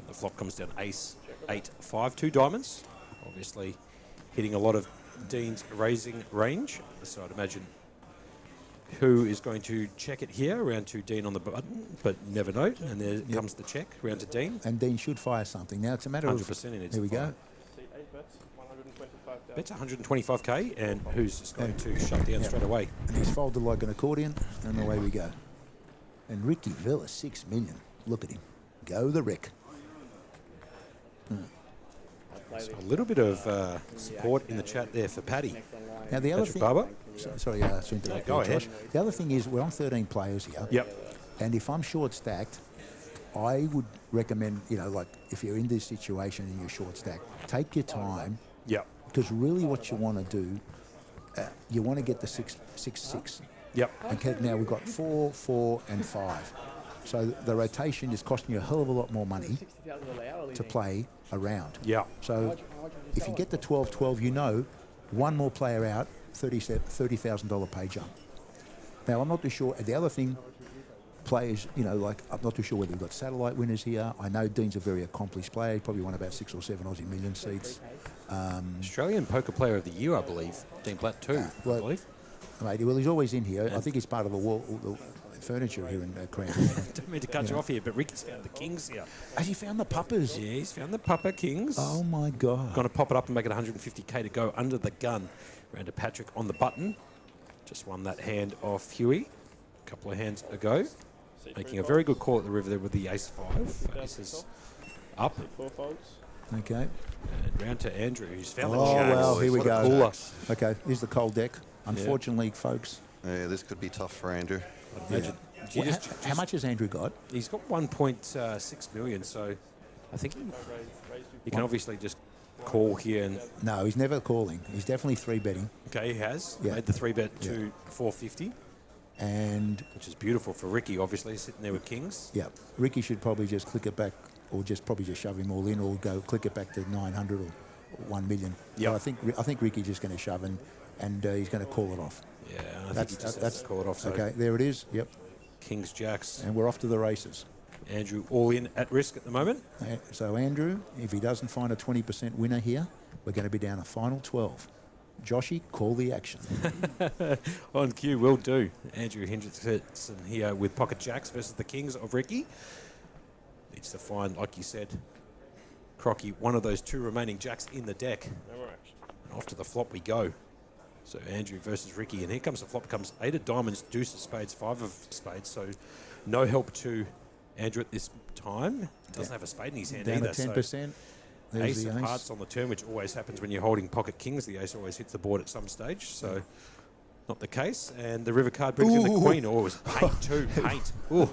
The flop comes down ace 8-5, 2 diamonds. Obviously hitting a lot of Dean's raising range. So I'd imagine who is going to check it here. Round to Dean on the button, but you never know. And there comes the check. Round to Dean. And Dean should fire something. Now it's a matter of 100%. Here we go. Bet's 125k, and who's just going to shut down straight away? And he's folded like an accordion, and away we go. And Ricky Villa, 6 million. Look at him. Go the Rick. So a little bit of support in the chat there for Paddy. Now the other Patrick thing, Barber. sorry, to interrupt Go you, ahead. Josh. The other thing is we're on 13 players here. Yep. And if I'm short stacked, I would recommend, like if you're in this situation and you're short stacked, take your time. Yep. Because really what you want to do, you want to get the 6-6. Yep. Okay, now we've got 4, 4, and 5. So the rotation is costing you a hell of a lot more money to play around. Yeah. So if you get the 12-12, one more player out, $30,000 pay jump. Now, I'm not too sure. The other thing, players, I'm not too sure whether we've got satellite winners here. I know Dean's a very accomplished player. He probably won about 6 or 7 Aussie million seats. Australian Poker Player of the Year, I believe. Dean Blatt too, I believe. Mate, well, he's always in here. I think he's part of the furniture here in Crown. Don't mean to cut you off here, but Ricky's found the kings here. Has he found the puppers? Yeah, he's found the pupper kings. Oh, my God. Going to pop it up and make it 150k to go under the gun. Round to Patrick on the button. Just won that hand off Huey a couple of hands ago. Making a very good call at the river there with the ace-5. Ace is up. Okay. And round to Andrew, who's found the Oh, jacks. well, here we What a go. cooler. Okay, here's the cold deck. Unfortunately, folks. Yeah, this could be tough for Andrew. I'd imagine. How much has Andrew got? He's got 1.6 million, so I think he can obviously just call here. And No, he's never calling. He's definitely 3-betting. okay, he has Yeah. made the 3-bet to 450. And which is beautiful for Ricky, obviously, sitting there with kings. yeah, Ricky should probably just click it back, or probably just shove him all in, or go click it back to 900 or 1 million. Yeah, I think Ricky's just going to shove and he's going to call it off. Yeah, I think he just has to call it off. So okay, there it is. Yep. Kings, jacks. And we're off to the races. Andrew all in at risk at the moment. So Andrew, if he doesn't find a 20% winner here, we're going to be down a final 12. Joshy, call the action. On cue, will do. Andrew Hendrickson here with pocket jacks versus the kings of Ricky. Needs to find, like you said, Crocky, one of those two remaining jacks in the deck. And off to the flop we go. So Andrew versus Ricky, and here comes the flop. Comes 8 of diamonds, deuce of spades, 5 of spades. So no help to Andrew at this time. Doesn't have a spade in his hand Down either. to 10%. So ace of hearts on the turn, which always happens when you're holding pocket kings. The ace always hits the board at some stage. So not the case. And the river card brings in the queen. Oh, it was paint too. Paint. Ooh.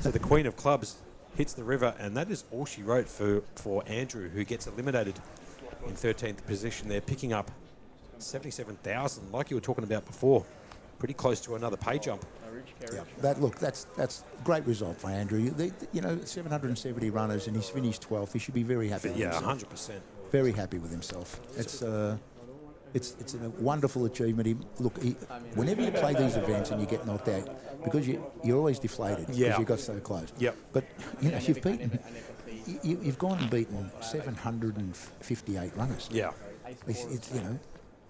So the queen of clubs hits the river, and that is all she wrote for Andrew, who gets eliminated in 13th position there, picking up 77,000, like you were talking about before. Pretty close to another pay jump. Yeah, that's great result for Andrew. 770 runners, and he's finished 12th. He should be very happy. Yeah, with 100%. Very happy with himself. It's a wonderful achievement. Whenever you play these events and you get knocked out, because you're always deflated because you got so close. Yep. But you've gone and beaten 758 runners. Yeah.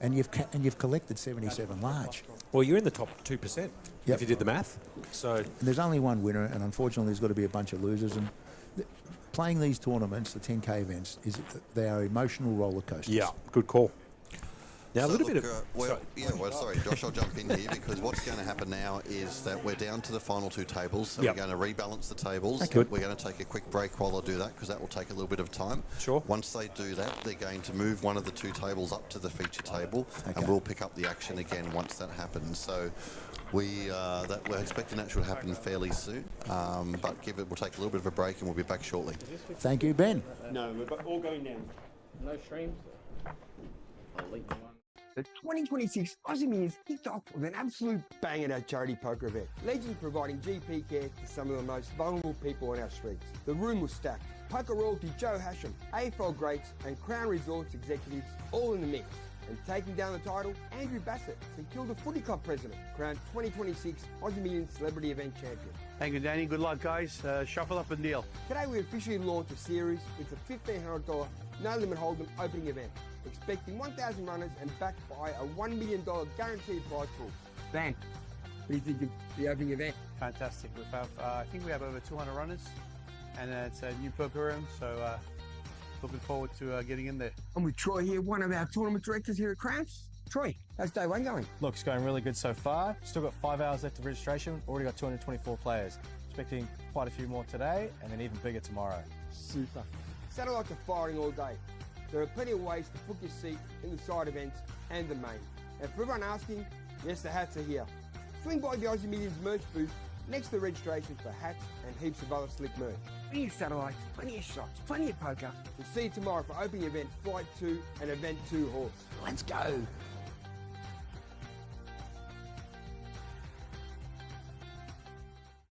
And you've collected 77 large. Well, you're in the top 2% if you did the math. So and there's only one winner, and unfortunately, there's got to be a bunch of losers. And playing these tournaments, the 10K events, they are emotional roller coasters. Yeah, good call. Now So a little look, bit of sorry, Josh, I'll jump in here because what's going to happen now is that we're down to the final two tables, so Yep. we're going to rebalance the tables. Okay. We're going to take a quick break while I do that because that will take a little bit of time. Sure. Once they do that, they're going to move one of the two tables up to the feature table, and we'll pick up the action again once that happens. So we're expecting that should happen fairly soon, but we'll take a little bit of a break and we'll be back shortly. Thank you, Ben. No, we're all going down. No streams. I'll leave them on. The 2026 Aussie Millions kicked off with an absolute banger at charity poker event. Legends providing GP care to some of the most vulnerable people on our streets. The room was stacked. Poker royalty Joe Hasham, AFL greats and Crown Resorts executives all in the mix. And taking down the title, Andrew Bassett, who killed the footy club president, crowned 2026 Aussie Millions Celebrity Event Champion. Thank you, Danny. Good luck, guys. Shuffle up and deal. Today we officially launched a series. It's a $1,500 no-limit hold'em opening event, expecting 1,000 runners and backed by a $1 million guaranteed prize pool. Dan, what do you think of the opening event? Fantastic. I think we have over 200 runners, and it's a new poker room, so looking forward to getting in there. I'm with Troy here, one of our tournament directors here at Crowns. Troy, how's day one going? Look, it's going really good so far. Still got 5 hours left of registration. Already got 224 players. Expecting quite a few more today, and then even bigger tomorrow. Super. Satellites are firing all day. There are plenty of ways to book your seat in the side events and the main. And for everyone asking, yes, the hats are here. Swing by the Aussie Millions merch booth next to the registration for hats and heaps of other slick merch. Plenty of satellites, plenty of shots, plenty of poker. We'll see you tomorrow for opening event Flight 2 and Event 2 Horse. Let's go!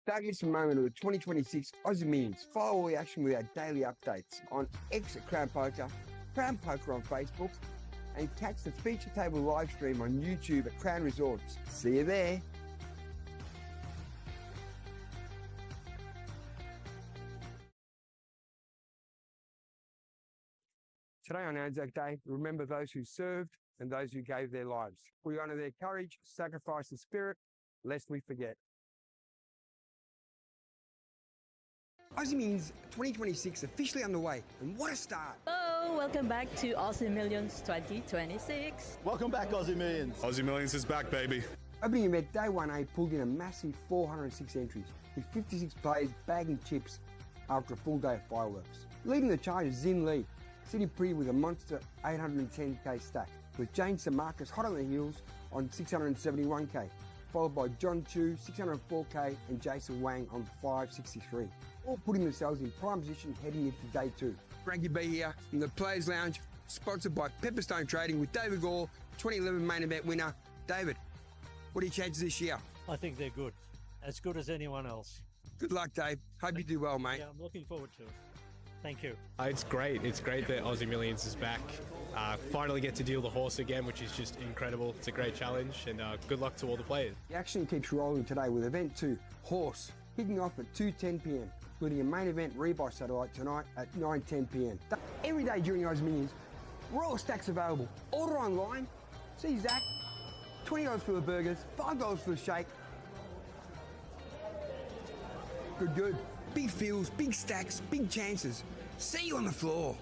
Don't miss a moment of the 2026 Aussie Millions. Follow all the action with our daily updates on X at Crown Poker, Crown Poker on Facebook, and catch the feature table live stream on YouTube at Crown Resorts. See you there. Today on Anzac Day, we remember those who served and those who gave their lives. We honour their courage, sacrifice and spirit, lest we forget. Aussie Millions 2026 officially underway, and what a start! Hello, welcome back to Aussie Millions 2026. Welcome back, Aussie Millions. Aussie Millions is back, baby. Opening event Day 1A pulled in a massive 406 entries, with 56 players bagging chips after a full day of fireworks. Leading the charge is Zin Lee, sitting pretty with a monster 810k stack, with James St. Marcus hot on the heels on 671k, followed by John Chu 604k and Jason Wang on 563. All putting themselves in prime position heading into Day 2. Frankie B here in the Players Lounge, sponsored by Pepperstone Trading with David Gore, 2011 main event winner. David, what are your chances this year? I think they're good. As good as anyone else. Good luck, Dave. Hope you do well, mate. Yeah, I'm looking forward to it. Thank you. It's great. It's great that Aussie Millions is back. Finally get to deal the horse again, which is just incredible. It's a great challenge, and good luck to all the players. The action keeps rolling today with event 2, Horse, kicking off at 2:10 p.m, including a main event rebuy satellite tonight at 9:10 p.m. Every day during Aussie Millions, Royal Stacks available. Order online. See Zach. $20 for the burgers, $5 for the shake. Good. Big fields, big stacks, big chances. See you on the floor.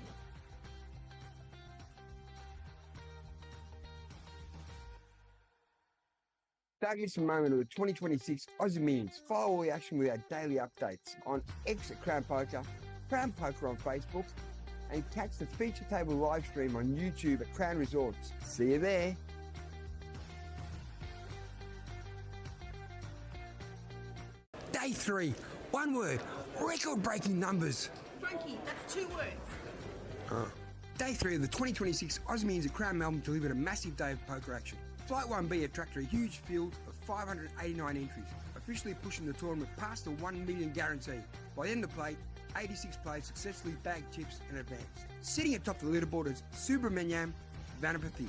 Don't miss a moment of the 2026 Aussie Millions. Follow all the action with our daily updates on X at Crown Poker, Crown Poker on Facebook, and catch the feature table live stream on YouTube at Crown Resorts. See you there. Day 3, one word, record-breaking numbers. Frankie, that's 2 words. Day 3 of the 2026 Aussie Millions at Crown Melbourne delivered a massive day of poker action. Flight 1B attracted a huge field of 589 entries, officially pushing the tournament past the 1 million guarantee. By the end of the play, 86 players successfully bagged chips and advanced. Sitting atop the leaderboard is Subramanyam Vanapathy,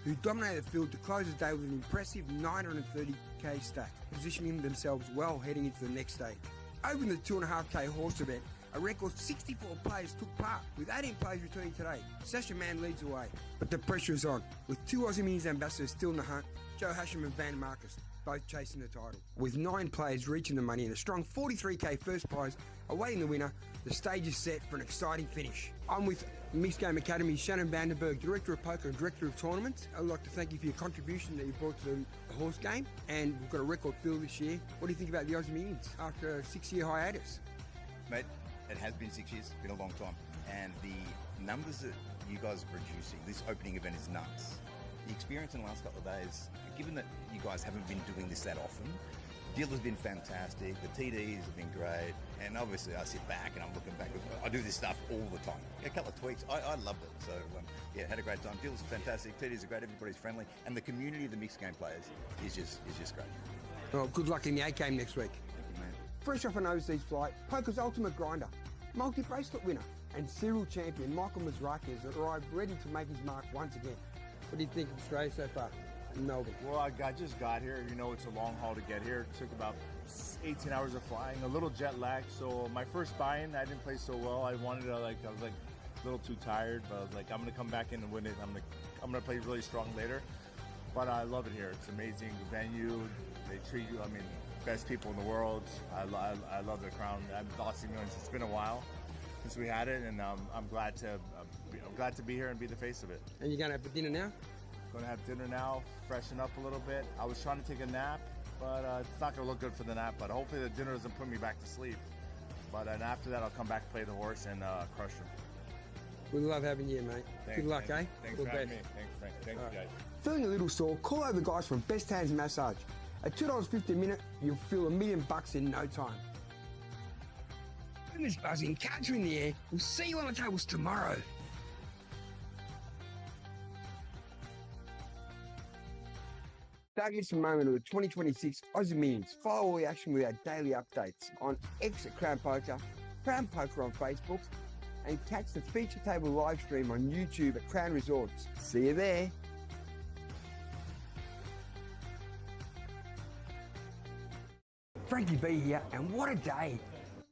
who dominated the field to close the day with an impressive 930k stack, positioning themselves well heading into the next stage. Over the 2.5k horse event, a record 64 players took part, with 18 players returning today. Sasha Mann leads the way, but the pressure is on, with 2 Aussie Millions ambassadors still in the hunt, Joe Hasham and Van Marcus, both chasing the title. With 9 players reaching the money and a strong 43k first prize awaiting the winner, the stage is set for an exciting finish. I'm with Mixed Game Academy's Shannon Vandenberg, Director of Poker and Director of Tournaments. I'd like to thank you for your contribution that you brought to the horse game, and we've got a record field this year. What do you think about the Aussie Millions after a 6-year hiatus? Mate, it has been 6 years, been a long time. And the numbers that you guys are producing, this opening event is nuts. The experience in the last couple of days, given that you guys haven't been doing this that often, deal has been fantastic, the TDs have been great, and obviously I sit back and I'm looking back. I do this stuff all the time. A couple of tweaks, I loved it. So yeah, had a great time. Deals are fantastic, TDs are great, everybody's friendly, and the community of the mixed game players is just great. Well, good luck in the 8 game next week. Thank you, man. Fresh off an overseas flight, Poker's ultimate grinder, multi-bracelet winner, and serial champion Michael Mizraki has arrived ready to make his mark once again. What do you think of Australia so far in Melbourne? Well, I just got here. You know, it's a long haul to get here. It took about 18 hours of flying, a little jet lag. So my first buy-in, I didn't play so well. I was a little too tired, but I was like, I'm gonna come back in and win it. I'm gonna play really strong later. But I love it here. It's amazing venue. They treat you. I mean, best people in the world. I love the Crown. I'm Aussie Millions. It's been a while since we had it, and I'm glad to be here and be the face of it. And you're gonna have for dinner now? Gonna have dinner now, freshen up a little bit. I was trying to take a nap, but it's not gonna look good for the nap. But hopefully the dinner doesn't put me back to sleep. But and after that, I'll come back, play the horse, and crush him. We love having you, mate. Thanks, Good luck, man. eh? Thanks All for the having me. best. Thanks, Frank. Thanks, guys. Feeling a little sore? Call over the guys from Best Hands Massage. At $2.50 a minute, you'll feel $1 million in no time. Women's buzzing, cards are in the air. We'll see you on the tables tomorrow. Don't miss a moment of the 2026 Aussie Millions. Follow all the action with our daily updates on X at Crown Poker, Crown Poker on Facebook, and catch the feature table live stream on YouTube at Crown Resorts. See you there. Frankie B here, and what a day!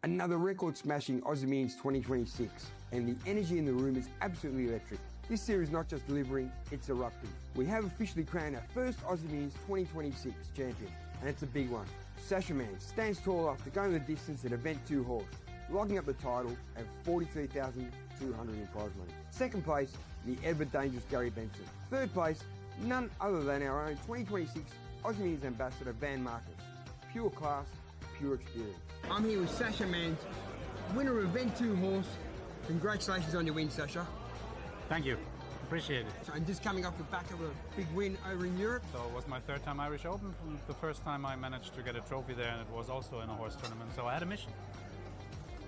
Another record-smashing Aussie Millions 2026, and the energy in the room is absolutely electric. This series is not just delivering, it's erupting. We have officially crowned our first Aussie Millions 2026 champion, and it's a big one. Sasha Mann stands tall after going the distance at Event 2 Horse, logging up the title at $43,200 in prize money. Second place, the ever dangerous Gary Benson. Third place, none other than our own 2026 Aussie Millions ambassador Van Marcus. Pure class, pure experience. I'm here with Sasha Mann, winner of Event 2 Horse. Congratulations on your win, Sasha. Thank you. Appreciate it. And just coming off the back of a big win over in Europe. So it was my 3rd time Irish Open. From the first time I managed to get a trophy there, and it was also in a horse tournament. So I had a mission.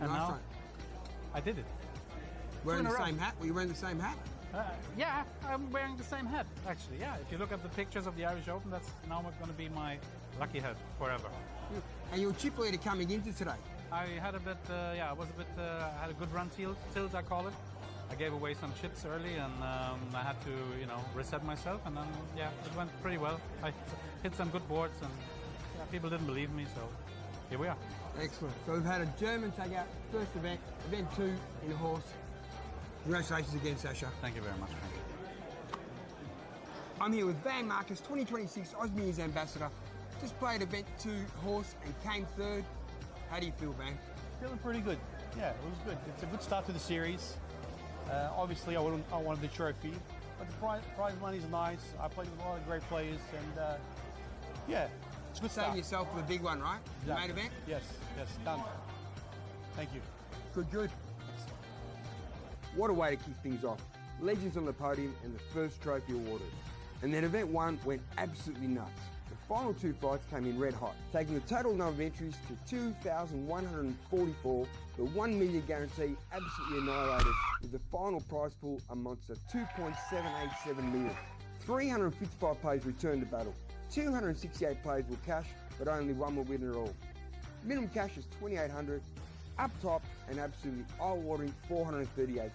And Nice now one. I did it. Wearing Two in the a row. same hat? Were you wearing the same hat? Yeah, I'm wearing the same hat, actually. Yeah, if you look at the pictures of the Irish Open, that's now going to be my lucky hat forever. And your chip leader coming into today? I had a bit, I had a good run tilt, I call it. I gave away some chips early, and I had to, reset myself, and then, yeah, it went pretty well. I hit some good boards, and people didn't believe me, so here we are. Excellent. So we've had a German take out first event 2 in a horse. Congratulations again, Sasha. Thank you very much, Frank. I'm here with Van Marcus, 2026 Aussie Ambassador. Just played event 2 horse and came third. How do you feel, Van? Feeling pretty good. Yeah, it was good. It's a good start to the series. Obviously, I wanted the trophy, but the prize money is nice. I played with a lot of great players, and yeah, it's a good start. Saving yourself for the big one, right? The main event? Yes, done. Thank you. Good. What a way to kick things off. Legends on the podium and the first trophy awarded. And then event 1 went absolutely nuts. The final 2 fights came in red hot, taking the total number of entries to 2,144. The $1 million guarantee absolutely annihilated, with the final prize pool a monster, $2.787 million. 355 players returned to battle. 268 players will cash, but only one will win it all. Minimum cash is $2,800. Up top, an absolutely eye-watering $438K.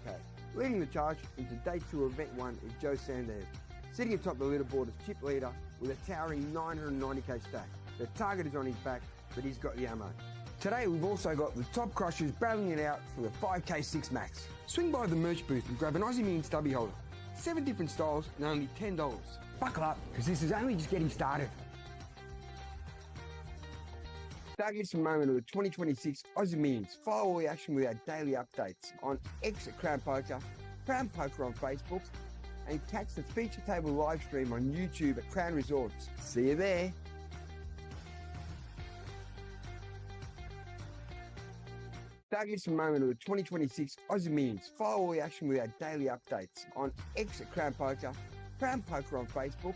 Leading the charge into day 2 of event 1 is Joe Sandev, sitting atop the leaderboard as chip leader with a towering $990K stack. The target is on his back, but he's got the ammo. Today we've also got the top crushers battling it out for the 5K 6 max. Swing by the merch booth and grab an Aussie Million stubby holder. 7 different styles and only $10. Buckle up, because this is only just getting started. That is the moment of the 2026 Aussie Millions. Follow all the action with our daily updates on X at Crown Poker, Crown Poker on Facebook, and catch the feature table live stream on YouTube at Crown Resorts. See you there. That is the moment of the 2026 Aussie Millions. Follow all the action with our daily updates on X at Crown Poker, Crown Poker on Facebook,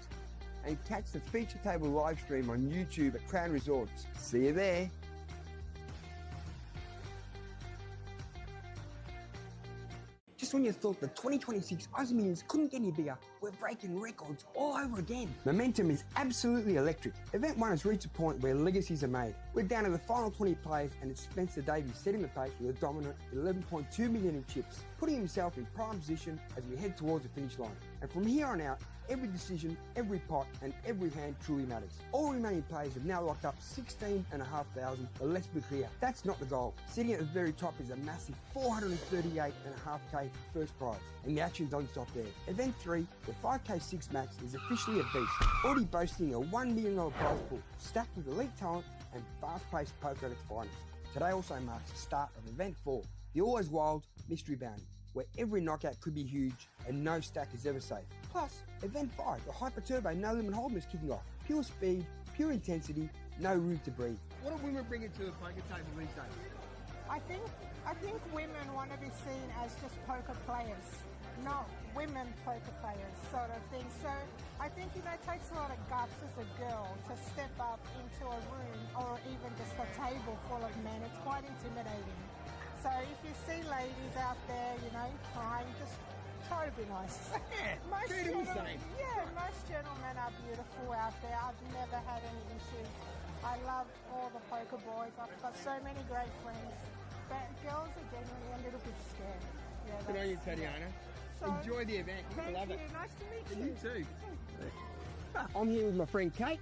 and catch the feature table live stream on YouTube at Crown Resorts. See you there. Just when you thought the 2026 Aussie Millions couldn't get any bigger, we're breaking records all over again. Momentum is absolutely electric. Event 1 has reached a point where legacies are made. We're down to the final 20 players, and it's Spencer Davies setting the pace with a dominant 11.2 million in chips, putting himself in prime position as we head towards the finish line. And from here on out, every decision, every pot, and every hand truly matters. All remaining players have now locked up 16,500, but let's be clear, that's not the goal. Sitting at the very top is a massive 438.5K first prize, and the action doesn't stop there. Event 3, the 5K 6 max, is officially a beast, already boasting a $1 million prize pool, stacked with elite talent and fast-paced poker at its finest. Today also marks the start of Event 4, the always wild Mystery Bounty, where every knockout could be huge and no stack is ever safe. Plus, Event 5, the Hyper Turbo No Limit Hold'em is kicking off. Pure speed, pure intensity, no room to breathe. What do women bring into the poker table these days? I think women want to be seen as just poker players, not women poker players sort of thing. So I think, it takes a lot of guts as a girl to step up into a room or even just a table full of men. It's quite intimidating. So if you see ladies out there, trying, just try to be nice. Yeah, most same. Yeah, most gentlemen are beautiful out there. I've never had any issues. I love all the poker boys. I've got so many great friends. But girls are generally a little bit scared. Yeah, Good on you, Tatiana. So, enjoy the event. Thank Love you. it. Nice to meet you. You too. I'm here with my friend Kate.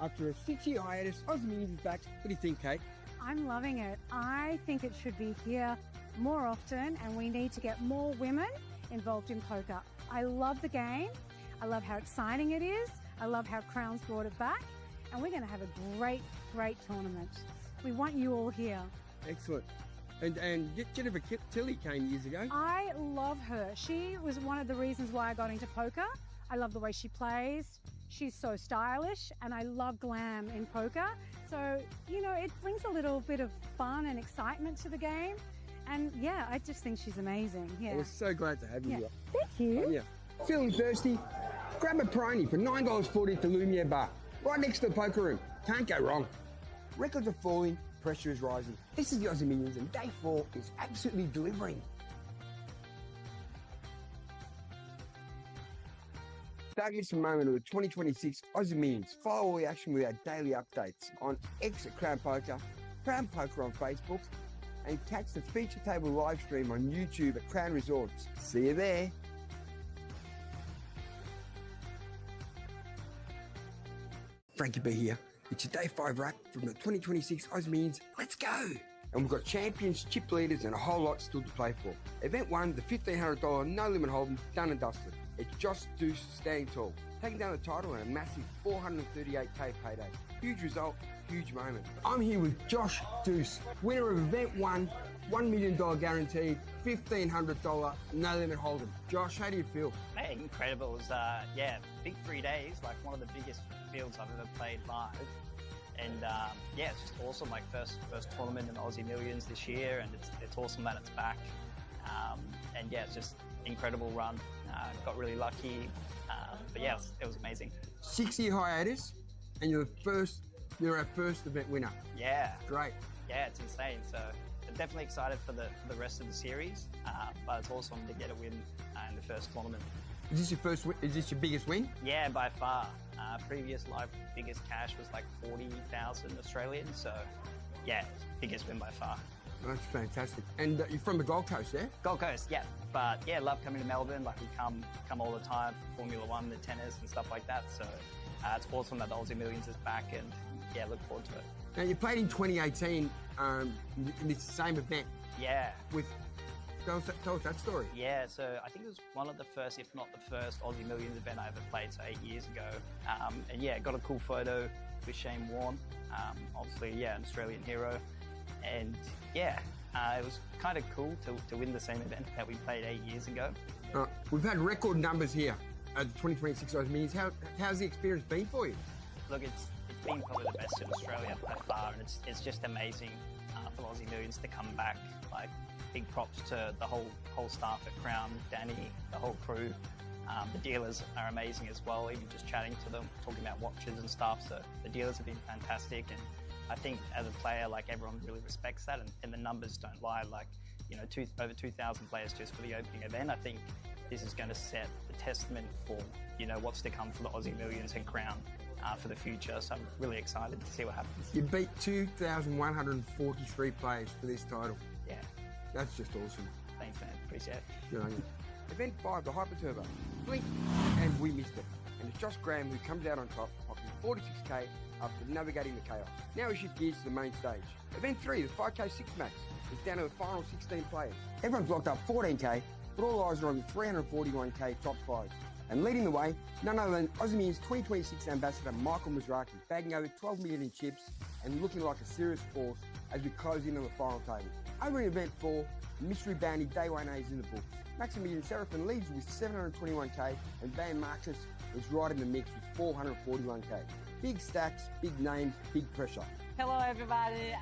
After a 6-year hiatus, Aussie Millions is back. What do you think, Kate? I'm loving it. I think it should be here more often, and we need to get more women involved in poker. I love the game. I love how exciting it is. I love how Crown's brought it back, and we're going to have a great tournament. We want you all here. Excellent. And Jennifer Tilly came years ago. I love her. She was one of the reasons why I got into poker. I love the way she plays. She's so stylish, and I love glam in poker. So, it brings a little bit of fun and excitement to the game. And yeah, I just think she's amazing. Yeah. We're so glad to have you here. Thank you. Oh, yeah. Feeling thirsty? Grab a Peroni for $9.40 at the Lumiere Bar, right next to the poker room. Can't go wrong. Records are falling, pressure is rising. This is the Aussie Millions, and day 4 is absolutely delivering. Don't miss a moment of the 2026 Aussie Millions. Follow all the action with our daily updates on X at Crown Poker, Crown Poker on Facebook, and catch the feature table live stream on YouTube at Crown Resorts. See you there. Frankie B here. It's your day 5 wrap from the 2026 Aussie Millions. Let's go! And we've got champions, chip leaders, and a whole lot still to play for. Event 1, the $1,500 no limit hold'em, done and dusted. It's Josh Deuce standing tall, taking down the title and a massive 438k payday. Huge result, huge moment. I'm here with Josh Deuce, winner of Event 1, $1 million guaranteed, $1,500 no limit hold'em. Josh, how do you feel? Man, incredible. It was, big 3 days, like one of the biggest fields I've ever played live. And it's just awesome, like first tournament in the Aussie Millions this year, and it's awesome that it's back. It's just incredible run. Got really lucky, it was amazing. 6-year hiatus, and you're our first event winner. Yeah. Great. Yeah, it's insane. So I'm definitely excited for the rest of the series, but it's awesome to get a win in the first tournament. Is this your biggest win? Yeah, by far. Previous live biggest cash was like 40,000 Australian, so yeah, biggest win by far. That's fantastic. And you're from the Gold Coast, yeah? Gold Coast, yeah. But yeah, love coming to Melbourne. Like we come all the time for Formula One, the tennis and stuff like that. So it's awesome that the Aussie Millions is back, and yeah, look forward to it. Now you played in 2018 in this same event. Yeah. Tell us that story. Yeah, so I think it was one of the first, if not the first, Aussie Millions event I ever played, so 8 years ago. Got a cool photo with Shane Warne, obviously, an Australian hero. And it was kind of cool to win the same event that we played 8 years ago. We've had record numbers here at the 2026 Aussie Millions. How's the experience been for you? Look, it's been probably the best in Australia by far, and it's just amazing for Aussie Millions to come back. Like, big props to the whole staff at Crown, Danny, the whole crew. The dealers are amazing as well, even just chatting to them, talking about watches and stuff. So the dealers have been fantastic, and I think as a player, like, everyone really respects that, and the numbers don't lie. Like, over 2,000 players just for the opening event. I think this is going to set the testament for, what's to come for the Aussie Millions and Crown for the future. So I'm really excited to see what happens. You beat 2,143 players for this title. Yeah. That's just awesome. Thanks, man. Appreciate it. Good on you. Event 5, the Hyper Turbo. Blink, and we missed it. And it's Josh Graham who comes out on top, popping 46k after navigating the chaos. Now we shift gears to the main stage. Event 3, the 5k 6 max, is down to the final 16 players. Everyone's locked up 14k, but all eyes are on the 341k top 5. And leading the way, none other than Aussie Millions 2026 ambassador Michael Mizraki, bagging over 12 million in chips and looking like a serious force as we close in on the final table. Over in Event 4, the mystery bounty Day 1A is in the books. Maximilian Seraphin leads with 721k, and Van Marcus is right in the mix with 441k. Big stacks, big names, big pressure. Hello everybody,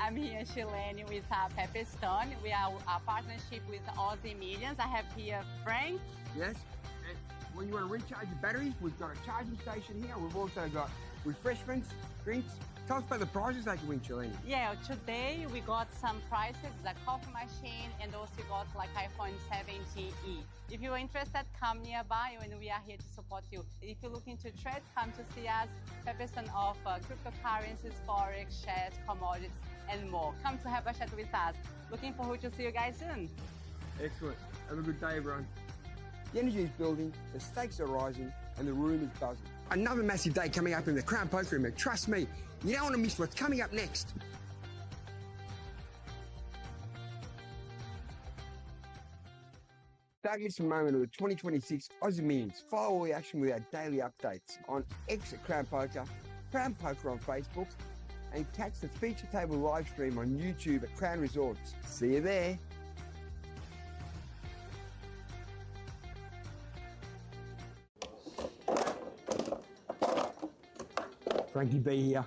I'm here Shilani with Pepperstone. We are a partnership with Aussie Millions. I have here Frank. Yes, and when you want to recharge your batteries, we've got a charging station here. We've also got refreshments, drinks. Tell us about the prizes they can win, Shilani. Yeah, today we got some prizes, the coffee machine, and also got like iPhone 17e. If you're interested, come nearby and we are here to support you. If you're looking to trade, come to see us. Pepperstone offer cryptocurrencies, forex, shares, commodities, and more. Come to have a chat with us. Looking forward to see you guys soon. Excellent. Have a good day, everyone. The energy is building, the stakes are rising, and the room is buzzing. Another massive day coming up in the Crown Poker Room, and trust me, you don't want to miss what's coming up next. Don't miss a moment of the 2026 Aussie Millions. Follow all the action with our daily updates on X at Crown Poker, Crown Poker on Facebook, and catch the feature table live stream on YouTube at Crown Resorts. See you there. Frankie B here.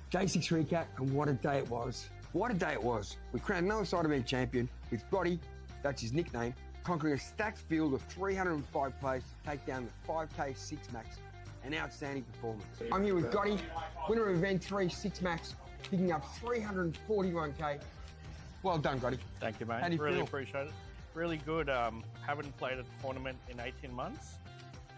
J6 recap, and what a day it was. What a day it was. We crowned another side event champion with Gotti, that's his nickname, conquering a stacked field of 305 players to take down the 5k 6 max. An outstanding performance. I'm here with Gotti, winner of event 3 6 max, picking up 341k. Well done, Gotti. Thank you, mate. How do you really feel? appreciate it. Really good. Haven't played a tournament in 18 months.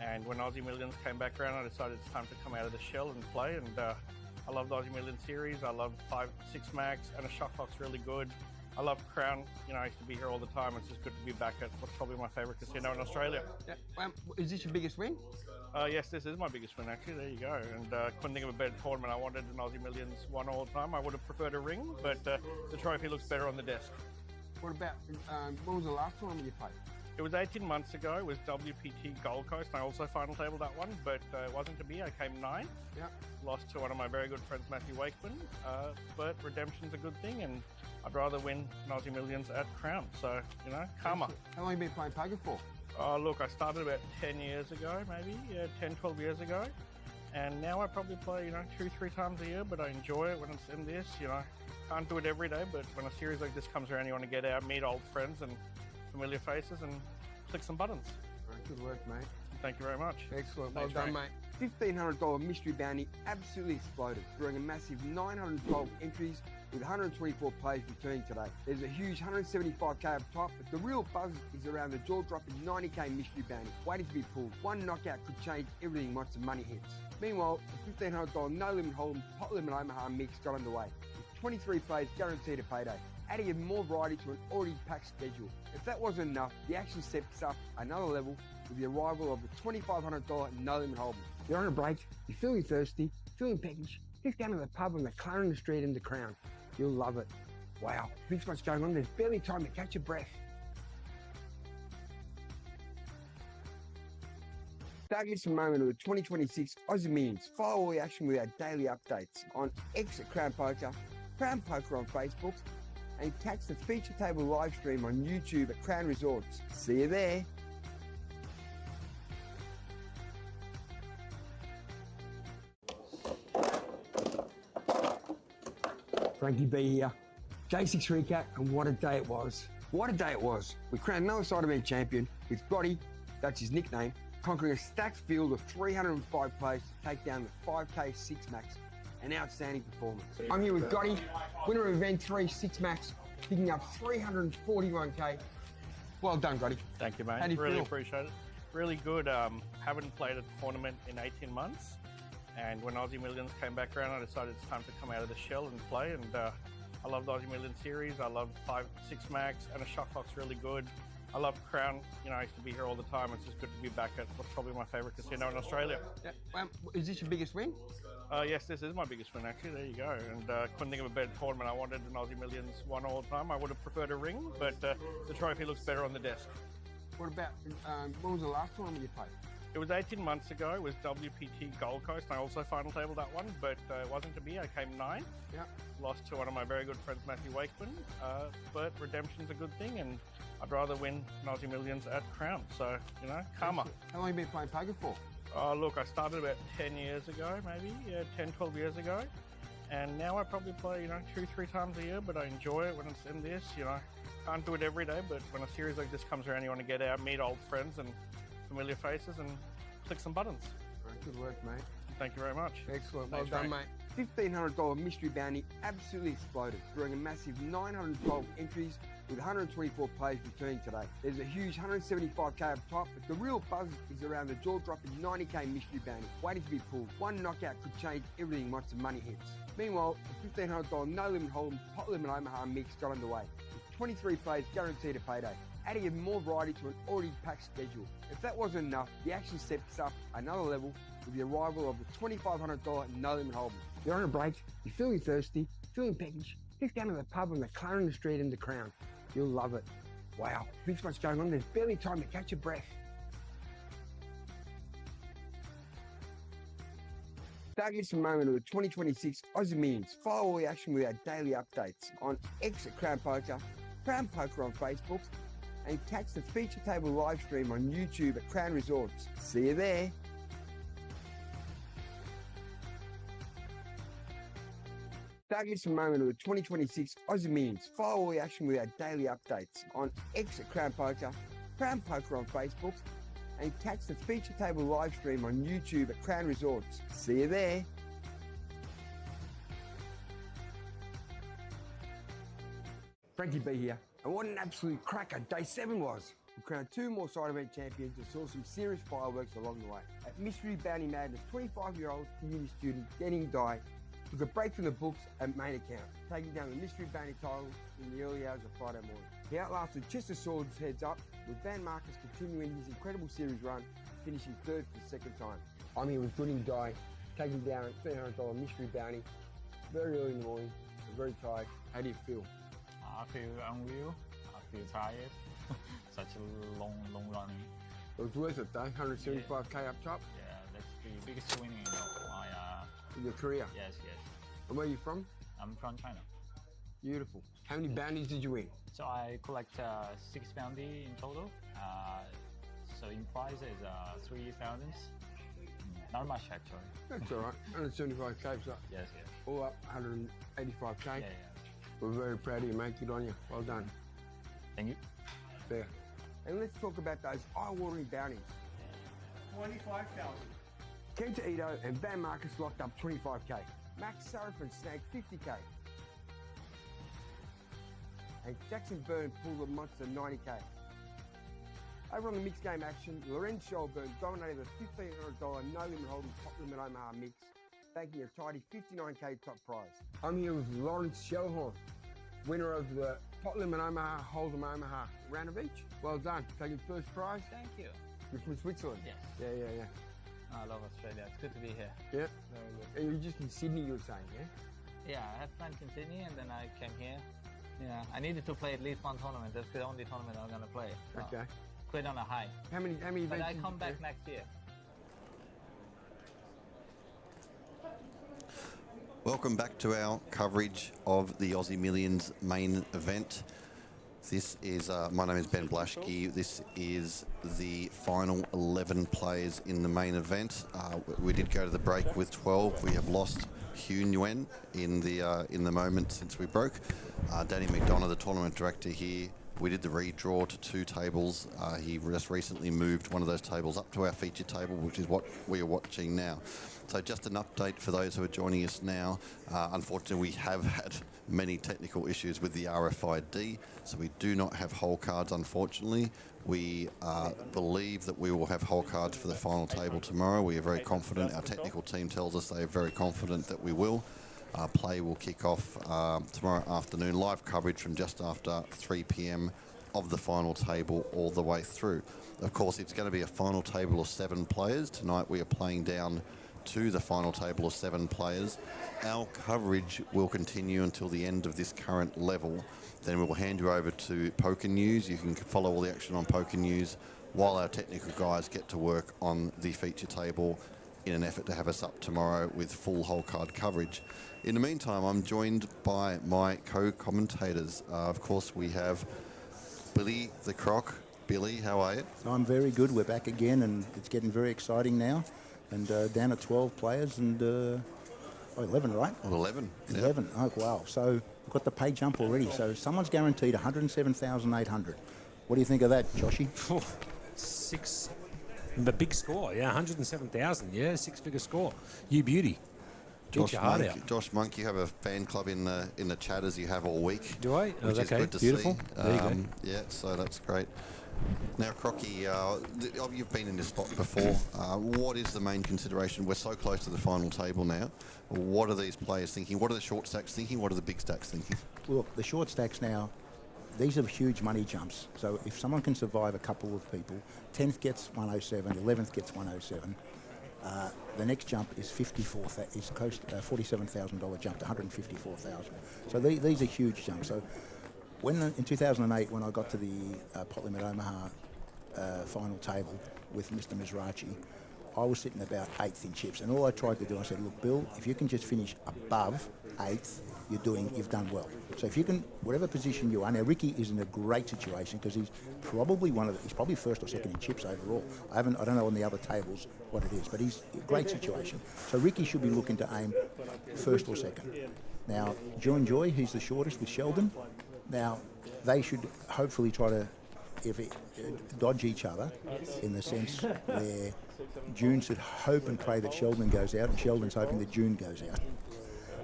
And when Aussie Millions came back around, I decided it's time to come out of the shell and play. And I love the Aussie Millions series. I love 5, 6 max, and a shot clock's really good. I love Crown. You know, I used to be here all the time. It's just good to be back at what's probably my favourite casino in Australia. Yeah. Is this your biggest win? Yes, this is my biggest win, actually. There you go. And couldn't think of a better tournament. I wanted an Aussie Millions one all the time. I would have preferred a ring, but the trophy looks better on the desk. What about, when was the last tournament you played? It was 18 months ago. It was WPT Gold Coast. I also final tabled that one, but it wasn't to be. I came 9th. Yeah. Lost to one of my very good friends, Matthew Wakeman. But redemption's a good thing, and I'd rather win an Aussie Millions at Crown. So, you know, karma. How long have you been playing poker for? Look, I started about 10 years ago, maybe. Yeah, 10, 12 years ago. And now I probably play, you know, 2, 3 times a year, but I enjoy it when it's in this. You know, can't do it every day, but when a series like this comes around, you want to get out, meet old friends and familiar faces and click some buttons. Good work, mate. Thank you very much. Excellent. Thanks, Well done, mate. $1,500 mystery bounty absolutely exploded, drawing a massive 912 entries with 124 players returning today. There's a huge 175k up top, but the real buzz is around the jaw-dropping 90k mystery bounty waiting to be pulled. One knockout could change everything once the money hits. Meanwhile, the $1,500 no-limit hold'em pot limit Omaha mix got underway, with 23 players guaranteed a payday, adding even more variety to an already packed schedule. If that wasn't enough, the action steps up another level with the arrival of the $2,500 no-limit hold'em. You're on a break, you're feeling thirsty, feeling peckish, head down to the pub on the Clarendon Street in the Crown. You'll love it. Wow, this much going on, there's barely time to catch your breath. Don't miss a moment of the 2026 Aussie Millions. Follow all the action with our daily updates on X at Crown Poker, Crown Poker on Facebook, and catch the feature table live stream on YouTube at Crown Resorts. See you there. Frankie B here. J6 recap, and what a day it was. What a day it was. We crowned another side event champion with Gotti, that's his nickname, conquering a stacked field of 305 players to take down the 5k 6 max. An outstanding performance. I'm here with Gotti, winner of event 3 6 max, picking up 341k. Well done, Gotti. Thank you, mate. How do you really feel? appreciate it. Really good. Haven't played a tournament in 18 months. And when Aussie Millions came back around, I decided it's time to come out of the shell and play. And I love the Aussie Millions series. I love 5, 6 max, and a shot clock's really good. I love Crown. You know, I used to be here all the time. It's just good to be back at what's probably my favourite casino in Australia. Yeah. Is this your biggest win? Yes, this is my biggest win, actually. There you go. And couldn't think of a better tournament. I wanted an Aussie Millions one all the time. I would have preferred a ring, but the trophy looks better on the desk. What about, when was the last tournament you played? It was 18 months ago. It was WPT Gold Coast. I also final tabled that one, but it wasn't to be. I came 9th. Yeah. Lost to one of my very good friends, Matthew Wakeman. But redemption's a good thing, and I'd rather win an Aussie Millions at Crown. So, you know, karma. How long have you been playing poker for? Look, I started about 10 years ago, maybe. Yeah, 10, 12 years ago. And now I probably play, you know, 2, 3 times a year, but I enjoy it when it's in this. You know, can't do it every day, but when a series like this comes around, you want to get out, meet old friends and familiar faces and click some buttons. Good work, mate. Thank you very much. Excellent. Thanks, well done, Frank. mate. $1,500 mystery bounty absolutely exploded, drawing a massive 912 entries with 124 players returning today. There's a huge 175k up top, but the real buzz is around the jaw-dropping 90k mystery bounty waiting to be pulled. One knockout could change everything once the money hits. Meanwhile, the $1,500 no-limit hold'em pot limit Omaha mix got underway, with 23 players guaranteed a payday, adding even more variety to an already packed schedule. If that wasn't enough, the action steps up another level with the arrival of the $2,500 no-limit hold'em. You're on a break, you're feeling thirsty, feeling peckish, head down to the pub on the Clarendon Street in the Crown. You'll love it. Wow, this much going on, there's barely time to catch your breath. Don't miss a moment of the 2026 Aussie Millions. Follow all the action with our daily updates on X at Crown Poker, Crown Poker on Facebook, and catch the feature table live stream on YouTube at Crown Resorts. See you there. Don't miss a moment of the 2026 Aussie Millions. Follow all the action with our daily updates on X at Crown Poker, Crown Poker on Facebook, and catch the feature table live stream on YouTube at Crown Resorts. See you there. Frankie B here. And what an absolute cracker day 7 was. We crowned 2 more side event champions and saw some serious fireworks along the way. At Mystery Bounty Madness, 25-year-old uni student Denny Dye took a break from the books at main account, taking down the Mystery Bounty title in the early hours of Friday morning. He outlasted Chester Sword's heads up, with Van Marcus continuing his incredible series run, finishing 3rd for the 2nd time. I'm here with Denny Dye, taking down a $300 Mystery Bounty very early in the morning. I'm very tired. How do you feel? I feel unreal. I feel tired. Such a long running. It was worth it though, 175k up top. Yeah, that's the biggest winning of my in your career. Yes. And where are you from? I'm from China. Beautiful. How many bounties did you win? So I collect 6 bounty in total. So in prize is 3,000. Not much actually. That's all right. 175k, so yes. All up 185k. Yeah. We're very proud of you, mate. Good on you. Well done. Thank you. Fair. And let's talk about those eye-watering bounties. 25,000. Kenta Ito and Van Marcus locked up 25k. Max Sarafin snagged 50k. And Jackson Byrne pulled a monster 90k. Over on the mixed game action, Lorenz Scholburn dominated the $1,500 no-limit hold'em top limit Omaha mix, banking a tidy 59k top prize. I'm here with Lawrence Schollhorn, winner of the Pot Limit Omaha Hold'em Omaha round of each. Well done. Taking first prize. Thank you. You're from Switzerland? Yes. Yeah. I love Australia. It's good to be here. Yeah. Very good. And you're just in Sydney, you were saying, yeah? Yeah, I had fun in Sydney and then I came here. Yeah, I needed to play at least one tournament. That's the only tournament I'm going to play. So Okay. quit on a high. How many events? But I did come you back do? next year. Welcome back to our coverage of the Aussie Millions main event. This is, my name is Ben Blaschke. This is the final 11 players in the main event. We did go to the break with 12. We have lost Hugh Nguyen in the moment since we broke. Danny McDonough, the tournament director here, we did the redraw to 2 tables. He just recently moved one of those tables up to our feature table, which is what we are watching now. So just an update for those who are joining us now. Unfortunately, we have had many technical issues with the RFID, so we do not have hole cards, unfortunately. We believe that we will have hole cards for the final table tomorrow. We are very confident. Our technical team tells us they are very confident that we will. Play will kick off tomorrow afternoon. Live coverage from just after 3 p.m. of the final table all the way through. Of course, it's going to be a final table of 7 players. Tonight we are playing down to the final table of 7 players. Our coverage will continue until the end of this current level. Then we will hand you over to Poker News. You can follow all the action on Poker News while our technical guys get to work on the feature table in an effort to have us up tomorrow with full hole card coverage. In the meantime, I'm joined by my co-commentators. Of course, we have Billy the Croc. Billy, how are you? I'm very good. We're back again, and it's getting very exciting now. And down at 12 players and 11, right? 11. 11. Oh, wow. So we've got the pay jump already. So someone's guaranteed 107,800. What do you think of that, Joshy? 6. The big score, yeah, 107,000. Yeah, 6-figure score. You beauty. Get your heart out. Josh Monk, you have a fan club in the chat as you have all week. Do I? Which is good to beautiful. see. There you go. Yeah, so that's great. Now, Crocky, you've been in this spot before. What is the main consideration? We're so close to the final table now. What are these players thinking? What are the short stacks thinking? What are the big stacks thinking? Look, the short stacks now, these are huge money jumps. So if someone can survive a couple of people, 10th gets 107, 11th gets 107. The next jump is $47,000 jump to 154,000. So these are huge jumps. So in 2008, when I got to the Pot Limit Omaha final table with Mr. Mizrachi, I was sitting about 8th in chips, and all I tried to do, I said, look, Bill, if you can just finish above 8th, you've done well. So if you can, whatever position you are, now Ricky is in a great situation because he's probably he's probably first or second in chips overall. I don't know on the other tables what it is, but he's in a great situation. So Ricky should be looking to aim first or second. Now, Joy, he's the shortest with Sheldon. Now, they should hopefully try to dodge each other in the sense where June should hope and pray that Sheldon goes out, and Sheldon's hoping that June goes out.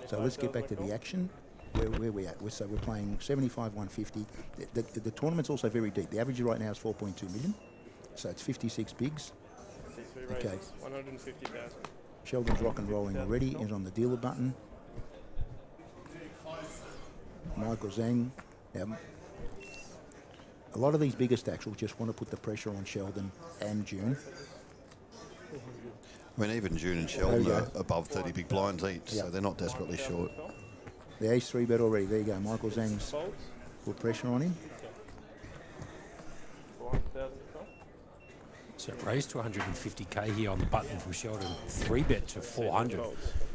So let's get back to the action. where we at? So we're playing 75, 150. The tournament's also very deep. The average right now is 4.2 million. So it's 56 bigs. Okay. 150,000. Sheldon's rock and rolling already. He's on the dealer button. Michael Zhang. Now, a lot of these bigger stacks will just want to put the pressure on Sheldon and June. I mean, even June and Sheldon are above 30 big blinds each, so they're not desperately short. The ace 3-bet already. There you go. Michael Zhang's put pressure on him. So it raised to 150k here on the button from Sheldon. 3-bet to 400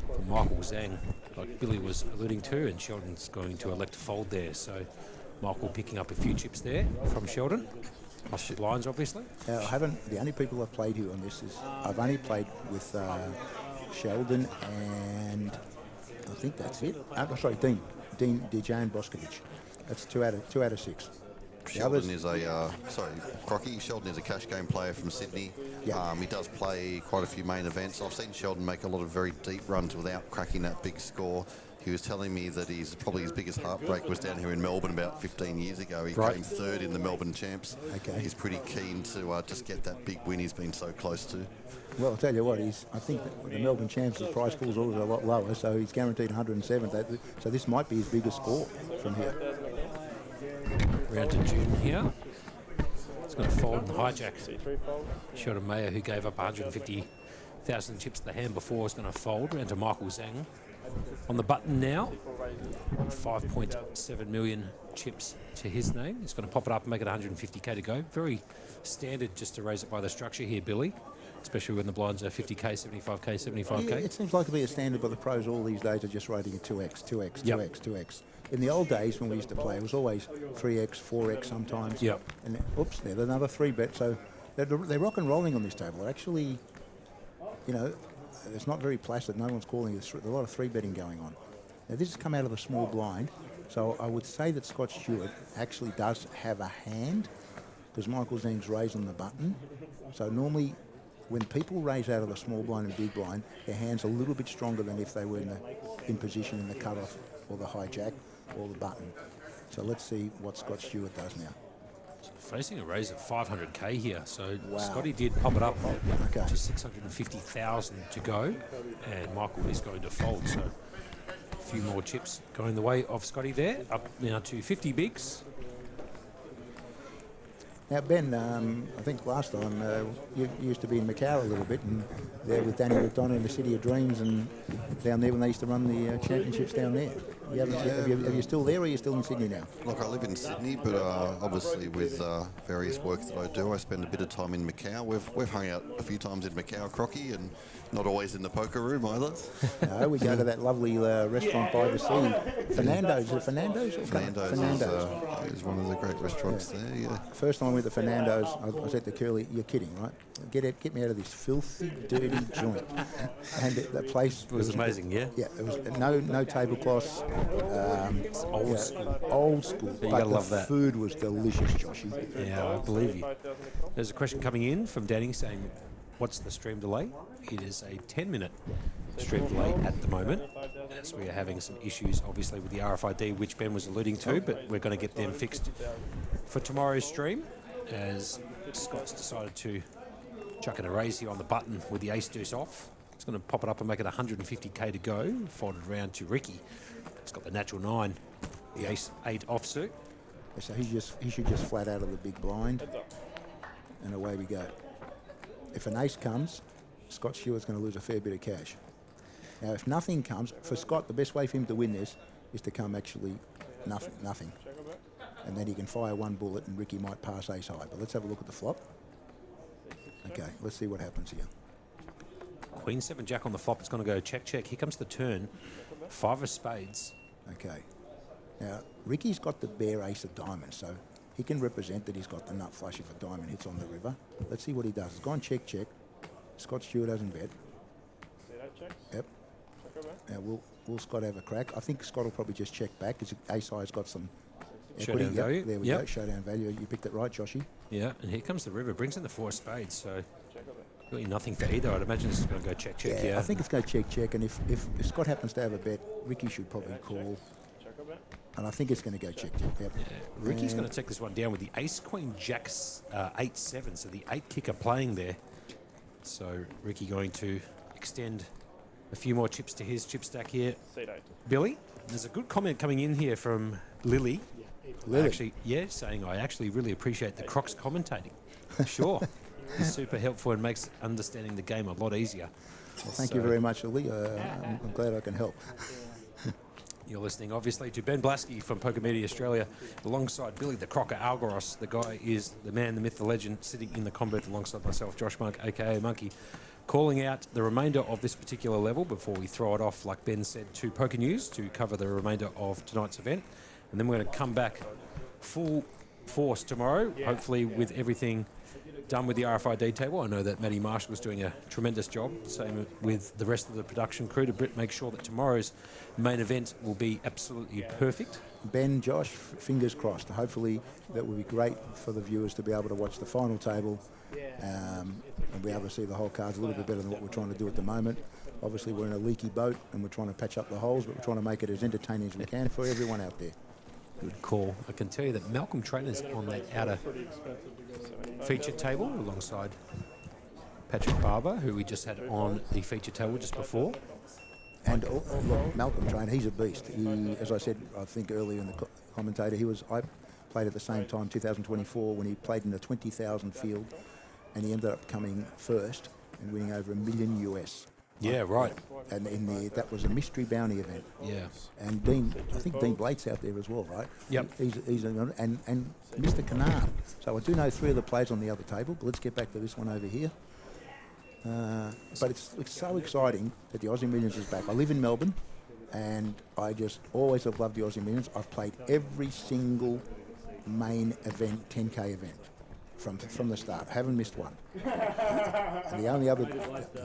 from Michael Zhang, like Billy was alluding to, and Sheldon's going to elect to fold there. So Michael picking up a few chips there from Sheldon. Plus the blinds, obviously. I haven't. The only people I've played here on this is I've only played with Sheldon and I think that's it. Sorry, Dejan Boskovic. That's two out of 6. Sheldon is a Crocky. Sheldon is a cash game player from Sydney. He does play quite a few main events. I've seen Sheldon make a lot of very deep runs without cracking that big score. He was telling me that probably his biggest heartbreak was down here in Melbourne about 15 years ago. He came third in the Melbourne Champs. Okay. He's pretty keen to just get that big win he's been so close to. Well, I'll tell you what, I think that the Melbourne Champs, the prize pool's always a lot lower, so he's guaranteed 107. So this might be his biggest score from here. Round to June here. It's going to fold and hijack. Sheldon Mayer, who gave up 150,000 chips to the hand before, is going to fold. Round to Michael Zhang. On the button now, 5.7 million chips to his name. He's going to pop it up and make it 150k to go. Very standard just to raise it by the structure here, Billy, especially when the blinds are 50k, 75k, 75k. Yeah, it seems like to be a standard, but the pros all these days are just rating it 2x, 2x, 2x, 2x. In the old days when we used to play, it was always 3x, 4x sometimes. Yep. And oops, there's another 3-bet. So they're rock and rolling on this table. They're actually, it's not very placid. No one's calling it. There's a lot of 3-betting going on. Now, this has come out of a small blind, so I would say that Scott Stewart actually does have a hand because Michael Zhang's raised on the button. So normally, when people raise out of a small blind and big blind, their hand's a little bit stronger than if they were in position in the cutoff or the hijack or the button. So let's see what Scott Stewart does now. Facing a raise of 500k here, so Scotty did pop it up to 650,000 to go, and Michael is going to fold. So a few more chips going the way of Scotty there, up now to 50 bigs. Now, Ben, I think last time you used to be in Macau a little bit, and there with Danny McDonough in the City of Dreams, and down there when they used to run the championships down there. Are you still there, or are you still in Sydney now? Look, I live in Sydney, but obviously with various work that I do, I spend a bit of time in Macau. We've hung out a few times in Macau, Crocky, and not always in the poker room either. No, we go to that lovely restaurant by the sea, Fernando's. Is it Fernando's? Fernando's is one of the great restaurants there. Yeah. First time I went to Fernando's, I said to Curly, "You're kidding, right? Get me out of this filthy, dirty joint." And the place was amazing. Yeah. Yeah, it was no tablecloths. Old school. Old school. You but gotta the love that. Food was delicious, Joshy. Yeah, I believe you. There's a question coming in from Danny saying, what's the stream delay? It is a 10-minute stream delay at the moment, as we are having some issues, obviously, with the RFID, which Ben was alluding to, but we're going to get them fixed for tomorrow's stream, as Scott's decided to chuck in a raise here on the button with the ace-deuce off. It's going to pop it up and make it 150k to go, folded round to Ricky. It's got the natural 9, the ace-8 offsuit. So he should just flat out of the big blind, and away we go. If an ace comes, Scott Stewart's going to lose a fair bit of cash. Now, if nothing comes, for Scott, the best way for him to win this is to come actually nothing. And then he can fire one bullet and Ricky might pass ace high. But let's have a look at the flop. Okay, let's see what happens here. Queen 7 jack on the flop. It's going to go check, check. Here comes the turn. 5 of spades. Okay. Now, Ricky's got the bare ace of diamonds, so he can represent that he's got the nut flush if a diamond hits on the river. Let's see what he does. It's gone check, check. Scott Stewart hasn't bet. Yep. Now, will Scott have a crack? I think Scott will probably just check back because ace high's got some equity. Showdown value. There we go. Showdown value. You picked it right, Joshy. Yeah, and here comes the river. Brings in the 4 of spades, so really nothing for either. I'd imagine this is going to go check, check. Yeah, I think it's going to check, check. And if Scott happens to have a bet, Ricky should probably call. And I think it's going to go check. Yep. Yeah. Ricky's going to take this one down with the ace, queen, jacks, 8-7. So the 8 kicker playing there. So Ricky going to extend a few more chips to his chip stack here. Billy, there's a good comment coming in here from Lily. Lily? Actually, yeah, saying I actually really appreciate the Crocs commentating. Sure. It's super helpful and makes understanding the game a lot easier. Well, thank you very much, Lily. I'm glad I can help. You're listening, obviously, to Ben Blasky from Poker Media Australia, alongside Billy the Crocker Algoros. The guy is the man, the myth, the legend, sitting in the combat alongside myself, Josh Monk, a.k.a. Monkey, calling out the remainder of this particular level before we throw it off, like Ben said, to Poker News to cover the remainder of tonight's event. And then we're going to come back full force tomorrow, hopefully with everything done with the RFID table. I know that Matty Marshall is doing a tremendous job, same with the rest of the production crew, to make sure that tomorrow's main event will be absolutely perfect. Ben, Josh, fingers crossed. Hopefully that will be great for the viewers to be able to watch the final table and be able to see the whole cards a little bit better than what we're trying to do at the moment. Obviously we're in a leaky boat and we're trying to patch up the holes, but we're trying to make it as entertaining as we can for everyone out there. Good call. I can tell you that Malcolm Trainer's on that outer feature table alongside Patrick Barber, who we just had on the feature table just before. And look, Malcolm Trainer, he's a beast. He, as I said, I think earlier in the commentator, I played at the same time, 2024, when he played in the 20,000 field, and he ended up coming first and winning over $1 million US. Yeah, right. And that was a mystery bounty event. Yeah. And I think Dean Blake's out there as well, right? Yep. And Mr. Kennard. So I do know 3 of the players on the other table, but let's get back to this one over here. But it's so exciting that the Aussie Millions is back. I live in Melbourne, and I just always have loved the Aussie Millions. I've played every single main event, 10K event, from the start. Haven't missed one. And the only other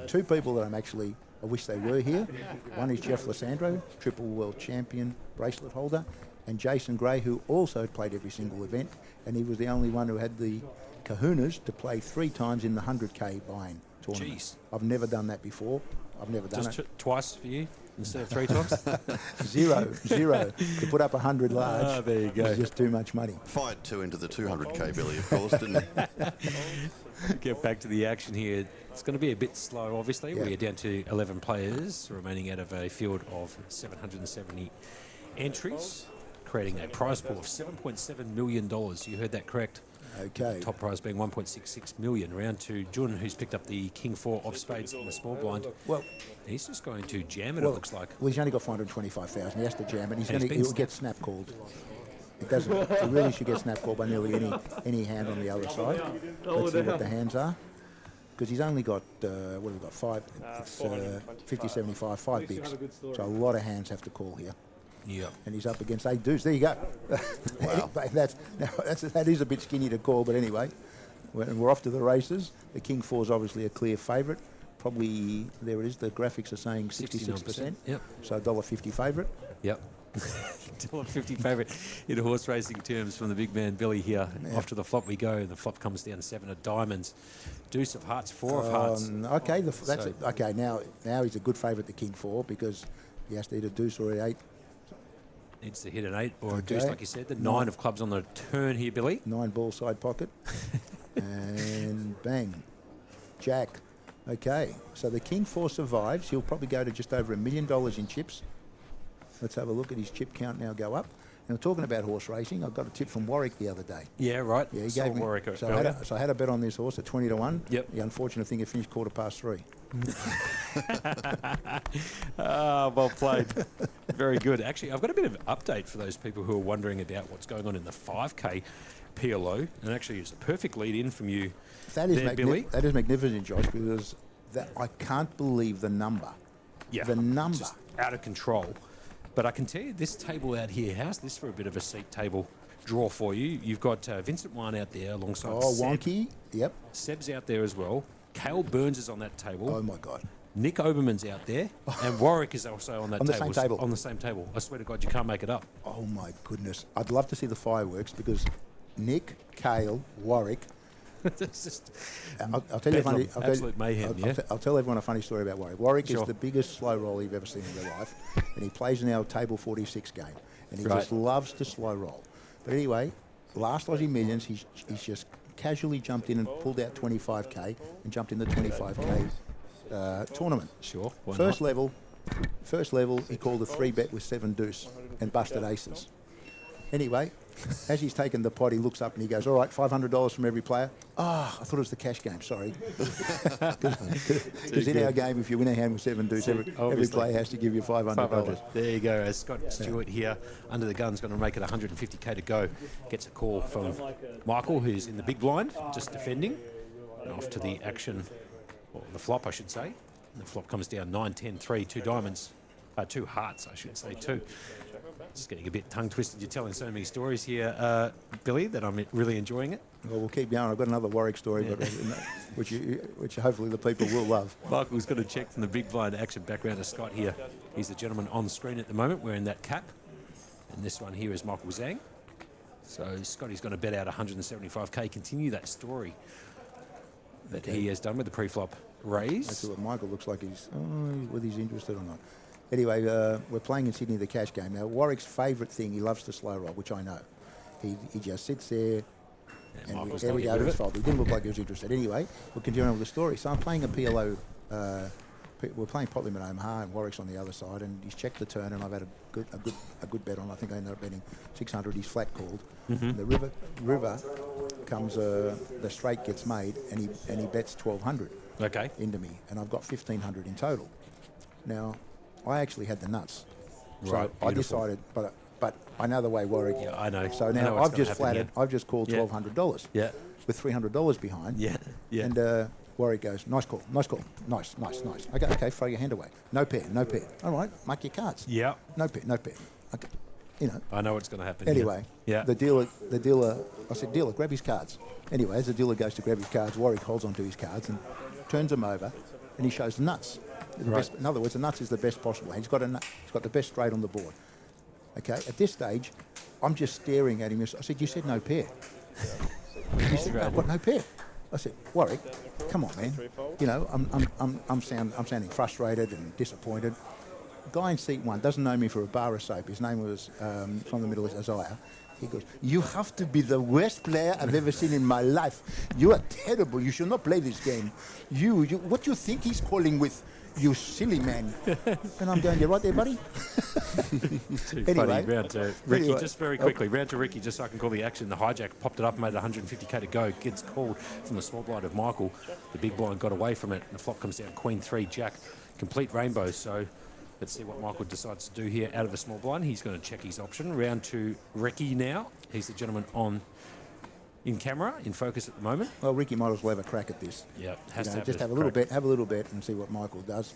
2 people that I wish they were here. One is Jeff Lissandro, triple world champion, bracelet holder, and Jason Gray, who also played every single event, and he was the only one who had the kahunas to play 3 times in the 100K buy-in tournament. Jeez. I've never done that before. I've never done Just it. twice for you instead of 3 times? Zero. To put up 100 large there you go. is just too much money. Fired 2 into the 200K, Billy, of course, didn't he? Get back to the action here. It's going to be a bit slow, obviously. Yeah. We're down to 11 players, remaining out of a field of 770 entries, creating a prize pool of $7.7 million. You heard that correct. Okay. Top prize being 1.66 million. Round to Jun, who's picked up the King 4 of spades in the small blind. Well, he's just going to jam it, it looks like. Well, he's only got 425,000. He has to jam it. And He'll get snap called. It doesn't. He really should get snap called by nearly any hand on the other side. Let's see what the hands are. Because he's only got, what have we got, 5, it's 50, 75, 5 bigs. So a lot of hands have to call here. Yeah. And he's up against 8 deuce. There you go. Wow. That is a bit skinny to call, but anyway, we're off to the races. The King 4 is obviously a clear favourite. Probably, there it is, the graphics are saying 66%. Yep. So $1.50 favourite. Yep. $1.50 favourite in horse racing terms from the big man Billy here. Yeah. Off to the flop we go. The flop comes down 7 of diamonds, deuce of hearts, 4 of hearts. Okay, okay. Now he's a good favourite, the King 4, because he has to hit a deuce or an 8. Needs to hit an 8 or a deuce, like you said. The 9 of clubs on the turn here, Billy. 9 ball side pocket. And bang. Jack. Okay, so the King 4 survives. He'll probably go to just over $1 million in chips. Let's have a look at his chip count now go up. And talking about horse racing, I got a tip from Warwick the other day. Yeah, right. Yeah, he gave me. Warwick So I had a bet on this horse at 20 to 1. Yep. The unfortunate thing, it finished 3:15. Well played. Very good. Actually, I've got a bit of an update for those people who are wondering about what's going on in the 5K PLO. And actually, it's a perfect lead in from you. That is that is magnificent, Josh, because I can't believe the number. Yeah. The number. Just out of control. But I can tell you this table out here, how's this for a bit of a seat table draw for you? You've got Vincent Wine out there alongside Seb. Wonky. Yep. Seb's out there as well. Cale Burns is on that table. Oh, my God. Nick Oberman's out there. And Warwick is also on that on table. The same table. On the same table. I swear to God, you can't make it up. Oh, my goodness. I'd love to see the fireworks because Nick, Cale, Warwick, It's just I'll tell you a funny. absolute mayhem. I'll tell everyone a funny story about Warwick. Warwick Sure. is the biggest slow roll you've ever seen in your life, and he plays in our table 46 game, and he Right. just loves to slow roll. But anyway, last Aussie Millions, he's just casually jumped in and pulled out 25k and jumped in the 25k tournament. Sure. Why First not? level, he called a 3-bet with 7 deuce and busted aces. Anyway, as he's taken the pot, he looks up and he goes, all right, $500 from every player. I thought it was the cash game, sorry. Because in our game, if you win a hand with 7 deuce, every player has to give you $500. There you go. As Scott Stewart here, under the gun's going to make it 150k to go. Gets a call from Michael, who's in the big blind, just defending. And off to the action, or the flop, I should say. And the flop comes down 9, 10, 3, 2 diamonds. 2 hearts, I should say, 2. Just getting a bit tongue-twisted. You're telling so many stories here, Billy, that I'm really enjoying it. Well, we'll keep going. I've got another Warwick story, but which hopefully the people will love. Michael's got a check from the big blind action back round to Scott here. He's the gentleman on screen at the moment wearing that cap. And this one here is Michael Zhang. So Scotty's going to bet out 175k, continue that story that he has done with the pre-flop raise. Let's see what Michael looks like. Whether he's interested or not. Anyway, we're playing in Sydney the cash game. Now, Warwick's favourite thing, he loves to slow roll, which I know. He just sits there and there we go to his fault. He didn't look like he was interested. Anyway, we'll continue on with the story. So I'm playing a PLO. We're playing pot limit Omaha, and Warwick's on the other side, and he's checked the turn, and I've had a good bet on. I think I ended up betting 600. He's flat called. Mhm. The river comes. The straight gets made, and he bets 1200. Okay. Into me, and I've got 1500 in total. Now, I actually had the nuts, so Right, I beautiful. decided, but I know the way Warwick. Yeah, I know. So I know now what's I've gonna just happen flattered. here. I've just called Yeah. $1,200. Yeah. With $300 behind. Yeah. Yeah. And Warwick goes, nice call, nice. Okay, throw your hand away. No pair. All right, mark your cards. Yeah. No pair. Okay, you know. I know what's going to happen. Anyway, Yeah. the dealer. I said, dealer, grab his cards. Anyway, as the dealer goes to grab his cards, Warwick holds onto his cards and turns them over, and he shows the nuts. The Right. best, in other words, the nuts is the best possible hand. He's got the best straight on the board. Okay, at this stage, I'm just staring at him. I said, "You said no pair." He said, "No, I've got no pair." I said, "Warwick, come on, man. You know, I'm sounding frustrated and disappointed." Guy in seat 1 doesn't know me for a bar of soap. His name was from the Middle East, Isaiah. He goes, "You have to be the worst player I've ever seen in my life. You are terrible. You should not play this game. You what do you think he's calling with? You silly man." And I'm going, "You right there, buddy?" Too Anyway. funny. Round to Ricky, Anyway. just very quickly. Round to Ricky, just so I can call the action. The hijack popped it up, made it 150k to go. Gets called from the small blind of Michael. The big blind got away from it. The flop comes down Queen 3, Jack. Complete rainbow. So let's see what Michael decides to do here out of the small blind. He's going to check his option. Round to Ricky now. He's the gentleman on in camera, in focus at the moment. Well, Ricky might as well have a crack at this. Yeah, has You to know, have just a have a little crack. bet, have a little bet, and see what Michael does.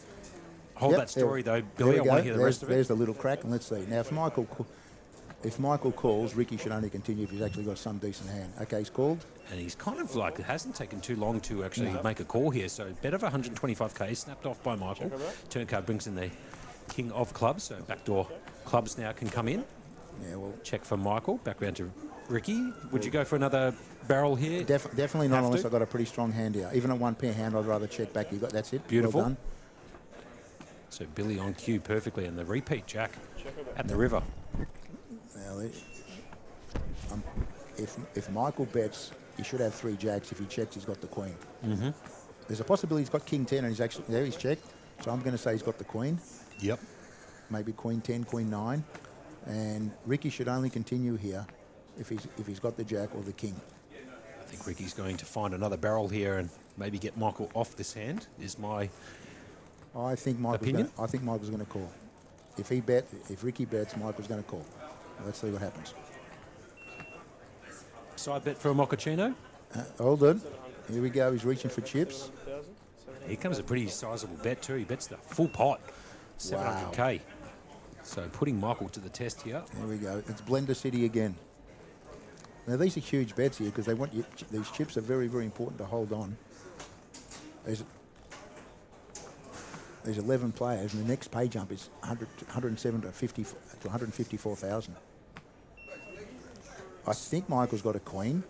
Hold Yep, that story there- though, Billy. there I we want go. to hear the rest of it. There's the little crack, and let's see. Now, if Michael calls, Ricky should only continue if he's actually got some decent hand. Okay, he's called. And he's kind of like, it hasn't taken too long to actually No. make a call here. So bet of 125k, snapped off by Michael. Turn card brings in the king of clubs. So backdoor clubs now can come in. Yeah, well, check for Michael. Back round to Ricky. Would you go for another barrel here? Definitely not Have unless to? I've got a pretty strong hand here. Even a one pair hand, I'd rather check back. That's it. Beautiful. Well done. So Billy on cue perfectly, and the repeat Jack at the river. Now, if Michael bets, he should have 3 jacks. If he checks, he's got the queen. Mm-hmm. There's a possibility he's got king 10, and he's actually there. He's checked. So I'm going to say he's got the queen. Yep. Maybe queen 10, queen 9, and Ricky should only continue here if he's got the jack or the king. I think Ricky's going to find another barrel here and maybe get Michael off this hand. Is my I think opinion. Michael's going to call. If Ricky bets, Michael's going to call. Let's see what happens. Side bet for a mochaccino. Hold on. Here we go. He's reaching for chips. Here comes a pretty sizable bet too. He bets the full pot, 700k. So putting Michael to the test here. There we go. It's Blender City again. Now these are huge bets here because they want you. These chips are very, very important to hold on. There's 11 players, and the next pay jump is 107 to 50 to 154,000. I think Michael's got a queen.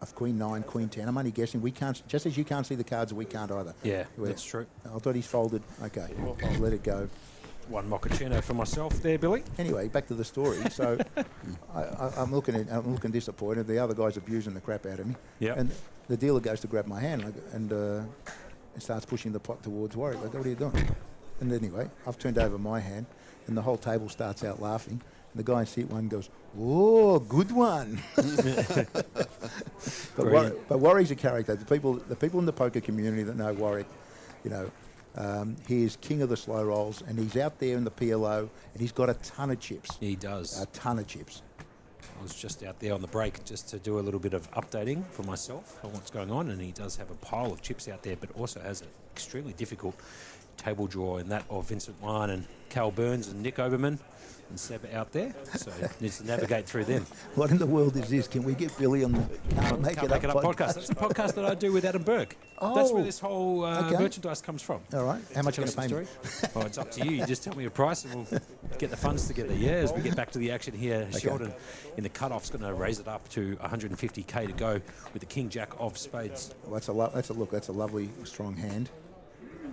of Queen 9, Queen 10. I'm only guessing. We can't, just as you can't see the cards, we can't either. Yeah, that's true. I thought he's folded. Okay, I'll let it go. One mochaccino for myself there, Billy. Anyway, back to the story. So I'm looking disappointed. The other guy's abusing the crap out of me. Yeah. And the dealer goes to grab my hand and starts pushing the pot towards Warwick. Like, what are you doing? And anyway, I've turned over my hand, and the whole table starts out laughing. And the guy in seat 1 goes, "Oh, good one." But Warwick's a character. The people in the poker community that know Warwick, you know. He is king of the slow rolls, and he's out there in the PLO, and he's got a ton of chips. He does. A ton of chips. I was just out there on the break just to do a little bit of updating for myself on what's going on, and he does have a pile of chips out there, but also has an extremely difficult table draw in that of Vincent Wan and Cal Burns and Nick Oberman and Seb out there, so needs to navigate through them. What in the world is this? Can we get Billy on the Can't Make It Up podcast? That's the podcast that I do with Adam Burke. That's where this whole merchandise comes from. All right. How much are you going to pay me? Oh, it's up to you. You just tell me a price and we'll get the funds together. Yeah, as we get back to the action here, Sheldon in the cut-off's going to raise it up to 150k to go with the King Jack of Spades. Well, that's a lovely, strong hand.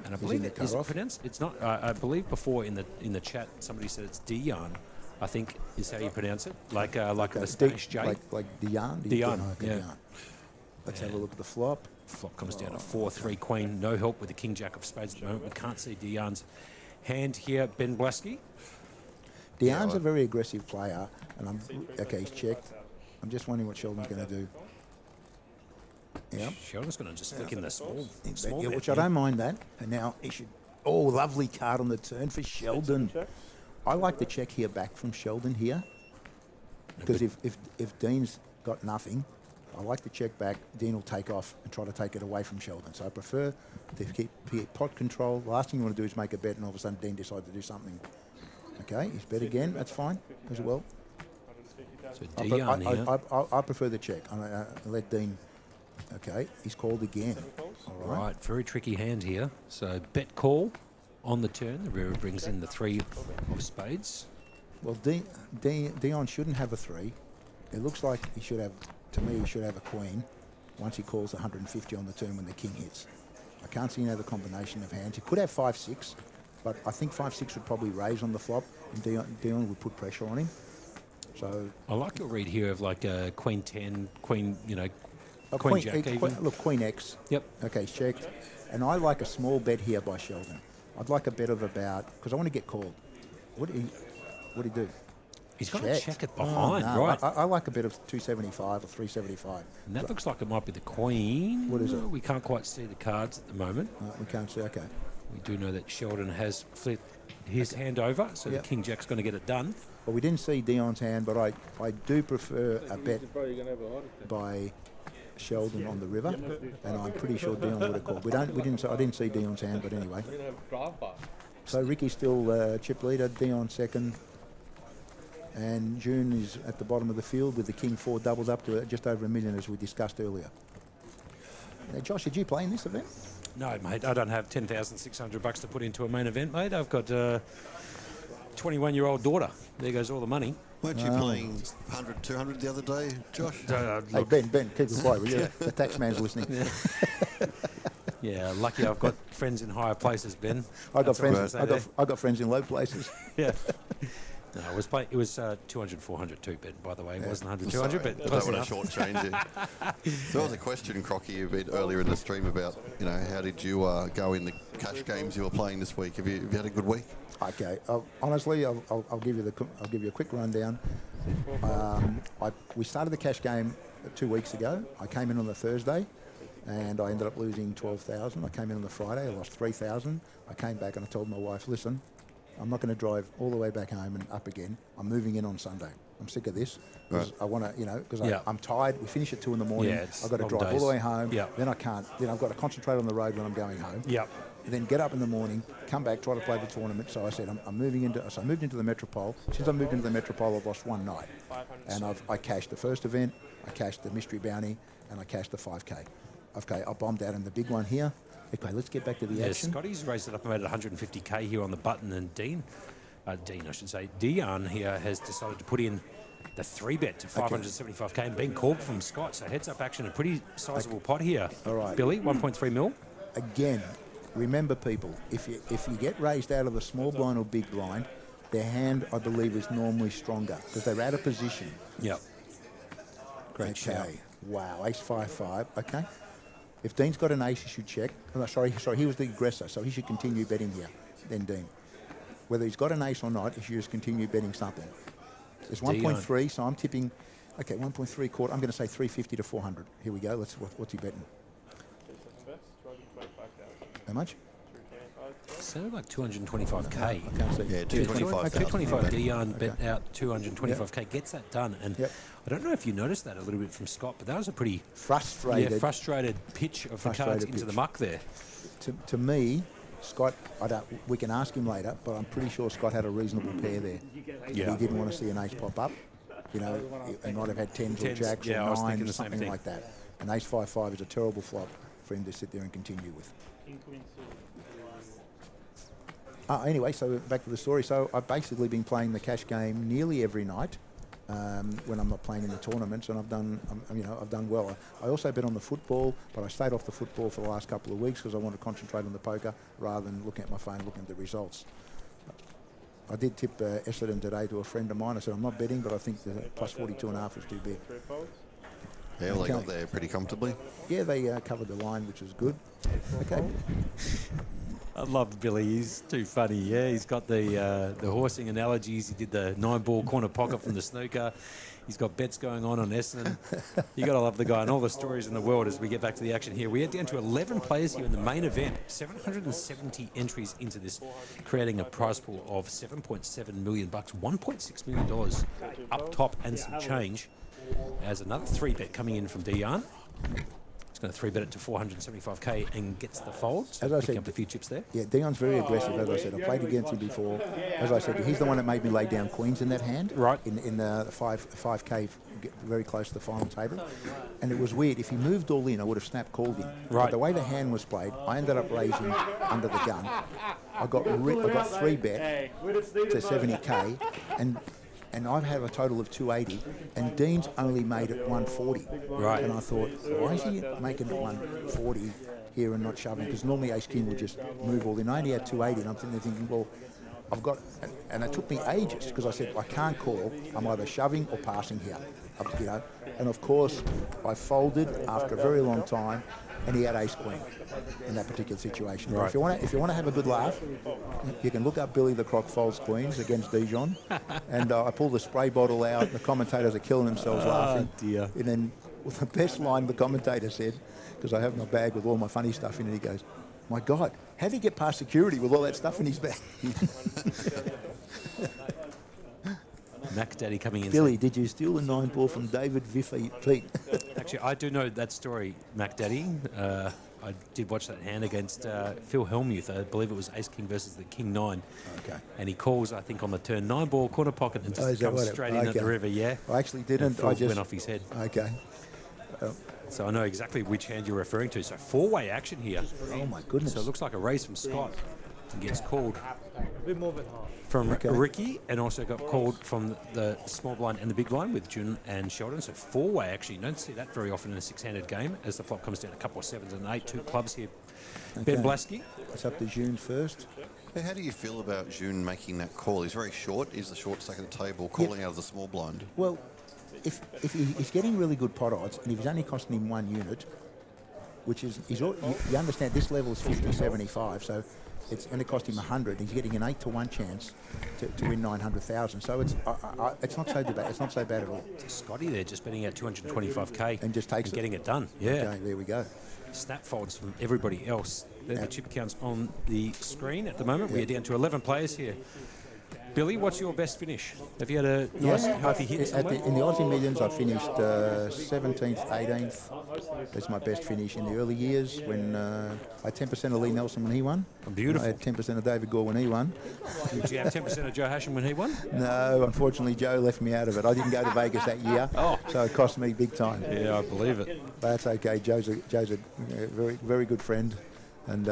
And I believe is it pronounced? It's not. I believe before in the chat somebody said it's Dion. I think is how you pronounce it, like the Spanish J. Like Dion. Dion. Okay, Yeah. Dion. Let's have a look at the flop. Flop comes down to 4-3 Queen. No help with the King Jack of Spades at the moment. We can't see Dion's hand here. Ben Blaski. Dion's a very aggressive player, and he's checked. I'm just wondering what Sheldon's going to do. Yeah. Sheldon's going to just flick in the small which I don't mind that. And now he should. Oh, lovely card on the turn for Sheldon. I like the check here back from Sheldon here, because if Dean's got nothing, I like the check back. Dean will take off and try to take it away from Sheldon. So I prefer to keep pot control. The last thing you want to do is make a bet, and all of a sudden Dean decides to do something. Okay, he's bet again. That's fine as well. So Dion here. I prefer the check. I let Dean. Okay, he's called again. All right, very tricky hand here. So bet call on the turn. The river brings in the 3 of spades. Well, Dion shouldn't have a 3. It looks like he should have. To me, he should have a queen once he calls 150 on the turn when the king hits. I can't see any other combination of hands. He could have 5-6, but I think 5-6 would probably raise on the flop, and Dion would put pressure on him. So I like your read here of like Queen 10, Queen, Queen Jack even. Look, Queen X. Yep. Okay, checked. And I like a small bet here by Sheldon. I'd like a bet of about, because I want to get called. What do he do? He's got to check it behind, right? I like a bit of 275 or 375. And that looks like it might be the queen. What is it? We can't quite see the cards at the moment. We can't see, okay. We do know that Sheldon has flipped his hand over, so the King Jack's going to get it done. Well, we didn't see Dion's hand, but I do prefer a bet by Sheldon on the river, and I'm pretty sure Dion would have called. I didn't see Dion's hand, but anyway. So Ricky's still chip leader, Dion second. And June is at the bottom of the field with the King 4 doubled up to just over $1 million, as we discussed earlier. Now, Josh, did you play in this event? No, mate. I don't have $10,600 to put into a main event, mate. I've got a 21-year-old daughter. There goes all the money. Weren't you playing 100, 200 the other day, Josh? Hey, Ben, keep it quiet, will you? The tax man's listening. Yeah, lucky I've got friends in higher places, Ben. I got friends in low places. Yeah. No, it was 200, 400 too, Ben, by the way. It wasn't 100, 200, but I don't want to shortchange it. There was a question, Crocky, a bit earlier in the stream about, how did you go in the cash games you were playing this week? Have you had a good week? Okay, honestly, I'll give you a quick rundown. We started the cash game 2 weeks ago. I came in on the Thursday, and I ended up losing 12,000. I came in on the Friday, I lost 3,000. I came back and I told my wife, listen, I'm not going to drive all the way back home and up again. I'm moving in on Sunday. I'm sick of this. Right. I want to, because I'm tired. We finish at 2 in the morning. Yeah, I've got to drive all the way home. Then I can't. Then I've got to concentrate on the road when I'm going home. Yep. Then get up in the morning, come back, try to play the tournament. So I said, I'm moving into. So I moved into the Metropole. Since I moved into the Metropole, I've lost one night, and I cashed the first event, I cashed the mystery bounty, and I cashed the 5K. Okay, I bombed out in the big one here. Okay, let's get back to the action. Scotty's raised it up about 150k here on the button, and Dion here has decided to put in the 3-bet to 575k and being called from Scott. So heads up action, a pretty sizable pot here. All right. Billy, 1.3 mil. Again, remember people, if you get raised out of the small blind or big blind, their hand, I believe, is normally stronger because they're out of position. Yep. Great shout. Wow, ace 5-5. Okay. If Dean's got an ace, he should check. Oh, no, sorry, he was the aggressor, so he should continue betting here. Then Dean, whether he's got an ace or not, he should just continue betting something. It's 1.3, so I'm tipping. Okay, 1.3 quarter. I'm going to say 350 to 400. Here we go. What's he betting? How much? Sounded like 225k. I can't see. Yeah, 225. Dion bet out 225k. Gets that done. And I don't know if you noticed that a little bit from Scott, but that was a pretty frustrated pitch of the cards into the muck there. To me, Scott, we can ask him later, but I'm pretty sure Scott had a reasonable pair there. Yeah. He didn't want to see an ace pop up. You know, he might have had tens or jacks or nines, something like that. An ace 5-5 is a terrible flop for him to sit there and continue with. Anyway, so back to the story. So I've basically been playing the cash game nearly every night when I'm not playing in the tournaments, and I've done well. I also bet on the football, but I stayed off the football for the last couple of weeks because I want to concentrate on the poker rather than looking at my phone, looking at the results. I did tip Essendon today to a friend of mine. I said I'm not betting, but I think the plus 42.5 is too big. Yeah, well, they got there pretty comfortably. Yeah, they covered the line, which is good. Okay. I love Billy. He's too funny. Yeah, he's got the horsing analogies. He did the 9-ball corner pocket from the snooker. He's got bets going on Essendon. You got to love the guy and all the stories in the world as we get back to the action here. We are down to 11 players here in the main event. 770 entries into this, creating a prize pool of $7.7 million, $1.6 million up top and some change. There's another 3-bet coming in from Dion. He's going to 3-bet it to 475k and gets the fold. So as I said, up a few chips there. Yeah, Dion's very aggressive, as I said. I played against him before. As I said, he's the one that made me lay down queens in that hand. Right. In the 5k, very close to the final table. And it was weird. If he moved all in, I would have snap called him. Right. But the way the hand was played, I ended up raising under the gun. I got 3-bet to 70k, and I've had a total of 280, and Dean's only made it 140. Right. And I thought, why is he making it 140 here and not shoving? Because normally Ace King would just move all in. I only had 280, and I'm sitting there thinking, well, I've got, and it took me ages because I said, I can't call. I'm either shoving or passing here. You know, and of course, I folded after a very long time, and he had ace queen in that particular situation. Right. If you want to have a good laugh, you can look up Billy the Croc folds queens against Dijon, and I pulled the spray bottle out. The commentators are killing themselves laughing. Dear. And then the best line the commentator said, because I have my bag with all my funny stuff in it, he goes, "My God, how did he get past security with all that stuff in his bag?" Mac Daddy coming in. Billy, did you steal the 9-ball from David Pete? Actually, I do know that story, Mac Daddy. I did watch that hand against Phil Hellmuth. I believe it was Ace King versus the King 9. Okay. And he calls, I think, on the turn 9-ball corner pocket and just comes straight in at the river. Yeah. I actually didn't. I just went off his head. Okay. So I know exactly which hand you're referring to. So 4-way action here. Oh my goodness. So it looks like a raise from Scott. He gets called A bit more than half. from Ricky, and also got called from the small blind and the big blind with Jun and Sheldon. So 4-way actually. You don't see that very often in a 6-handed game as the flop comes down a couple of 7s and 8. 2 clubs here. Okay. Ben Blasky. It's up to June first. Hey, how do you feel about June making that call? He's very short. He's the short stack of the table, calling out of the small blind. Well, if he's getting really good pot odds, and if he's only costing him 1 unit, which is, you understand this level is 50, 75, so it's going to cost him 100. He's getting an 8-to-1 chance to win 900,000. So it's not so bad. It's not so bad at all. Scotty there just betting out 225k and just takes and getting it done. Yeah. Okay, there we go. Snap folds from everybody else. They're the chip counts on the screen at the moment. We're down to 11 players here. Billy, what's your best finish? Have you had a nice healthy hit somewhere? In the Aussie Millions, I finished 17th, 18th. That's my best finish. In the early years, when I had 10% of Lee Nelson when he won. Beautiful. I had 10% of David Gore when he won. Did you have 10% of Joe Hashem when he won? No, unfortunately, Joe left me out of it. I didn't go to Vegas that year, so it cost me big time. Yeah, I believe it. But that's okay. Joe's a very, very good friend and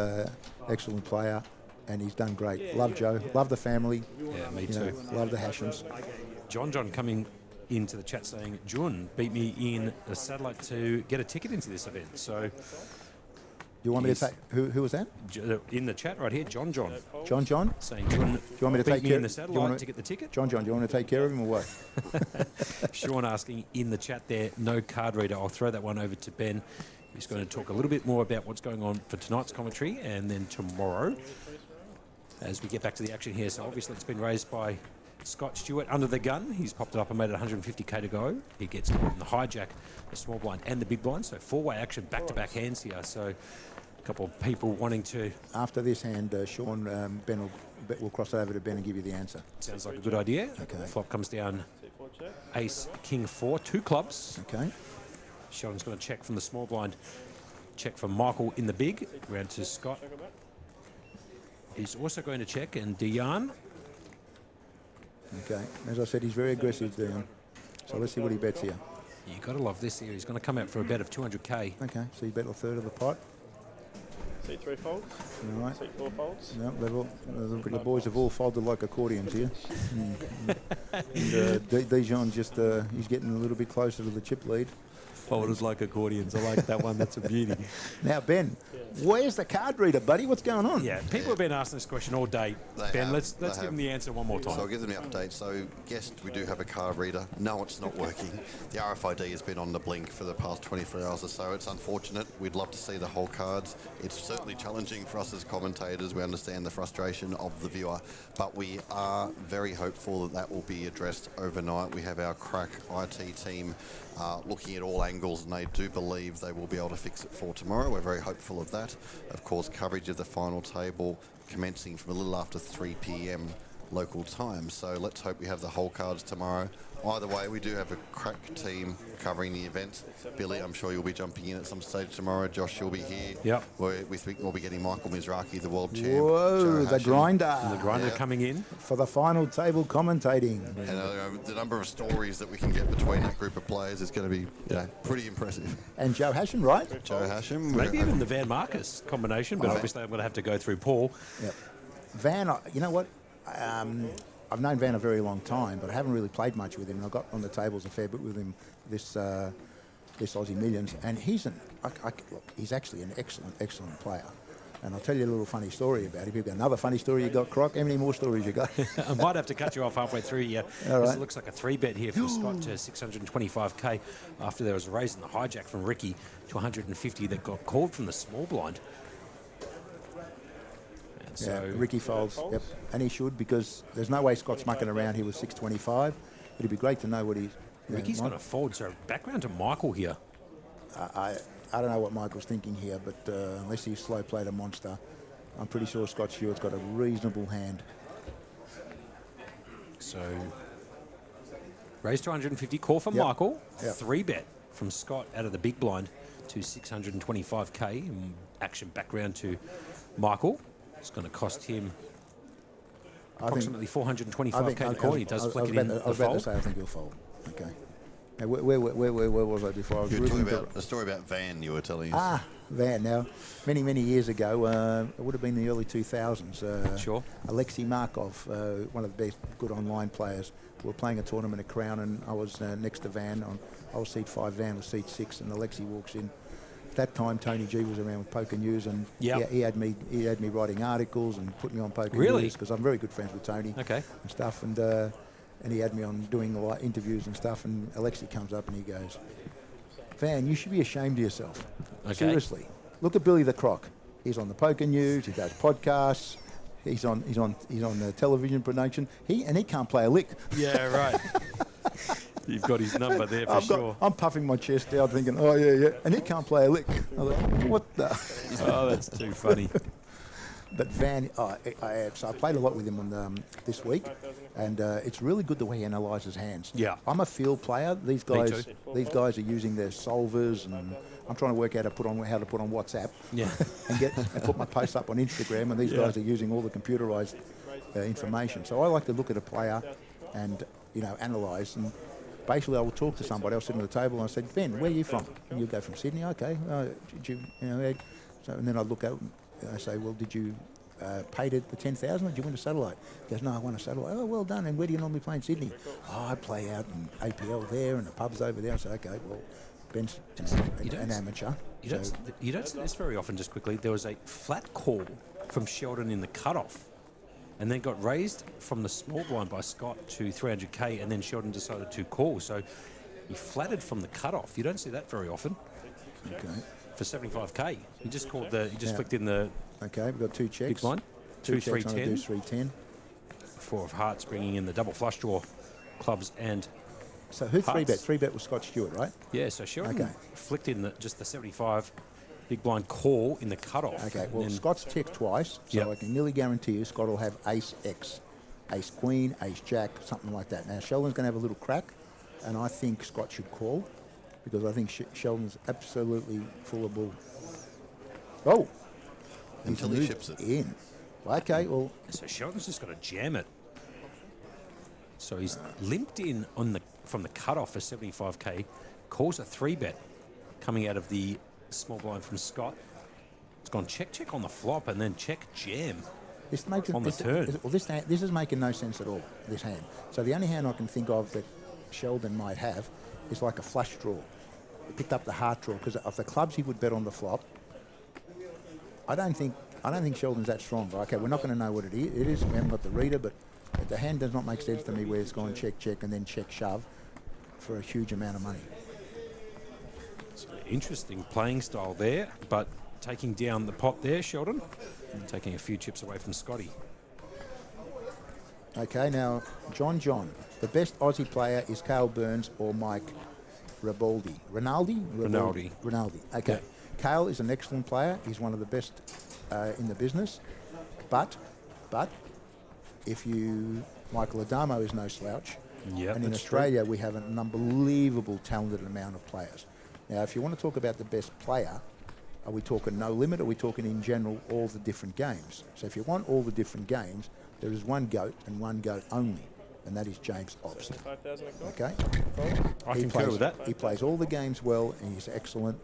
excellent player. And he's done great. Love Joe. Love the family. Yeah, me too. Love the Hashems. John coming into the chat saying, Jun beat me in a satellite to get a ticket into this event. So You want me to take... Who was that? In the chat right here, John. John? Saying, Jun, do you want me to take me care in the satellite to get the ticket? John, do you want to take care of him or what? Sean asking in the chat there, no card reader. I'll throw that one over to Ben. He's going to talk a little bit more about what's going on for tonight's commentary and then tomorrow as we get back to the action here. So obviously it's been raised by Scott Stewart under the gun. He's popped it up and made it 150k to go. He gets caught in the hijack, the small blind and the big blind. So four-way action, back-to-back hands here. So a couple of people wanting to... After this hand, Sean, Ben will cross over to Ben and give you the answer. Sounds like a good idea. Okay. The flop comes down ace, king, 4, 2 clubs. Okay. Sheldon's going to check from the small blind. Check from Michael in the big. Round to Scott. He's also going to check, and Dion. Okay. As I said, he's very aggressive, Dion. So let's see what he bets here. You got to love this here. He's going to come out for a bet of 200k. Okay. So you bet a third of the pot. C3 folds. All right. C4 folds. No, the boys have all folded like accordions here. Dijon just, he's getting a little bit closer to the chip lead. Folders like accordions. I like that one. That's a beauty. Now, Ben, where's the card reader, buddy? What's going on? Yeah, people have been asking this question all day. Ben, let's give them the answer one more time. So I'll give them the update. So, yes, we do have a card reader. No, it's not working. The RFID has been on the blink for the past 24 hours or so. It's unfortunate. We'd love to see the whole cards. It's certainly challenging for us as commentators. We understand the frustration of the viewer, but we are very hopeful that that will be addressed overnight. We have our crack IT team looking at all angles, and they do believe they will be able to fix it for tomorrow. We're very hopeful of that. Of course, coverage of the final table commencing from a little after 3 p.m. local time. So let's hope we have the whole cards tomorrow. Either way, we do have a crack team covering the event. Billy, I'm sure you'll be jumping in at some stage tomorrow. Josh, you'll be here. Yep. We'll be getting Michael Mizraki, the world champ. Whoa, the grinder. The grinder coming in. For the final table commentating. And the number of stories that we can get between that group of players is going to be pretty impressive. And Joe Hashem, right? Joe Hashem. Maybe even the Van Marcus combination, but obviously I'm going to have to go through Paul. Yep. Van, you know what? I've known Van a very long time, but I haven't really played much with him. And I got on the tables a fair bit with him this Aussie Millions, and he's actually an excellent player. And I'll tell you a little funny story about him. You've got another funny story you got, Croc. How many more stories you got? I might have to cut you off halfway through here. All right. It looks like a 3-bet here for Scott to 625k after there was a raise in the hijack from Ricky to 150 that got called from the small blind. So Ricky folds, yep, and he should, because there's no way Scott's mucking around here with 625. It'd be great to know what he's... Ricky's going to fold, so background to Michael here. I don't know what Michael's thinking here, but unless he's slow played a monster, I'm pretty sure Scott Stewart's got a reasonable hand. So, raise to 150, call for Michael, 3-bet from Scott out of the big blind to 625k, action background to Michael. It's going to cost him approximately 425k to call. He does flick it in the fold. I was about to say I think he'll fold. Okay. Now, where was I before? I was talking about the story about Van you were telling us. Van. Now, many years ago, it would have been the early 2000s. Sure. Alexei Markov, one of the best good online players, we were playing a tournament at Crown, and I was next to Van. I was seat 5, Van was seat 6, and Alexei walks in. At that time, Tony G was around with Poker News, and he had me writing articles and put me on Poker News, because I'm very good friends with Tony and stuff. And he had me on doing a lot of interviews and stuff. And Alexei comes up and he goes, "Van, you should be ashamed of yourself. Seriously, look at Billy the Croc. He's on the Poker News. He does podcasts. He's on the television production. He can't play a lick." Yeah, right. You've got his number there for sure. I'm puffing my chest out thinking, oh, yeah. And he can't play a lick. I was like, what the? Oh, that's too funny. But Van, so I played a lot with him on this week, and it's really good the way he analyses hands. Yeah. I'm a field player. These guys are using their solvers, and I'm trying to work out how to put on WhatsApp. Yeah. and put my posts up on Instagram, and these guys are using all the computerized information. So I like to look at a player and analyse. And basically, I will talk to somebody. I'll sit at the table and I said, "Ben, where are you from?" And you go, "From Sydney." Okay. So and then I look out. I say, "Well, did you paid at the 10,000 or did you win a satellite? He goes, no, I won a satellite. Oh, well done. And where do you normally play in Sydney? Oh, I play out in APL there and the pub's over there. I said, okay, well, Ben's an amateur. You don't see this very often, just quickly. There was a flat call from Sheldon in the cutoff and then got raised from the small blind by Scott to 300k and then Sheldon decided to call. So he flatted from the cutoff. You don't see that very often. Okay. For 75k. He just called the, he just flicked in the... Okay, we've got two checks. Big blind. 2-3-10. 2-3-10. 4 of hearts bringing in the double flush draw clubs and So who hearts. 3-bet? 3-bet was Scott Stewart, right? Yeah, so Sheldon flicked in just the 75 big blind call in the cutoff. Okay, well, Scott's ticked twice, so I can nearly guarantee you Scott will have ace X, ace queen, ace jack, something like that. Now, Sheldon's going to have a little crack, and I think Scott should call because I think Sheldon's absolutely full of bull. Oh! Until he ships it. In. Okay, well... So Sheldon's just got to jam it. So he's limped in from the cutoff for 75k, calls a 3-bet coming out of the small blind from Scott. It's gone check on the flop and then check jam on the turn. Well, this is making no sense at all, this hand. So the only hand I can think of that Sheldon might have is like a flush draw. He picked up the heart draw because of the clubs he would bet on the flop. I don't think Sheldon's that strong. But okay, we're not going to know what it is. We haven't got the reader, but the hand does not make sense to me where it's gone check and then check shove for a huge amount of money. So interesting playing style there, but taking down the pot there, Sheldon, and taking a few chips away from Scotty. Okay, now John. The best Aussie player is Cale Burns or Mike Rinaldi. Rinaldi. Okay. Yeah. Cale is an excellent player. He's one of the best in the business. But Michael Adamo is no slouch. Yeah, and in Australia, we have an unbelievable talented amount of players. Now, if you want to talk about the best player, are we talking no limit? Or are we talking in general all the different games? So if you want all the different games, there is one GOAT and one GOAT only, and that is James Obbs. Okay? I concur with that. He plays all the games well, and he's excellent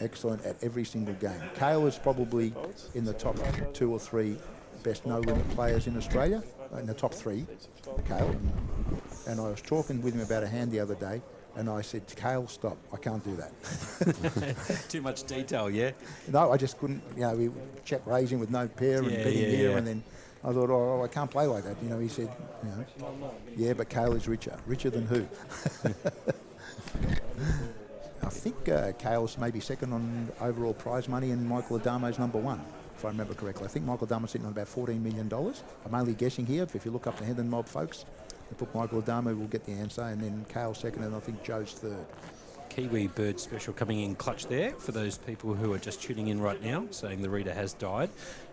at every single game. Cale is probably in the top 2 or 3 best no-limit players in Australia, in the top 3, Cale. And I was talking with him about a hand the other day, and I said, Cale, stop, I can't do that. Too much detail, yeah? No, I just couldn't, we check raising with no pair and betting here, and then I thought, oh, I can't play like that. He said, yeah, but Cale is richer. Richer than who? I think Cale's maybe second on overall prize money and Michael Adamo's number 1, if I remember correctly. I think Michael Adamo's sitting on about $14 million. I'm only guessing here, but if you look up the Heathen Mob folks, they put Michael Adamo, will get the answer, and then Cale second, and I think Joe's third. Kiwi Bird Special coming in clutch there for those people who are just tuning in right now, saying the reader has died.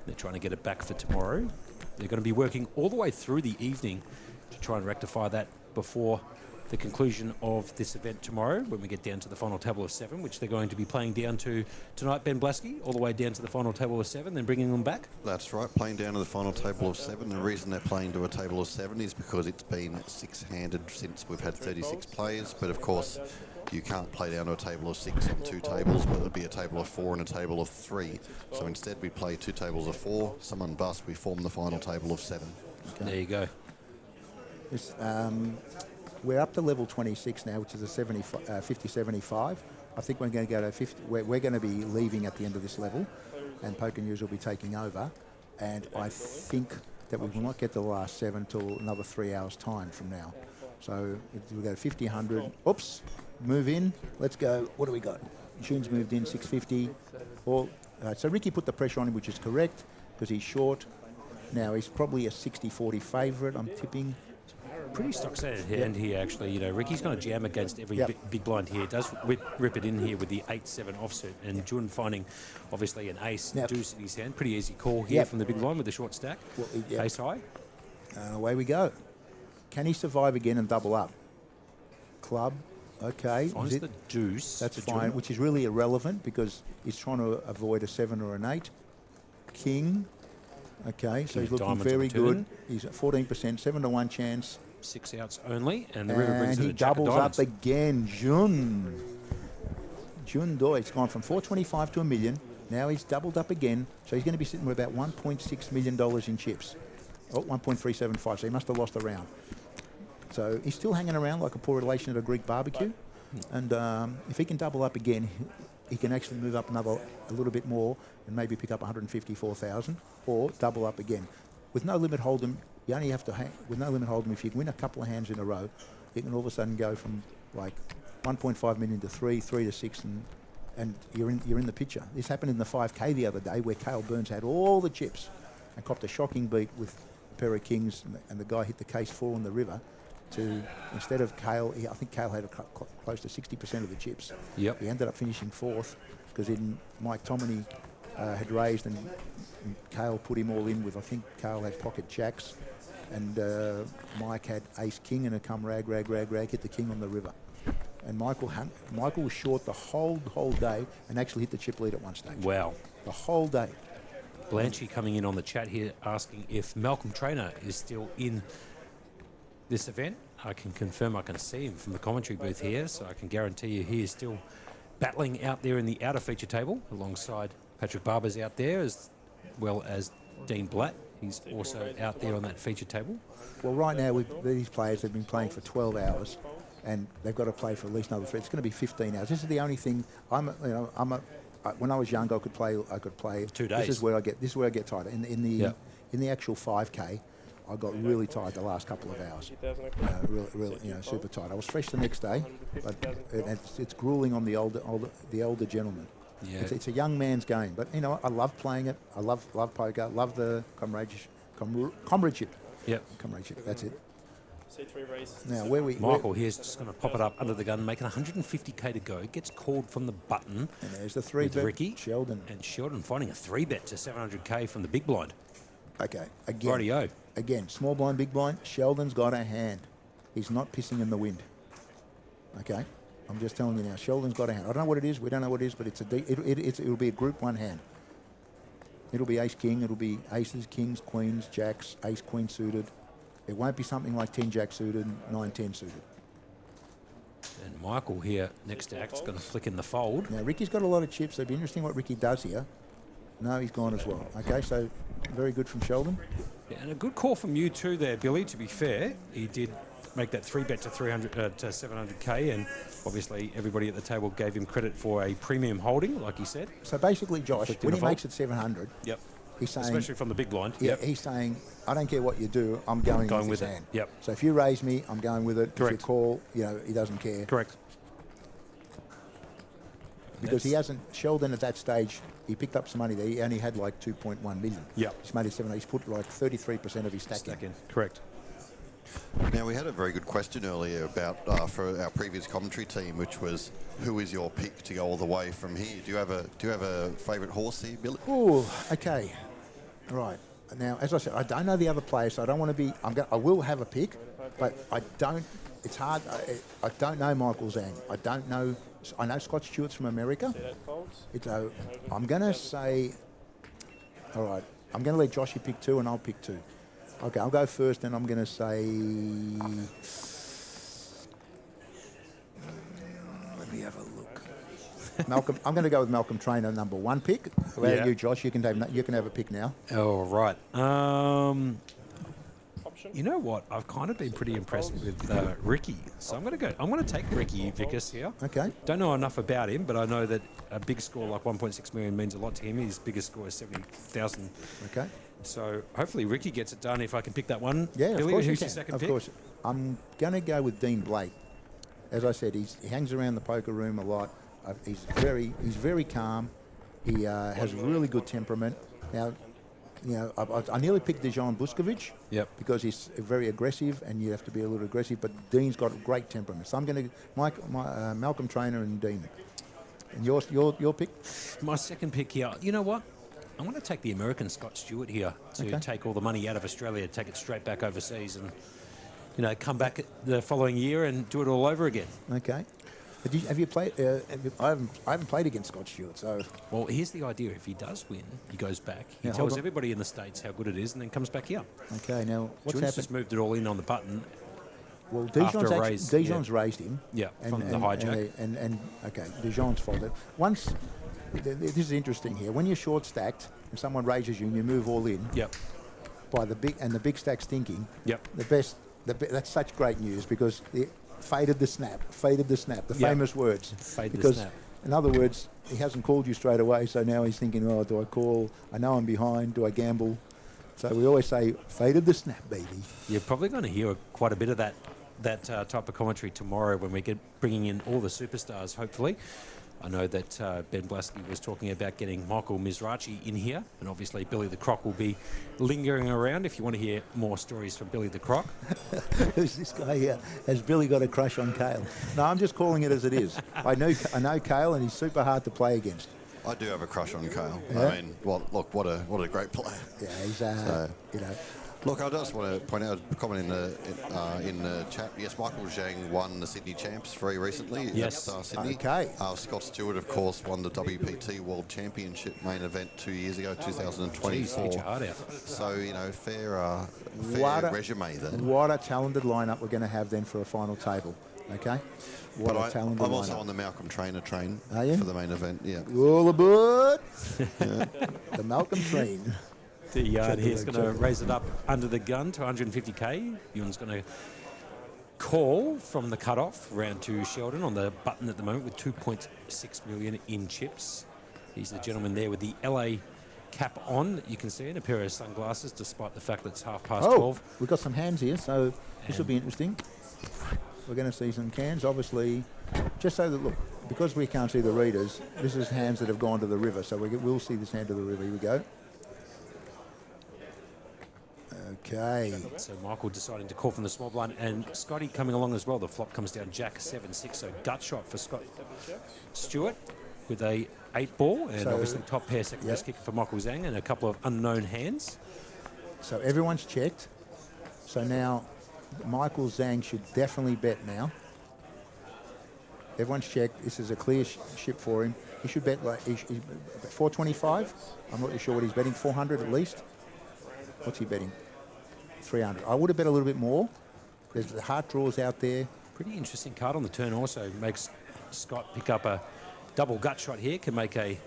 They're trying to get it back for tomorrow. They're going to be working all the way through the evening to try and rectify that before the conclusion of this event tomorrow when we get down to the final table of 7, which they're going to be playing down to tonight, Ben Blasky, all the way down to the final table of 7, then bringing them back. That's right, playing down to the final table of 7. The reason they're playing to a table of 7 is because it's been 6-handed since we've had 36 players, but of course you can't play down to a table of 6 on 2 tables, but there'll be a table of 4 and a table of 3. So instead we play 2 tables of 4, someone busts, we form the final table of 7. Okay. There you go. This, we're up to level 26 now, which is a 50-75. I think we're going to go to 50. We're going to be leaving at the end of this level, and Poker News will be taking over. And I think that we will not get to the last 7 till another 3 hours' time from now. So we'll go 50, 100. Oops, move in. Let's go. What do we got? June's moved in 650. So Ricky put the pressure on him, which is correct because he's short. Now he's probably a 60-40 favourite. I'm tipping. Pretty stock standard hand here, actually. Ricky's going to jam against every big blind here. Does rip it in here with the 8-7 offset, and Jun finding obviously an ace deuce in his hand. Pretty easy call here from the big blind with the short stack. Ace high. Away we go. Can he survive again and double up? Club, okay. Finds the deuce. That's fine, which is really irrelevant because he's trying to avoid a 7 or an 8. King. Okay, so he's looking very good. He's at 14%, 7-1 chance. 6 outs only, and the river brings it he a jack doubles of diamonds. up again. Jun Doi. It's gone from 425 to $1 million. Now he's doubled up again, so he's going to be sitting with about $1.6 million in chips. Oh, 1.375, so he must have lost a round. So he's still hanging around like a poor relation at a Greek barbecue. And if he can double up again, he can actually move up a little bit more and maybe pick up 154,000 or double up again. With no limit hold'em, you only have to with no limit hold'em, if you win a couple of hands in a row, you can all of a sudden go from like 1.5 million to 3 to 6, and you're in the picture. This happened in the 5K the other day where Cale Burns had all the chips and copped a shocking beat with a pair of kings, and the guy hit the case 4 on the river. To instead of Cale, I think Cale had close to 60% of the chips. Yep. He ended up finishing 4th because Mike Tominey had raised and Cale put him all in with, I think Cale had pocket jacks, and Mike had ace king and a come rag, hit the king on the river. And Michael was short the whole day and actually hit the chip lead at one stage. Wow. The whole day. Blanchy coming in on the chat here asking if Malcolm Trainer is still in this event. I can confirm I can see him from the commentary booth here, so I can guarantee you he is still battling out there in the outer feature table alongside Patrick Barber's out there, as well as Dean Blatt. He's also out there on that feature table. Well, right now with these players, they've been playing for 12 hours, and they've got to play for at least another 3. It's going to be 15 hours. This is the only thing. When I was young, I could play 2 days. This is where I get tired. In the actual 5K, I got really tired the last couple of hours. Really, super tired. I was fresh the next day, but it's grueling on the older gentleman. Yeah. It's a young man's game, but I love playing it. I love poker. Love the comradeship. Yep. Comradeship. That's it. C3 race. Now Michael here's just going to pop it up under the gun, making 150k to go. Gets called from the button. And there's the 3-bet. Ricky Sheldon. And Sheldon finding a 3-bet to 700k from the big blind. Okay. Again. Rightio. Again, small blind, big blind. Sheldon's got a hand. He's not pissing in the wind. Okay. I'm just telling you now. Sheldon's got a hand. I don't know what it is. We don't know what it is, but it'll be a group 1 hand. It'll be ace king. It'll be aces, kings, queens, jacks, ace queen suited. It won't be something like 10 jack suited, 9-10 suited. And Michael here next to act's going to flick in the fold. Now Ricky's got a lot of chips. So it'll be interesting what Ricky does here. No, he's gone as well. Okay, so very good from Sheldon. Yeah, and a good call from you too there, Billy. To be fair, he did make that 3-bet to 700k, and obviously everybody at the table gave him credit for a premium holding, like he said. So basically, Josh, when he makes it 700, yep, he's saying, especially from the big blind, yeah, he's saying, I don't care what you do, I'm going with his hand. Yep. So if you raise me, I'm going with it. Correct. If you call, he doesn't care. Correct. Because he hasn't, Sheldon at that stage, he picked up some money there. He only had like 2.1 million. Yeah. He's made it 7. He's put like 33% of his stack in. Correct. Now, we had a very good question earlier about for our previous commentary team, which was, who is your pick to go all the way from here? Do you have a favourite horse here, Billy? Oh, okay. Right. Now, as I said, I don't know the other players, so I don't want to be. I will have a pick, but I don't. It's hard. I don't know Michael Zhang. I don't know. I know Scott Stewart's from America. I'm going to say. All right. I'm going to let Joshy pick 2, and I'll pick 2. Okay, I'll go first, and I'm going to say. Let me have a look. Malcolm. I'm going to go with Malcolm Trainer, number 1 pick. How about you, Josh? You can have a pick now. Oh, right. You know what? I've kind of been pretty impressed with Ricky, so I'm going to take Ricky Vickers here. Okay. Don't know enough about him, but I know that a big score like 1.6 million means a lot to him. His biggest score is 70,000. Okay. So hopefully Ricky gets it done if I can pick that one. Yeah, Billy, of course who's you your can. second Of pick? course. I'm going to go with Dean Blake. As I said, he hangs around the poker room a lot. He's very calm. He has a really good temperament. Now, I nearly picked Dejan Buskovich. Yep. Because he's very aggressive, and you have to be a little aggressive. But Dean's got a great temperament. So I'm going to Malcolm Trainer and Dean. And your pick? My second pick here. You know what? I'm going to take the American Scott Stewart here to take all the money out of Australia, take it straight back overseas, and come back the following year and do it all over again. Okay. Have you played? I haven't played against Scott Stewart, so. Well, here's the idea: if he does win, he goes back. He Yeah, tells everybody in the States how good it is, and then comes back here. Okay. Now what's Stewart's happened? just moved it all in on the button. Well, Dejan's raised him. Yeah, from the hijack. And okay, Dejan's folded. Once this is interesting here. When you're short stacked, if someone raises you and you move all in, by the big stack's thinking, that's such great news because it faded the snap, the famous words. The snap. In other words, he hasn't called you straight away, so now he's thinking, oh, do I call? I know I'm behind. Do I gamble? So we always say, faded the snap, baby. You're probably going to hear quite a bit of that type of commentary tomorrow when we get bringing in all the superstars, hopefully. I know that Ben Blasky was talking about getting Michael Mizrachi in here, and obviously Billy the Croc will be lingering around if you want to hear more stories from Billy the Croc. Who's this guy here? Has Billy got a crush on Kale? No, I'm just calling it as it is. I know Kale, and he's super hard to play against. I do have a crush on Kale. Yeah? I mean, well, look, what a great player. Yeah, he's you know. Look, I just want to point out a comment in the chat. Yes, Michael Zhang won the Sydney Champs very recently. Yes. At Sydney. Okay. Scott Stewart, of course, won the WPT World Championship main event 2 years ago, 2024. Jeez, hard out. So, you know, fair resume there. What a talented lineup we're going to have then for a final table. Okay? What a talented lineup. I'm also on the Malcolm Trainer train Are you? for the main event. Yeah. All aboard! The Malcolm train. The yard here's going to raise it up under the gun to 150k. Ewan's going to call from the cutoff round to Sheldon on the button at the moment with 2.6 million in chips. He's the gentleman there with the LA cap on that you can see, and a pair of sunglasses despite the fact that it's 12:30. We've got some hands here, so this will be interesting. We're going to see some cans, obviously, just so that, look, because we can't see the readers, this is hands that have gone to the river, so we'll see this hand to the river. Here we go. Okay. So Michael deciding to call from the small blind, and Scotty coming along as well. The flop comes down Jack 7-6, so gut shot for Scott Stewart with a 8-ball, and obviously top pair second best kicker for Michael Zhang, and a couple of unknown hands. So everyone's checked. So now Michael Zhang should definitely bet now. Everyone's checked. This is a clear ship for him. He should bet like 425. I'm not really sure what he's betting. 400 at least. What's he betting? 300. I would have bet a little bit more. There's the heart draws out there. Pretty interesting card on the turn also. Makes Scott pick up a double gut shot here. Can make a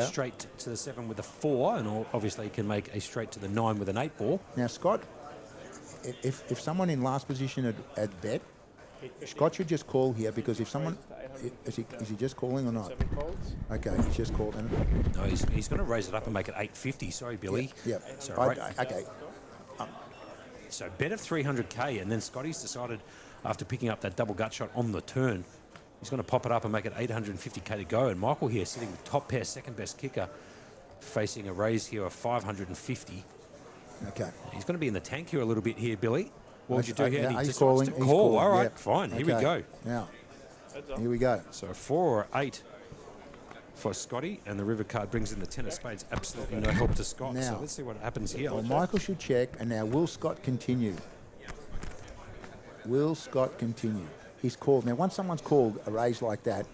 straight to the 7 with a 4, and obviously can make a straight to the 9 with an 8-ball. Now, Scott, if someone in last position had bet, Scott should just call here, because if someone... Is he just calling or not? Okay, he's just called. No, he's going to raise it up and make it 850. Sorry, Billy. Yeah. So, okay. So bet of 300k, and then Scotty's decided after picking up that double gut shot on the turn, he's going to pop it up and make it 850k to go. And Michael here sitting with top pair second best kicker, facing a raise here of 550. Okay. He's going to be in the tank here a little bit here, Billy. What would you do here? Yeah, He he's decides calling. to He's call. calling. All right, Yep. fine. Here we go. Now, here we go. So 4 or 8 for Scotty, and the river card brings in the 10 of spades. Absolutely no help to Scott. Now, so let's see what happens here. Well, Michael should check, and now will Scott continue? Will Scott continue? He's called. Now, once someone's called a raise like that,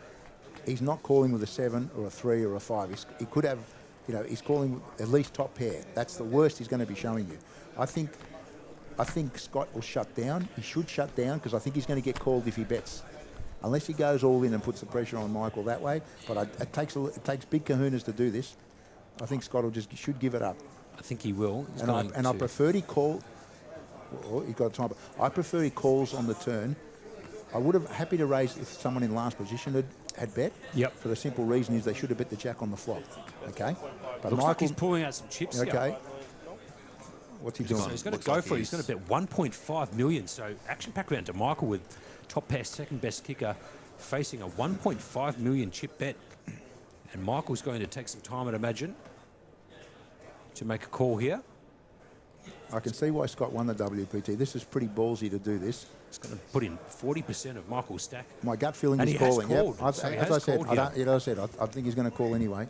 he's not calling with a 7 or a 3 or a 5. He could have, you know, he's calling at least top pair. That's the worst he's going to be showing you. I think Scott will shut down. He should shut down, because I think he's going to get called if he bets. Unless he goes all in and puts the pressure on Michael that way. But it takes big kahunas to do this. I think Scott should give it up. I think he will. I preferred he call. Well, he got time. I prefer he calls on the turn. I would have happy to raise if someone in last position had bet. Yep. For the simple reason is they should have bet the jack on the flop. Okay. But Looks like he's pulling out some chips here. Okay. What's he doing? So he's going to go for it. He's going to bet 1.5 million. So action pack round to Michael with top pair second best kicker facing a 1.5 million chip bet. And Michael's going to take some time, I'd imagine, to make a call here. I can see why Scott won the WPT. This is pretty ballsy to do this. He's going to put in 40% of Michael's stack. My gut feeling and is he calling. Has called. Yep. So As I said, I think he's going to call anyway.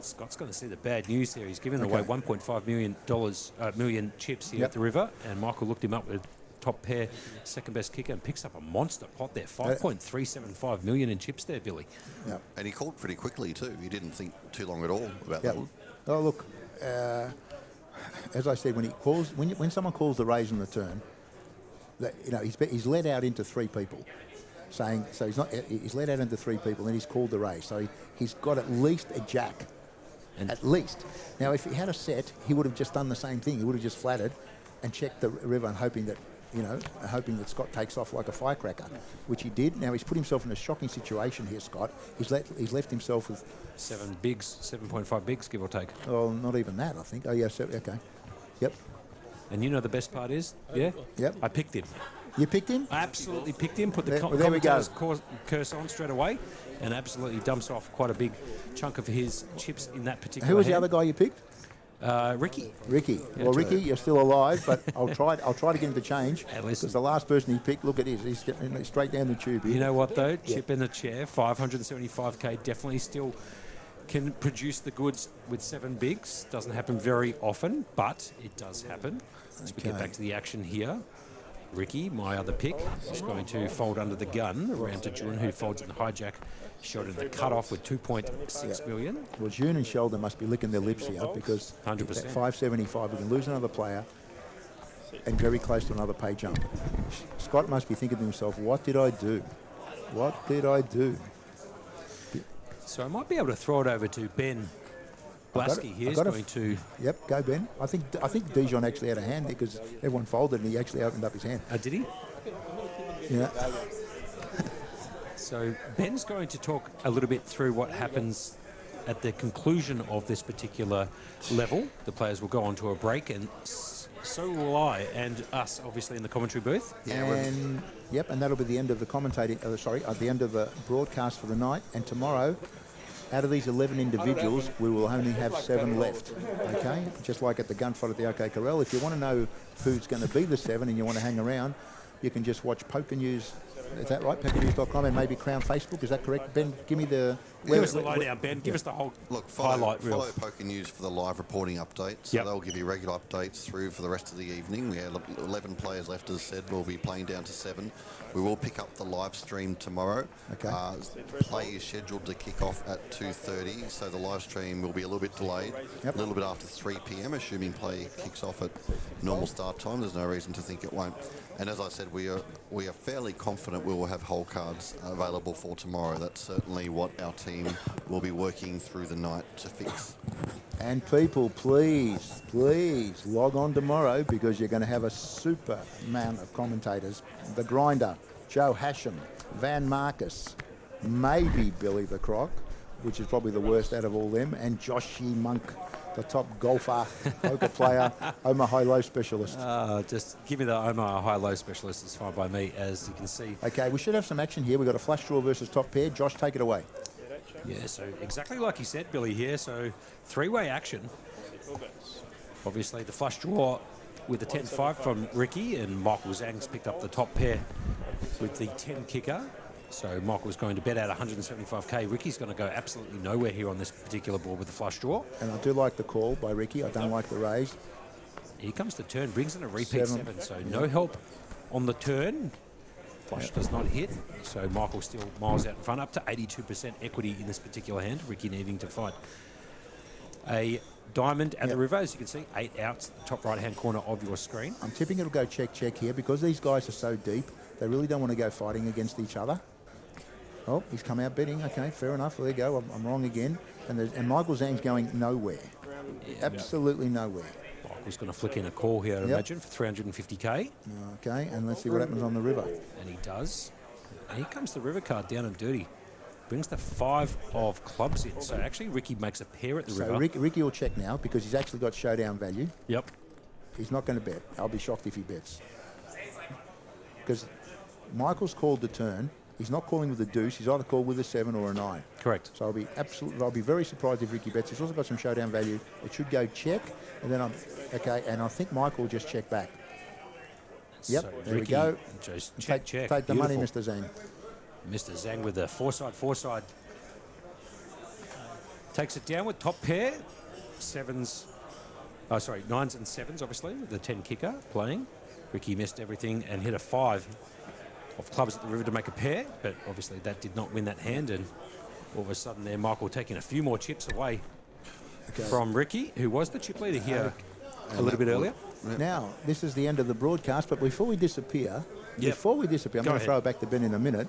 Scott's going to see the bad news there. He's given away $1.5 million chips here at the river, and Michael looked him up with top pair, second best kicker, and picks up a monster pot there. 5.375 million in chips there, Billy. Yeah. And he called pretty quickly too. He didn't think too long at all about that one. Oh, look, as I said, when someone calls the raise on the turn, he's led out into 3 people. saying, so he's let out into 3 people, and he's called the raise. So he's got at least a jack, at least. Now, if he had a set, he would have just done the same thing. He would have just flattered and checked the river and hoping that Scott takes off like a firecracker, which he did. Now he's put himself in a shocking situation here, Scott. He's left himself with 7 bigs, 7.5 bigs, give or take. Oh, not even that, I think. Oh, yeah, okay. Yep. And you know the best part is? Yeah? Yep. I picked him. You picked him? I absolutely picked him, put the there we go. curse on straight away, and absolutely dumps off quite a big chunk of his chips in that particular Who was the hand. other guy you picked? Ricky. Ricky. Yeah, Well, Ricky, you're still alive, but I'll try to get him to change. Hey, listen. Because the last person he picked, look at his, he's getting straight down the tube here. You know what, though? Chip in the chair, 575k, definitely still can produce the goods with 7 bigs. Doesn't happen very often, but it does happen. As we get back to the action here, Ricky, my other pick, is going to fold under the gun around to June, who folds in the hijack, shot in the cut-off with 2.6 million. Well, June and Sheldon must be licking their lips here because 100%. at 575, we can lose another player and very close to another pay jump. Scott must be thinking to himself, what did I do? What did I do? So I might be able to throw it over to Ben Blasky here. He's going to... Yep, go Ben. I think Dijon actually had a hand there because everyone folded and he actually opened up his hand. Did he? Yeah. So Ben's going to talk a little bit through what happens at the conclusion of this particular level. The players will go on to a break, and so will I and us, obviously, in the commentary booth. And that'll be the end of the commentating. At the end of the broadcast for the night. And tomorrow, out of these 11 individuals, we will only have 7 left. Okay, just like at the gunfight at the OK Corral. If you want to know who's going to be the 7 and you want to hang around, you can just watch Poker News. Is that right? PokerNews.com and maybe Crown Facebook. Is that correct? Ben, give me the... Give us the lowdown, Ben. Give us the whole highlight reel. Follow Poker News for the live reporting updates. So they'll give you regular updates through for the rest of the evening. We have 11 players left, as said. We'll be playing down to 7. We will pick up the live stream tomorrow. Okay. Play is scheduled to kick off at 2:30, so the live stream will be a little bit delayed. A little bit after 3 p.m, assuming play kicks off at normal start time. There's no reason to think it won't. And as I said, we are fairly confident we will have whole cards available for tomorrow. That's certainly what our team will be working through the night to fix. And people, please log on tomorrow because you're going to have a super amount of commentators. The Grinder, Joe Hasham, Van Marcus, maybe Billy the Croc, which is probably the worst out of all them, and Joshy Monk, the top golfer, poker player, Omar high-low specialist. Just give me the Omar high-low specialist. It's fine by me, as you can see. Okay, we should have some action here. We've got a flush draw versus top pair. Josh, take it away. Yeah, so exactly like you said, Billy, here. So 3-way action. Obviously, the flush draw with the 10-5 from Ricky, and Michael Zhang's picked up the top pair with the 10 kicker. So Michael's going to bet out 175k. Ricky's going to go absolutely nowhere here on this particular board with the flush draw. And I do like the call by Ricky. I don't like the raise. Here comes the turn, brings in a repeat 7. So no help on the turn. Flush does not hit, so Michael still miles out in front, up to 82% equity in this particular hand. Ricky needing to fight a diamond at the river, as you can see, 8 outs, top right-hand corner of your screen. I'm tipping it'll go check here because these guys are so deep. They really don't want to go fighting against each other. Oh, he's come out betting. Okay, fair enough. There you go. I'm wrong again. And Michael Zhang's going nowhere. Absolutely nowhere. Michael's going to flick in a call here, I'd imagine, for 350k. Okay, and let's see what happens on the river. And he does. And here comes the river card down and dirty. Brings the 5 of clubs in. So actually, Ricky makes a pair at the river. So Ricky will check now because he's actually got showdown value. Yep. He's not going to bet. I'll be shocked if he bets. Because Michael's called the turn. He's not calling with a deuce. He's either called with a 7 or a 9. Correct. So I'll be very surprised if Ricky bets. He's also got some showdown value. It should go check, and then and I think Michael will just check back. Yep, so there Ricky we go. Just Take the money, Mr. Zhang. Mr. Zhang with the four-side. Takes it down with top pair. 9s and 7s, obviously, with the 10 kicker playing. Ricky missed everything and hit a 5 of clubs at the river to make a pair, but obviously that did not win that hand, and all of a sudden there, Michael taking a few more chips away from Ricky, who was the chip leader here a little bit earlier. Now, this is the end of the broadcast, but before we disappear, I'm going to throw it back to Ben in a minute.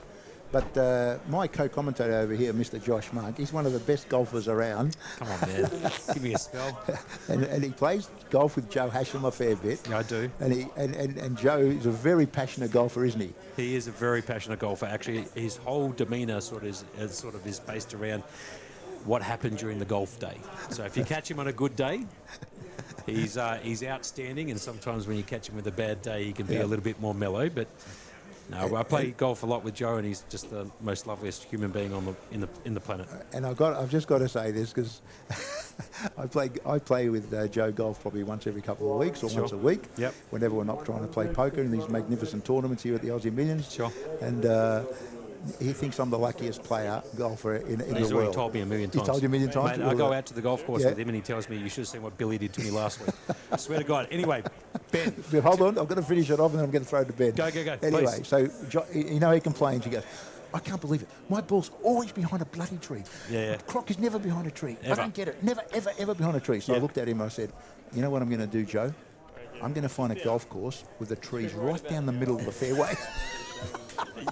But my co-commentator over here, Mr. Josh Monk, he's one of the best golfers around. Come on, man. Give me a spell. and he plays golf with Joe Hashem a fair bit. Yeah, I do. And Joe is a very passionate golfer, isn't he? He is a very passionate golfer. Actually, his whole demeanour sort of is based around what happened during the golf day. So if you catch him on a good day, he's outstanding, and sometimes when you catch him with a bad day, he can be a little bit more mellow. But no, I play golf a lot with Joe, and he's just the most loveliest human being in the planet. And I've just got to say this because I play with Joe golf probably once every couple of weeks or once a week. Yep. Whenever we're not trying to play poker in these magnificent tournaments here at the Aussie Millions. Sure. And he thinks I'm the luckiest golfer in the world. He's already told me a million times. He's told you a million times? Mate, I go out to the golf course with him and he tells me, you should have seen what Billy did to me last week. I swear to God. Anyway, Ben. Hold on, I've got to finish it off and then I'm going to throw it to Ben. Go. Anyway, please. so he complains. He goes, I can't believe it. My ball's always behind a bloody tree. Yeah. The clock is never behind a tree. Ever. I don't get it. Never, ever, ever behind a tree. So I looked at him and I said, you know what I'm going to do, Joe? I'm going to find a golf course with the trees right down the middle of the fairway.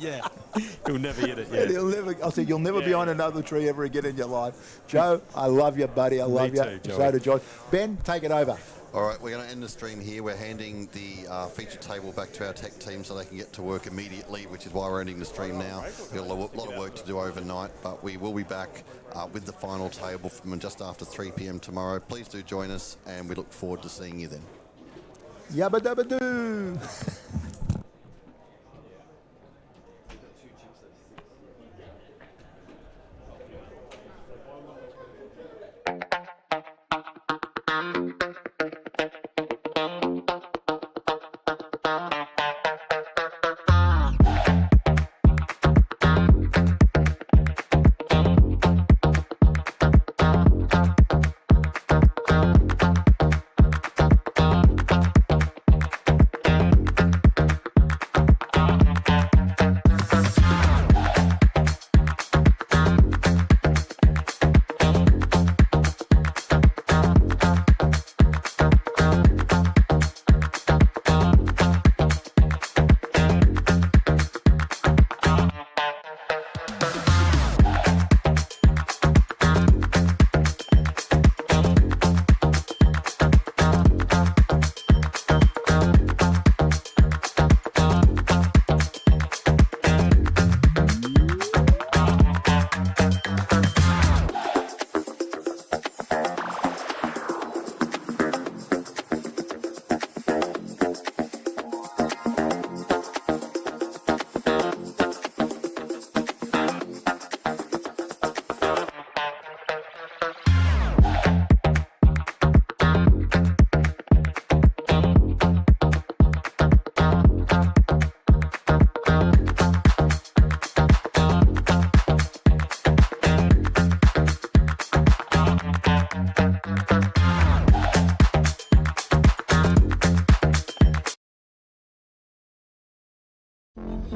Yeah, he'll never hit it. I said, you'll never be on another tree ever again in your life. Joe, I love you, buddy. I love you. Too, So do Josh. Ben, take it over. All right, we're going to end the stream here. We're handing the feature table back to our tech team so they can get to work immediately, which is why we're ending the stream now. We've got a lot of work to do overnight, but we will be back with the final table from just after 3 p.m. tomorrow. Please do join us, and we look forward to seeing you then. Yabba dabba doo.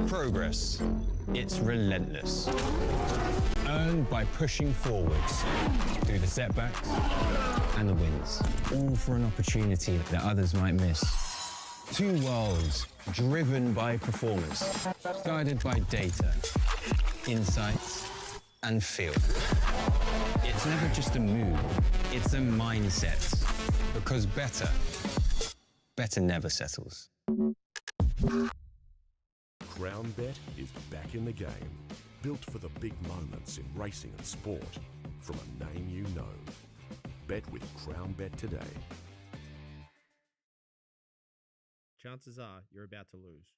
Progress. It's relentless. Earned by pushing forwards through the setbacks and the wins, all for an opportunity that others might miss. Two worlds driven by performance, guided by data, insights, and feel. It's never just a move, it's a mindset. Because better never settles. CrownBet is back in the game, built for the big moments in racing and sport, from a name you know. Bet with CrownBet today. Chances are you're about to lose.